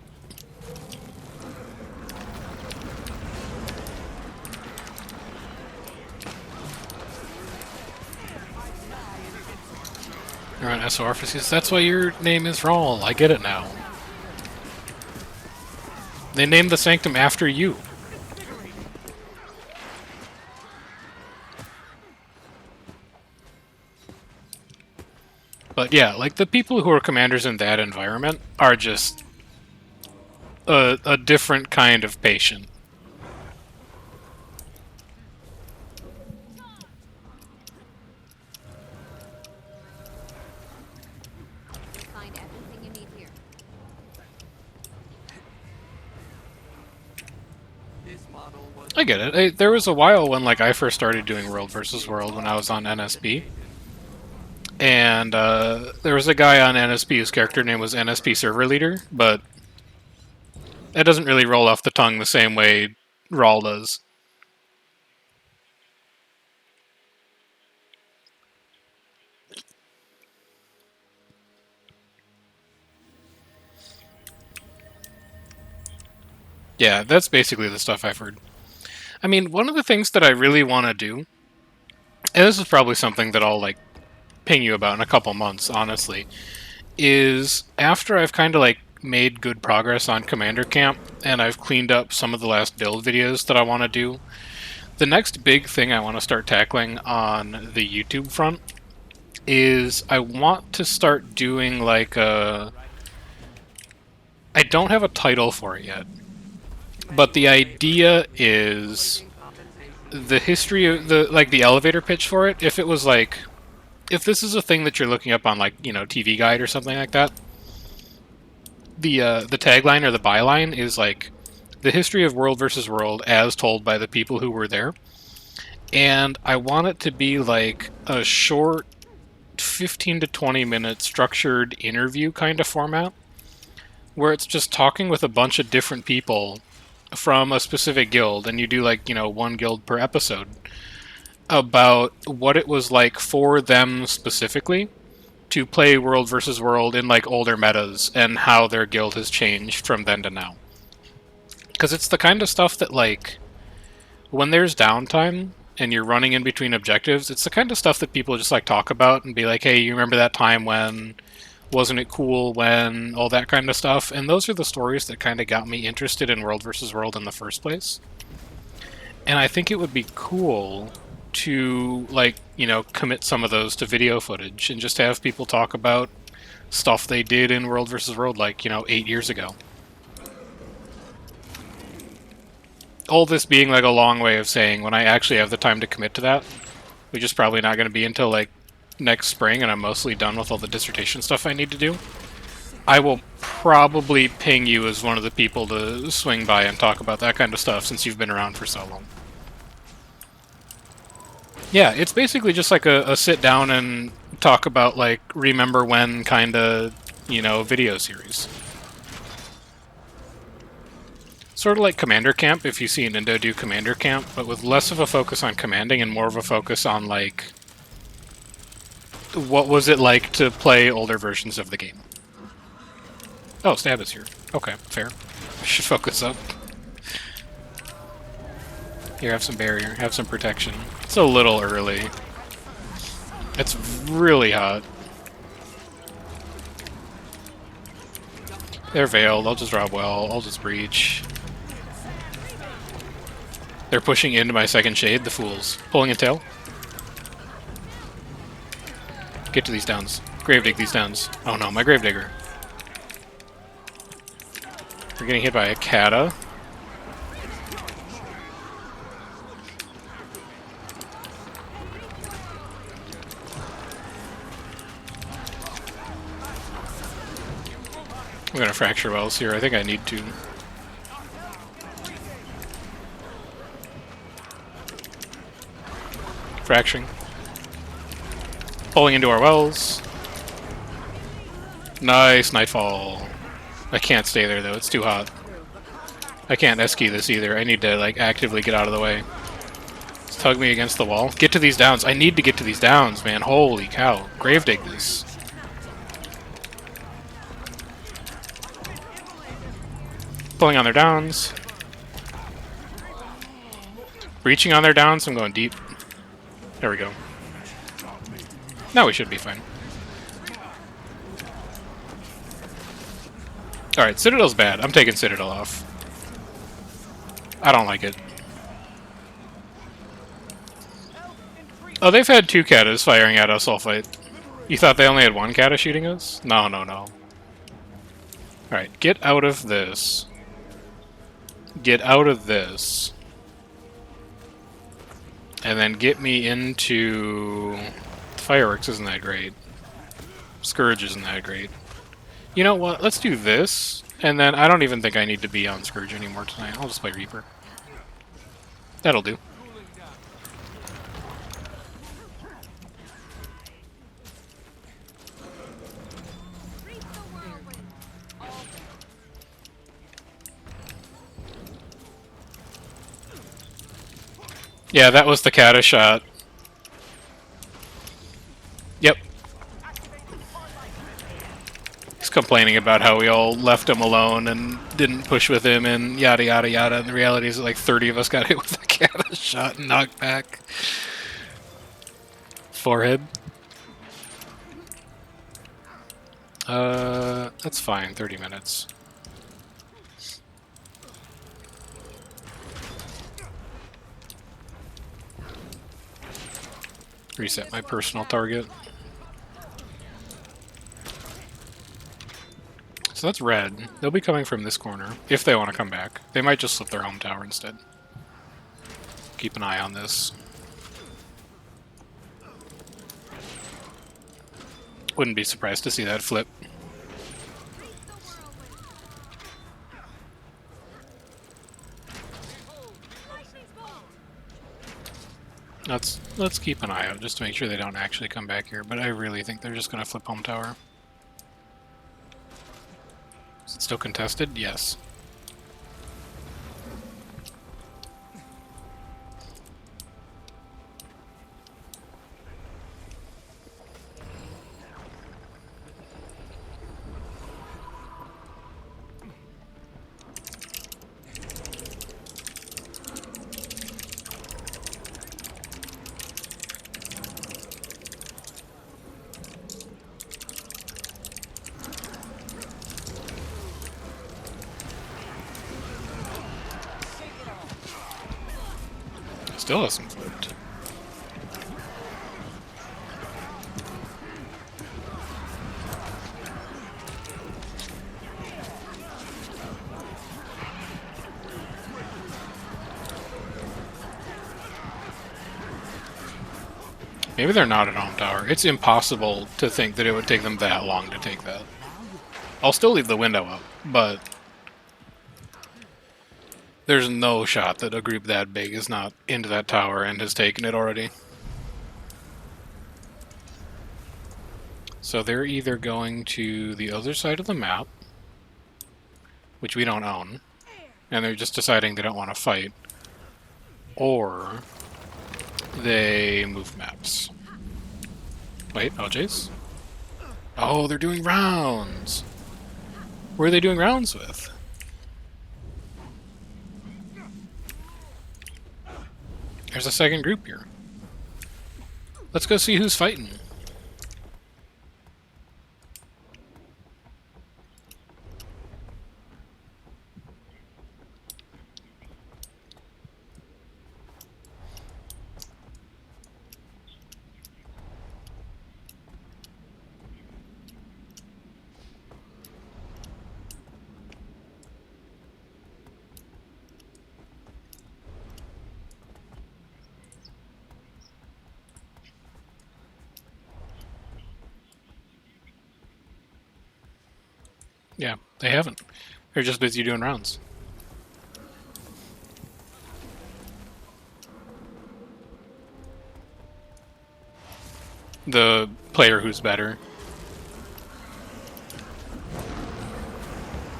You're on SOR for Seasons. That's why your name is Raul. I get it now. They named the Sanctum after you. But yeah, like the people who are commanders in that environment are just a different kind of patient. Find everything you need here. I get it. There was a while when like I first started doing World versus World when I was on NSP, and there was a guy on NSP whose character name was NSP Server Leader, but that doesn't really roll off the tongue the same way Rawl does. Yeah, that's basically the stuff I've heard. I mean, one of the things that I really want to do, and this is probably something that I'll like ping you about in a couple months, honestly, is after I've kind of like made good progress on Commander Camp and I've cleaned up some of the last build videos that I want to do, the next big thing I want to start tackling on the YouTube front is I want to start doing like a... I don't have a title for it yet, but the idea is the history of the elevator pitch for it. If it was like, if this is a thing that you're looking up on like, you know, TV Guide or something like that, the tagline or the byline is like the history of World versus World as told by the people who were there. And I want it to be like a short 15 to 20 minute structured interview kind of format where it's just talking with a bunch of different people from a specific guild, and you do like, you know, one guild per episode, about what it was like for them specifically to play World versus World in like older metas and how their guild has changed from then to now. Because it's the kind of stuff that like when there's downtime and you're running in between objectives, it's the kind of stuff that people just like talk about and be like, hey, you remember that time when, wasn't it cool when, all that kind of stuff. And those are the stories that kind of got me interested in World versus World in the first place. And I think it would be cool to, like, you know, commit some of those to video footage and just have people talk about stuff they did in World versus World, like, you know, 8 years ago. All this being like a long way of saying when I actually have the time to commit to that, which is probably not going to be until like next spring and I'm mostly done with all the dissertation stuff I need to do, I will probably ping you as one of the people to swing by and talk about that kind of stuff since you've been around for so long. Yeah, it's basically just like a sit down and talk about like remember when kind of, you know, video series. Sort of like Commander Camp, if you see an Indo do Commander Camp, but with less of a focus on commanding and more of a focus on like what was it like to play older versions of the game. Oh, Stab is here. Okay, fair. I should focus up. Here, have some barrier, have some protection. It's a little early. It's really hot. They're veiled, I'll just drop well, I'll just breach. They're pushing into my second shade, the fools. Pulling a tail. Get to these downs. Gravedigg these downs. Oh no, my Gravedigger. We're getting hit by a Kata. I'm gonna fracture wells here. I think I need to. Fracturing. Pulling into our wells. Nice Nightfall. I can't stay there though, it's too hot. I can't S-key this either. I need to like actively get out of the way. Just tug me against the wall. Get to these downs. I need to get to these downs, man. Holy cow. Gravedigg this. Pulling on their downs. Breaching on their downs. I'm going deep. There we go. Now we should be fine. Alright, Citadel's bad. I'm taking Citadel off. I don't like it. Oh, they've had 2 Katas firing at us all fight. You thought they only had 1 Kata shooting us? No, no, no. Alright, get out of this. Get out of this. And then get me into... Fireworks isn't that great. Scourge isn't that great. You know what? Let's do this. And then I don't even think I need to be on Scourge anymore tonight. I'll just play Reaper. That'll do. Yeah, that was the cata shot. Yep. He's complaining about how we all left him alone and didn't push with him and yada yada yada. And the reality is that like 30 of us got hit with a cata shot and knocked back. Forehead. That's fine. 30 minutes. Reset my personal target. So that's red. They'll be coming from this corner, if they want to come back. They might just slip their home tower instead. Keep an eye on this. Wouldn't be surprised to see that flip. Let's keep an eye out just to make sure they don't actually come back here, but I really think they're just going to flip home tower. Is it still contested? Yes. Still hasn't flipped. Maybe they're not at home tower. It's impossible to think that it would take them that long to take that. I'll still leave the window up, but there's no shot that a group that big is not into that tower and has taken it already. So they're either going to the other side of the map, which we don't own, and they're just deciding they don't want to fight, or they move maps. Wait, OJ's? Oh, they're doing rounds! Where are they doing rounds with? There's a second group here. Let's go see who's fighting. Yeah, they haven't. They're just busy doing rounds. The player who's better.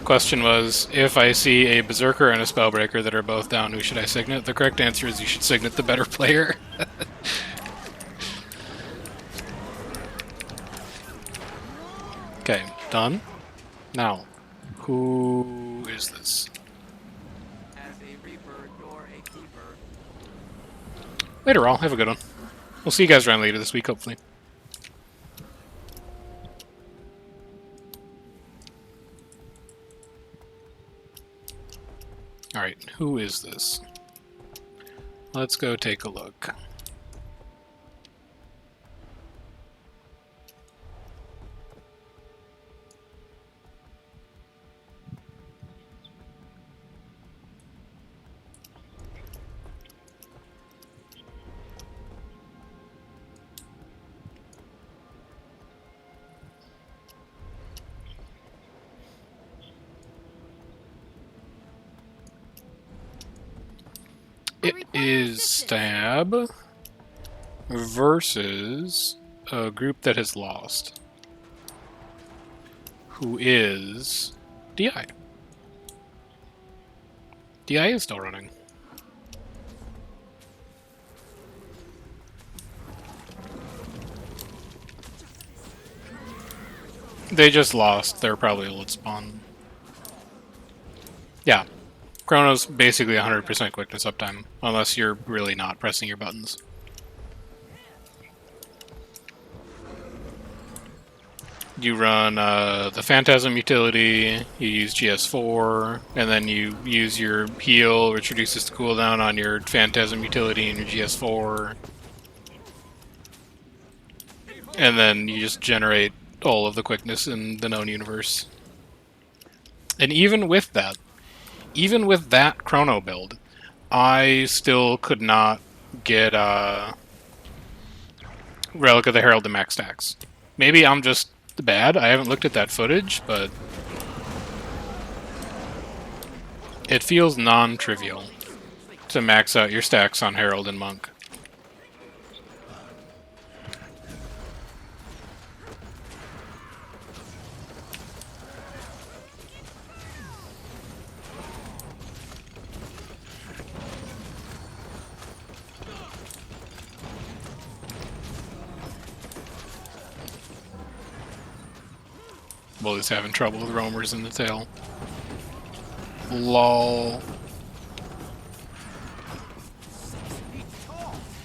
Question was, if I see a Berserker and a Spellbreaker that are both down, who should I signet? The correct answer is you should signet the better player. Okay, done. Now, who is this? As a reaper, you're a keeper. Later, all. Have a good one. We'll see you guys around later this week, hopefully. Alright, who is this? Let's go take a look. is Stab versus a group that has lost, who is DI. DI is still running. They just lost. They're probably ult spawn. Yeah. Chrono's basically 100% quickness uptime, unless you're really not pressing your buttons. You run the Phantasm utility, you use GS4, and then you use your heal, which reduces the cooldown on your Phantasm utility and your GS4. And then you just generate all of the quickness in the known universe. And even with that Chrono build, I still could not get Relic of the Herald to max stacks. Maybe I'm just bad. I haven't looked at that footage, but it feels non-trivial to max out your stacks on Herald and Monk. Bully's having trouble with roamers in the tail. Lol.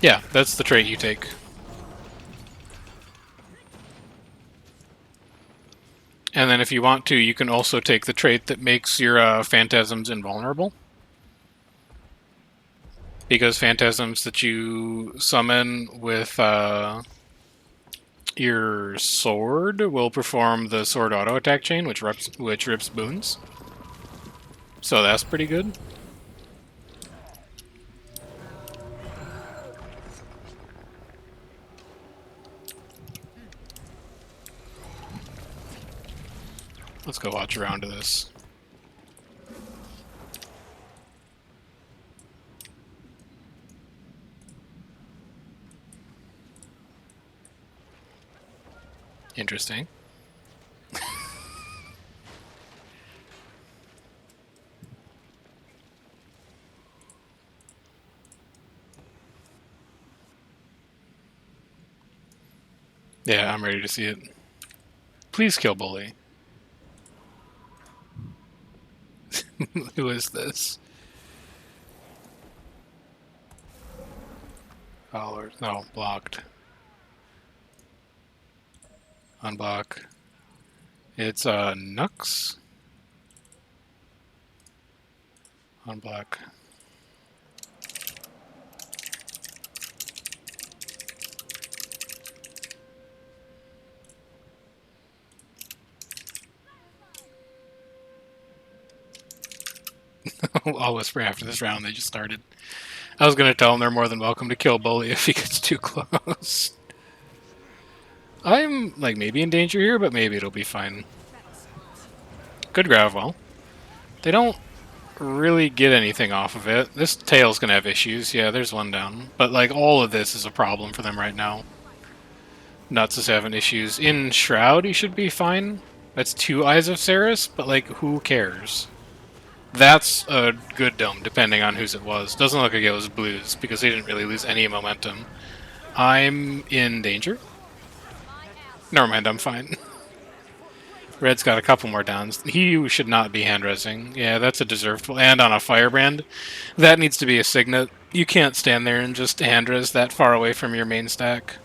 Yeah, that's the trait you take. And then if you want to, you can also take the trait that makes your phantasms invulnerable. Because phantasms that you summon with your sword will perform the sword auto attack chain, which rips boons. So that's pretty good. Let's go watch around to this. Interesting. Yeah, I'm ready to see it. Please kill Bully. Who is this? Oh, no, blocked. Unblock. It's Nux. Unblock. I'll whisper after this round. They just started. I was gonna tell them they're more than welcome to kill Bully if he gets too close. I'm like maybe in danger here, but maybe it'll be fine. Good grab well. They don't really get anything off of it. This tail's gonna have issues. Yeah, there's one down. But like all of this is a problem for them right now. Nuts is having issues. In Shroud, he should be fine. That's 2 Eyes of Ceres, but like who cares? That's a good dome, depending on whose it was. Doesn't look like it was Blues, because they didn't really lose any momentum. I'm in danger. Never mind, I'm fine. Red's got a couple more downs. He should not be hand-resing. Yeah, that's a deserved... And on a Firebrand, that needs to be a Signet. You can't stand there and just hand-res that far away from your main stack.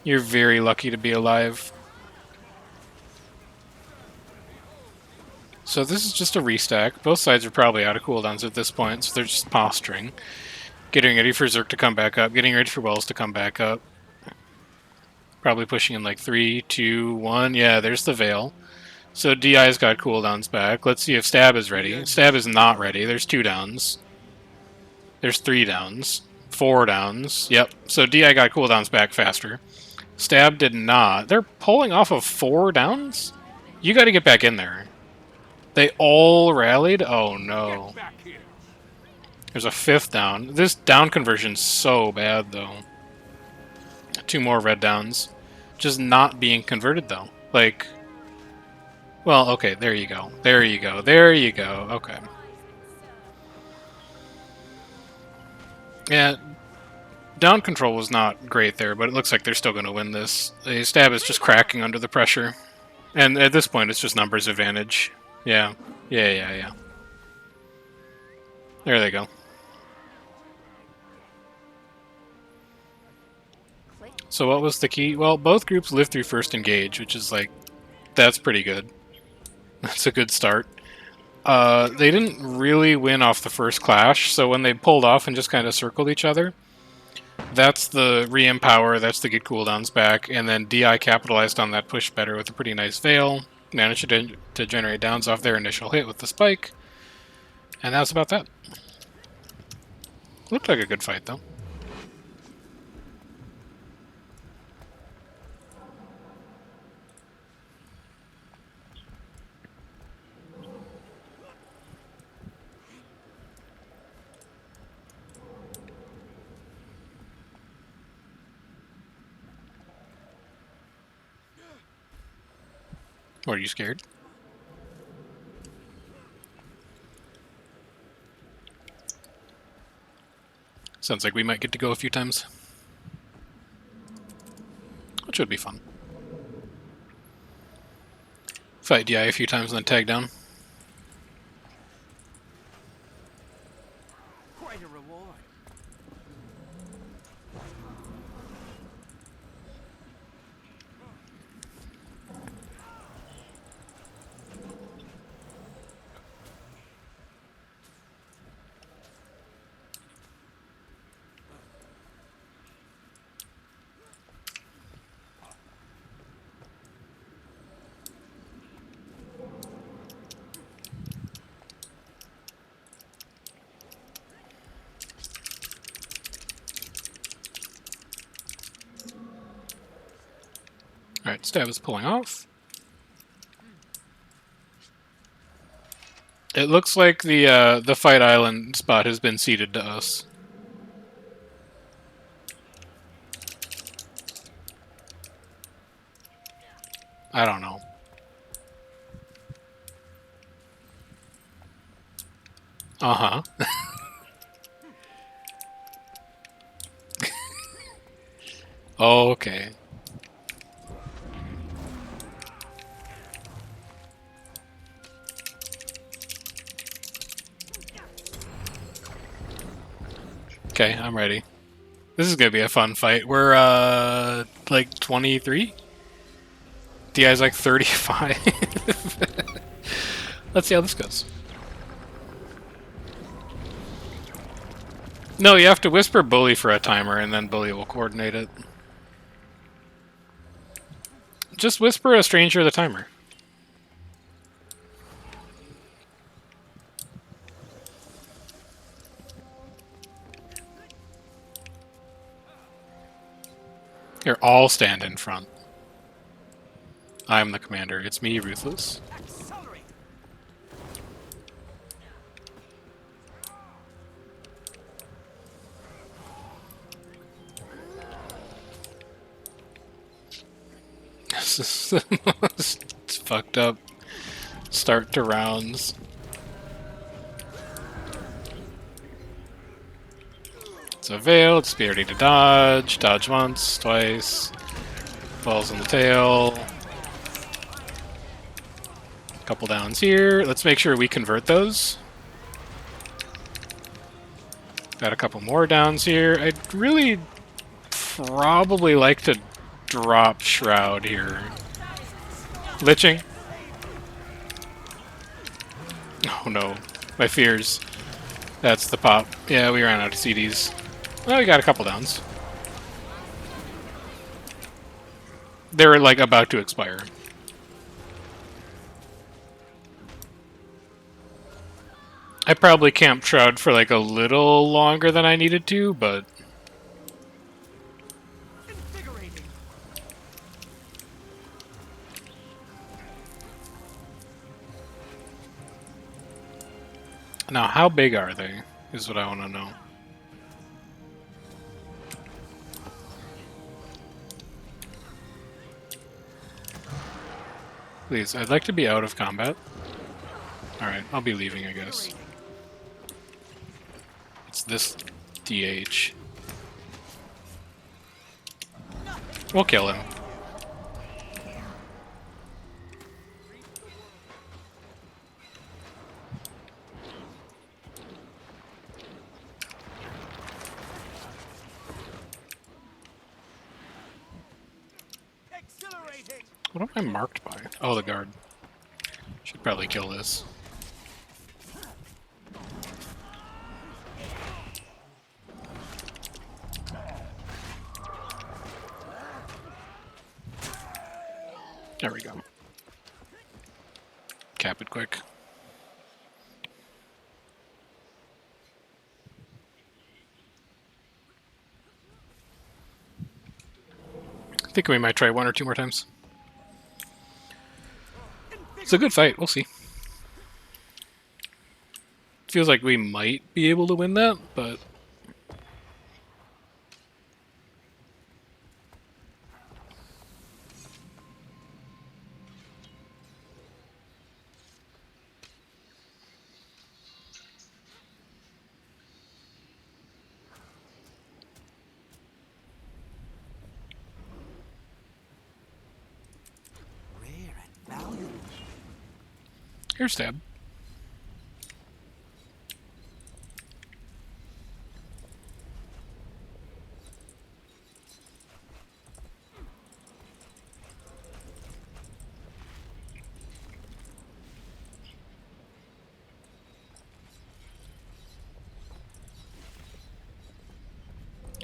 You're very lucky to be alive. So this is just a restack. Both sides are probably out of cooldowns at this point, so they're just posturing. Getting ready for Zerk to come back up. Getting ready for Wells to come back up. Probably pushing in like 3, 2, 1. Yeah, there's the Veil. So DI's got cooldowns back. Let's see if Stab is ready. Stab is not ready. There's 2 downs. There's 3 downs. 4 downs. Yep. So DI got cooldowns back faster. Stab did not. They're pulling off of 4 downs? You gotta get back in there. They all rallied? Oh no. There's a 5th down. This down conversion's so bad, though. 2 more red downs. Just not being converted, though. Like... Well, okay, there you go. There you go. There you go. Okay. Yeah, down control was not great there, but it looks like they're still going to win this. The stab is just cracking under the pressure. And at this point, it's just numbers advantage. Yeah. Yeah. There they go. So what was the key? Well, both groups lived through first engage, which is like... That's pretty good. That's a good start. They didn't really win off the first clash, so when they pulled off and just kind of circled each other, that's the re-empower, that's the get cooldowns back, and then DI capitalized on that push better with a pretty nice Veil, managed to generate downs off their initial hit with the spike, and that's about that. Looked like a good fight, though. What, are you scared? Sounds like we might get to go a few times. Which would be fun. Fight DI a few times and then tag down. Quite a reward. Alright, stab is pulling off. It looks like the Fight Island spot has been ceded to us. I don't know. Uh-huh. Okay. Okay, I'm ready. This is gonna be a fun fight. We're, like 23? DI's like 35. Let's see how this goes. No, you have to whisper bully for a timer, and then bully will coordinate it. Just whisper a stranger the timer. Here, all stand in front. I'm the commander. It's me, Ruthless. Accelerate. This is the most fucked up start to rounds. It's a Veil, it's be ready to dodge. Dodge once, twice. Falls in the tail. Couple downs here. Let's make sure we convert those. Got a couple more downs here. I'd really probably like to drop Shroud here. Liching. Oh no. My fears. That's the pop. Yeah, we ran out of CDs. Well, we got a couple downs. They were like about to expire. I probably camped Shroud for like a little longer than I needed to, but... Invigorating. Now, how big are they? is what I want to know. Please, I'd like to be out of combat. Alright, I'll be leaving, I guess. It's this DH. We'll kill him. What am I marked by? Oh, the guard. Should probably kill this. There we go. Cap it quick. I think we might try 1 or 2 more times. It's a good fight, we'll see. Feels like we might be able to win that, but... Here's stab.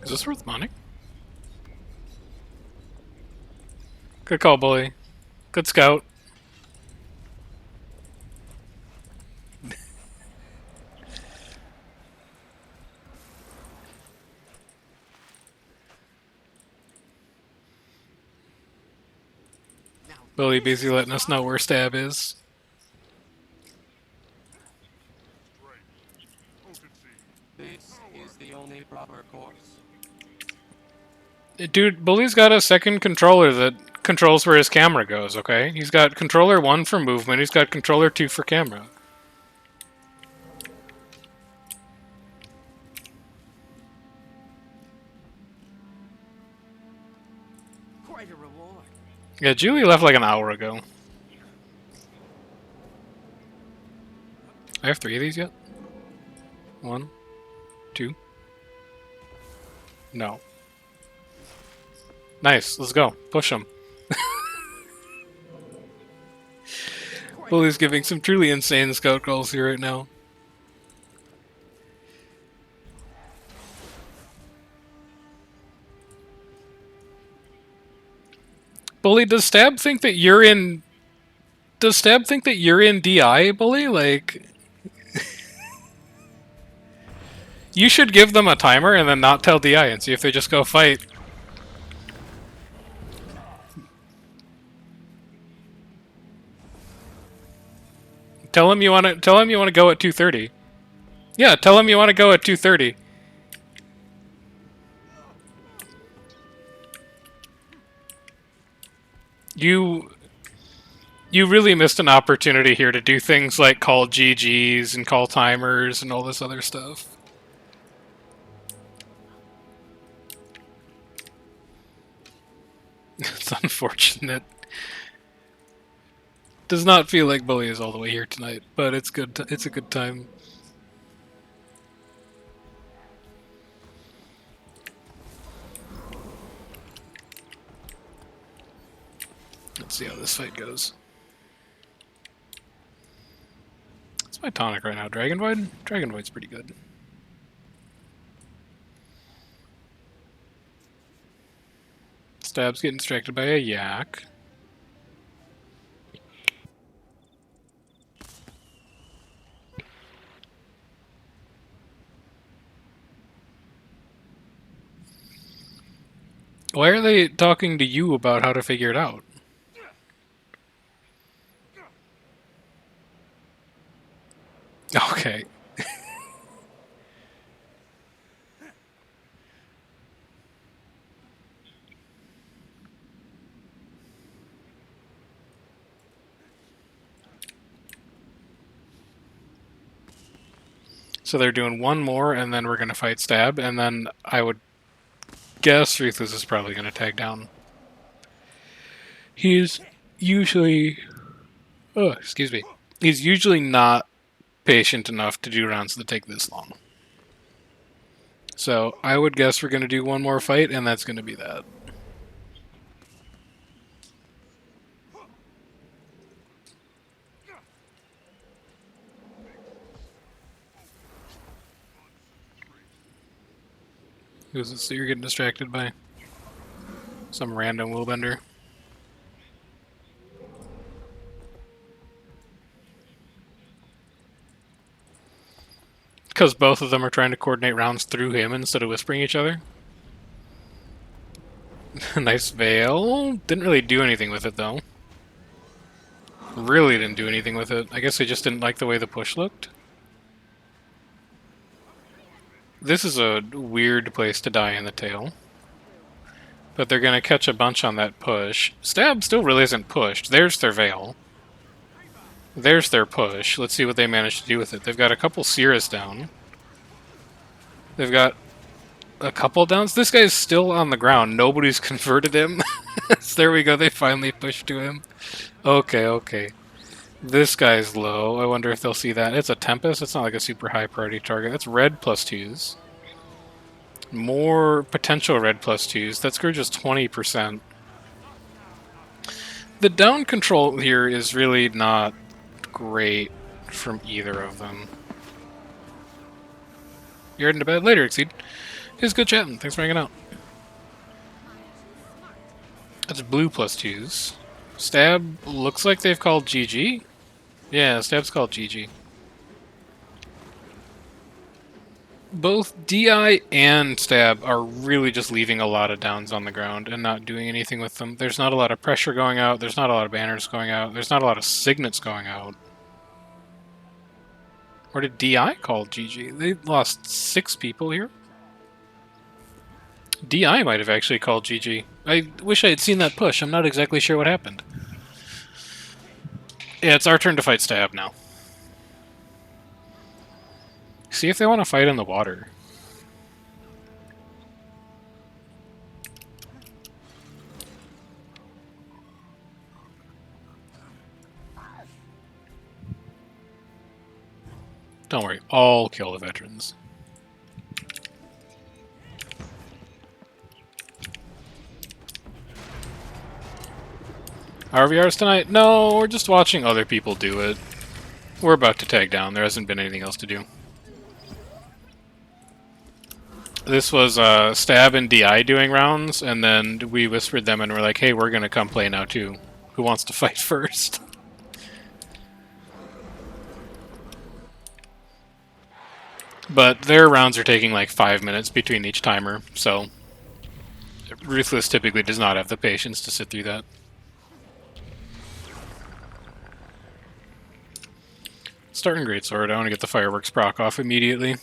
Is this worth money? Good call, bully. Good scout. Bully busy letting us know where stab is. This is the only proper course. Dude, Bully's got a second controller that controls where his camera goes, okay? He's got controller 1 for movement, he's got controller 2 for camera. Quite a reward. Yeah, Julie left like an hour ago. I have 3 of these yet? 1, 2. No. Nice, let's go. Push him. Bully's giving some truly insane scout calls here right now. Bully, does Stab think that you're in... Does Stab think that you're in DI, Bully? Like... You should give them a timer and then not tell DI and see if they just go fight. Tell him you want to go at 2:30. Yeah, tell him you want to go at 2:30. You really missed an opportunity here to do things like call GGs and call timers and all this other stuff. It's unfortunate. Does not feel like Bully is all the way here tonight, but it's good. It's a good time. Let's see how this fight goes. What's my tonic right now? Dragonvoid? Dragonvoid's pretty good. Stab's getting distracted by a yak. Why are they talking to you about how to figure it out? Okay. So they're doing one more, and then we're going to fight Stab, and then I would guess Ruthless is probably going to tag down. He's usually... Oh, excuse me. He's usually not patient enough to do rounds that take this long. So I would guess we're going to do one more fight, and that's going to be that. Who's it that you're getting distracted by? Some random willbender. Because both of them are trying to coordinate rounds through him instead of whispering each other. Nice veil. Didn't really do anything with it, though. Really didn't do anything with it. I guess they just didn't like the way the push looked. This is a weird place to die in the tail. But they're going to catch a bunch on that push. Stab still really isn't pushed. There's their veil. There's their push. Let's see what they manage to do with it. They've got a couple Sears down. They've got a couple downs. This guy's still on the ground. Nobody's converted him. So there we go. They finally pushed to him. Okay, okay. This guy's low. I wonder if they'll see that. It's a Tempest. It's not like a super high priority target. That's red +2s. More potential red +2s. That Scourge is 20%. The down control here is really not great from either of them. You're heading to bed later, Exceed. It's good chatting. Thanks for hanging out. That's blue +2s. Stab looks like they've called GG. Yeah, Stab's called GG. Both DI and Stab are really just leaving a lot of downs on the ground and not doing anything with them. There's not a lot of pressure going out. There's not a lot of banners going out. There's not a lot of signets going out. Or did DI call GG? They lost 6 people here. DI might have actually called GG. I wish I had seen that push. I'm not exactly sure what happened. Yeah, it's our turn to fight Stab now. See if they want to fight in the water. Don't worry, I'll kill the veterans. RVRs tonight? No, we're just watching other people do it. We're about to tag down. There hasn't been anything else to do. This was Stab and DI doing rounds, and then we whispered them and we're like, hey, we're going to come play now too. Who wants to fight first? But their rounds are taking like 5 minutes between each timer, so Ruthless typically does not have the patience to sit through that. Starting Greatsword, I want to get the fireworks proc off immediately.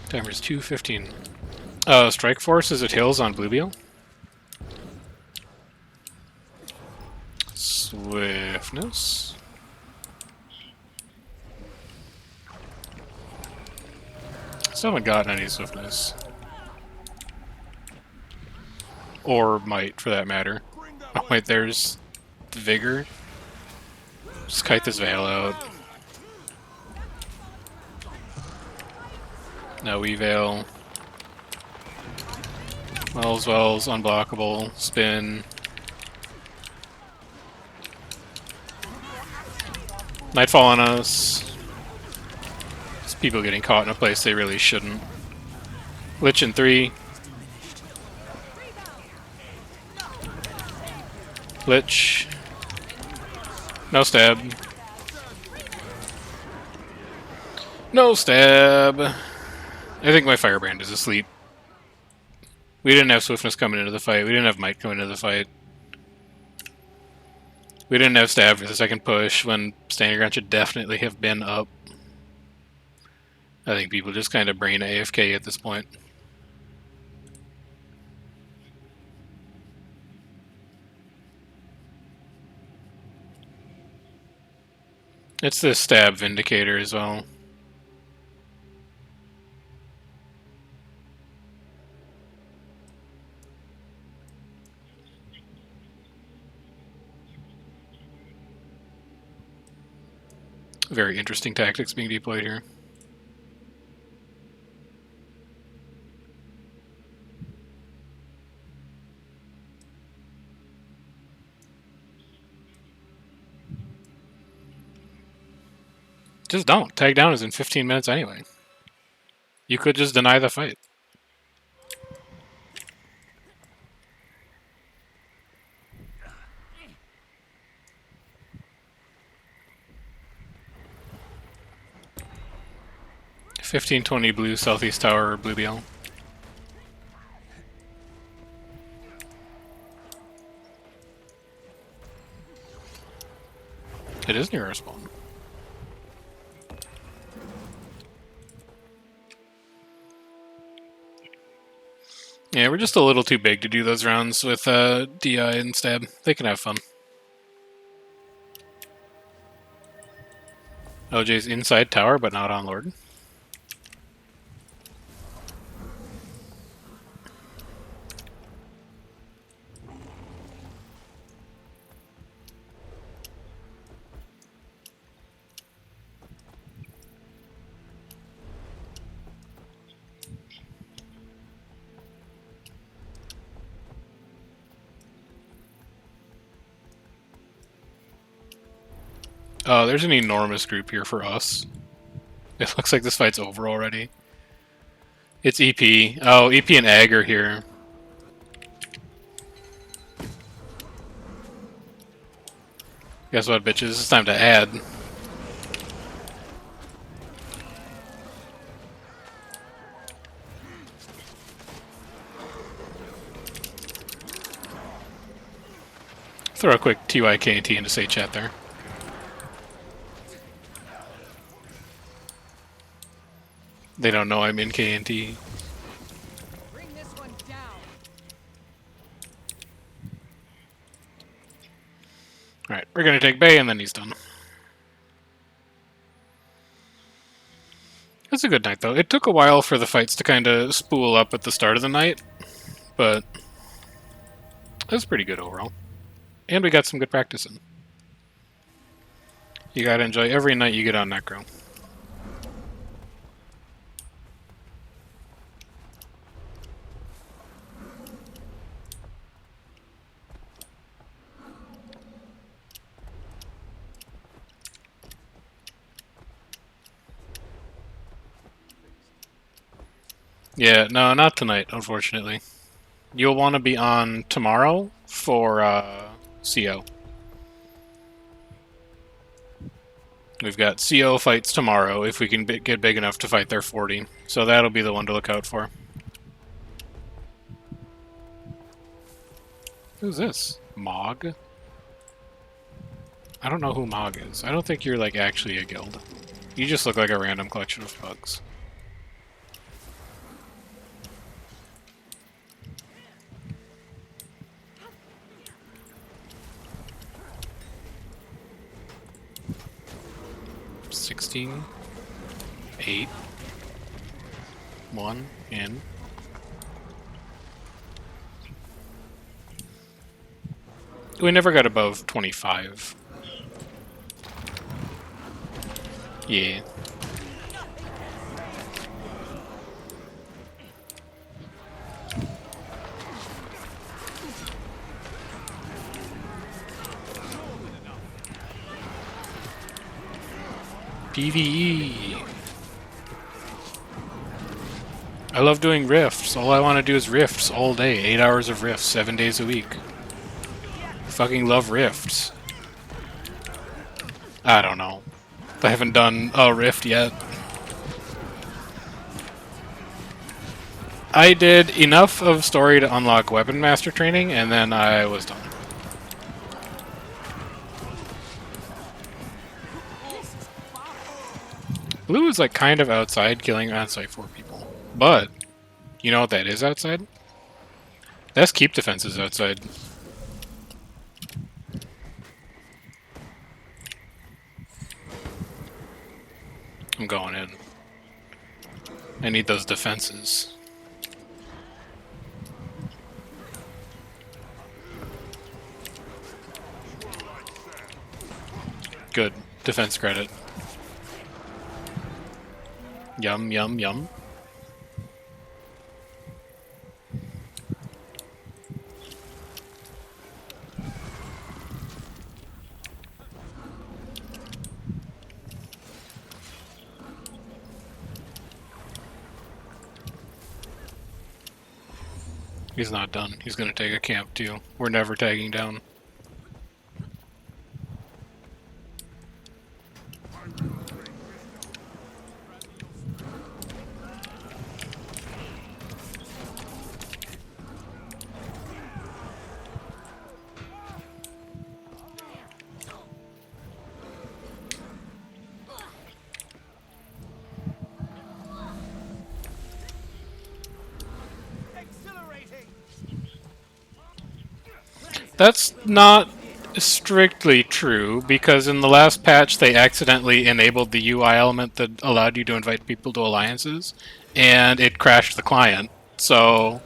Timer's 2:15. Strike Force is at Hills on Bluebeal. Swiftness. Still haven't gotten any swiftness. Or might, for that matter. Oh wait, there's Vigor. Just kite this Veil out. No Weveil. Wells, unblockable, spin. Nightfall on us. It's people getting caught in a place they really shouldn't. Lich in 3. Lich. No stab. No stab. I think my Firebrand is asleep. We didn't have Swiftness coming into the fight. We didn't have Might coming into the fight. We didn't have Stab for the second push when Standing Ground should definitely have been up. I think people just kind of brain AFK at this point. It's the stab vindicator as well. Very interesting tactics being deployed here. Just don't. Tag down is in 15 minutes anyway. You could just deny the fight. $15.20 blue southeast tower or blue BL. It is near our spawn. Yeah, we're just a little too big to do those rounds with DI and stab. They can have fun. OJ's inside tower, but not on Lord. Oh, there's an enormous group here for us. It looks like this fight's over already. It's EP. Oh, EP and Ag are here. Guess what, bitches? It's time to add. Throw a quick TYKT into say chat there. They don't know I'm in KNT. Bring this one down. Alright, we're gonna take Bay and then he's done. It's a good night though. It took a while for the fights to kind of spool up at the start of the night, but it was pretty good overall. And we got some good practice in. You gotta enjoy every night you get on Necro. Yeah, no, not tonight, unfortunately. You'll want to be on tomorrow for CO. We've got CO fights tomorrow if we can get big enough to fight their 40. So that'll be the one to look out for. Who's this? Mog? I don't know who Mog is. I don't think you're like actually a guild. You just look like a random collection of bugs. $16, 8, 1 in. We never got above 25. Yeah. PvE. I love doing rifts. All I want to do is rifts all day. 8 hours of rifts, 7 days a week. Fucking love rifts. I don't know. I haven't done a rift yet. I did enough of story to unlock weapon master training, and then I was done. Blue is like kind of outside, killing on-site 4 people. But, you know what that is outside? That's keep defenses outside. I'm going in. I need those defenses. Good. Defense credit. Yum, yum, yum. He's not done. He's gonna take a camp too. We're never tagging down. That's not strictly true, because in the last patch they accidentally enabled the UI element that allowed you to invite people to alliances, and it crashed the client. So,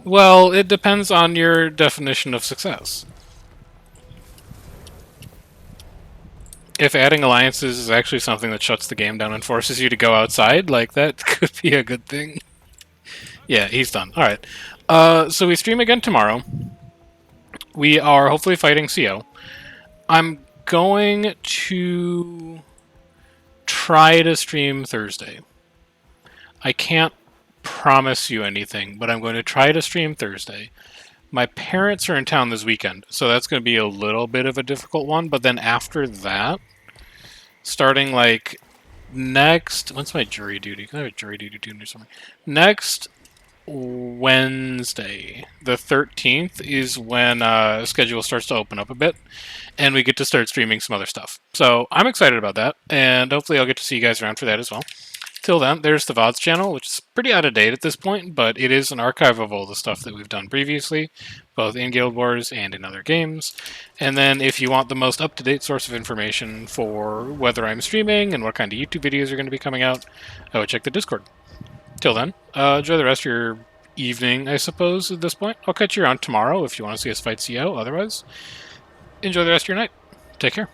well, it depends on your definition of success. If adding alliances is actually something that shuts the game down and forces you to go outside, like, that could be a good thing. Yeah, he's done. Alright. So we stream again tomorrow. We are hopefully fighting CO. I'm going to try to stream Thursday. I can't promise you anything, but I'm going to try to stream Thursday. My parents are in town this weekend, so that's going to be a little bit of a difficult one, but then after that, starting like next... When's my jury duty? I have a jury duty or something. Next Wednesday, the 13th, is when schedule starts to open up a bit, and we get to start streaming some other stuff. So I'm excited about that, and hopefully I'll get to see you guys around for that as well. Till then, there's the VODs channel, which is pretty out of date at this point, but it is an archive of all the stuff that we've done previously, both in Guild Wars and in other games. And then if you want the most up-to-date source of information for whether I'm streaming and what kind of YouTube videos are going to be coming out, I would check the Discord. Till then, enjoy the rest of your evening, I suppose, at this point. I'll catch you around tomorrow if you want to see us fight CO. Otherwise, enjoy the rest of your night. Take care.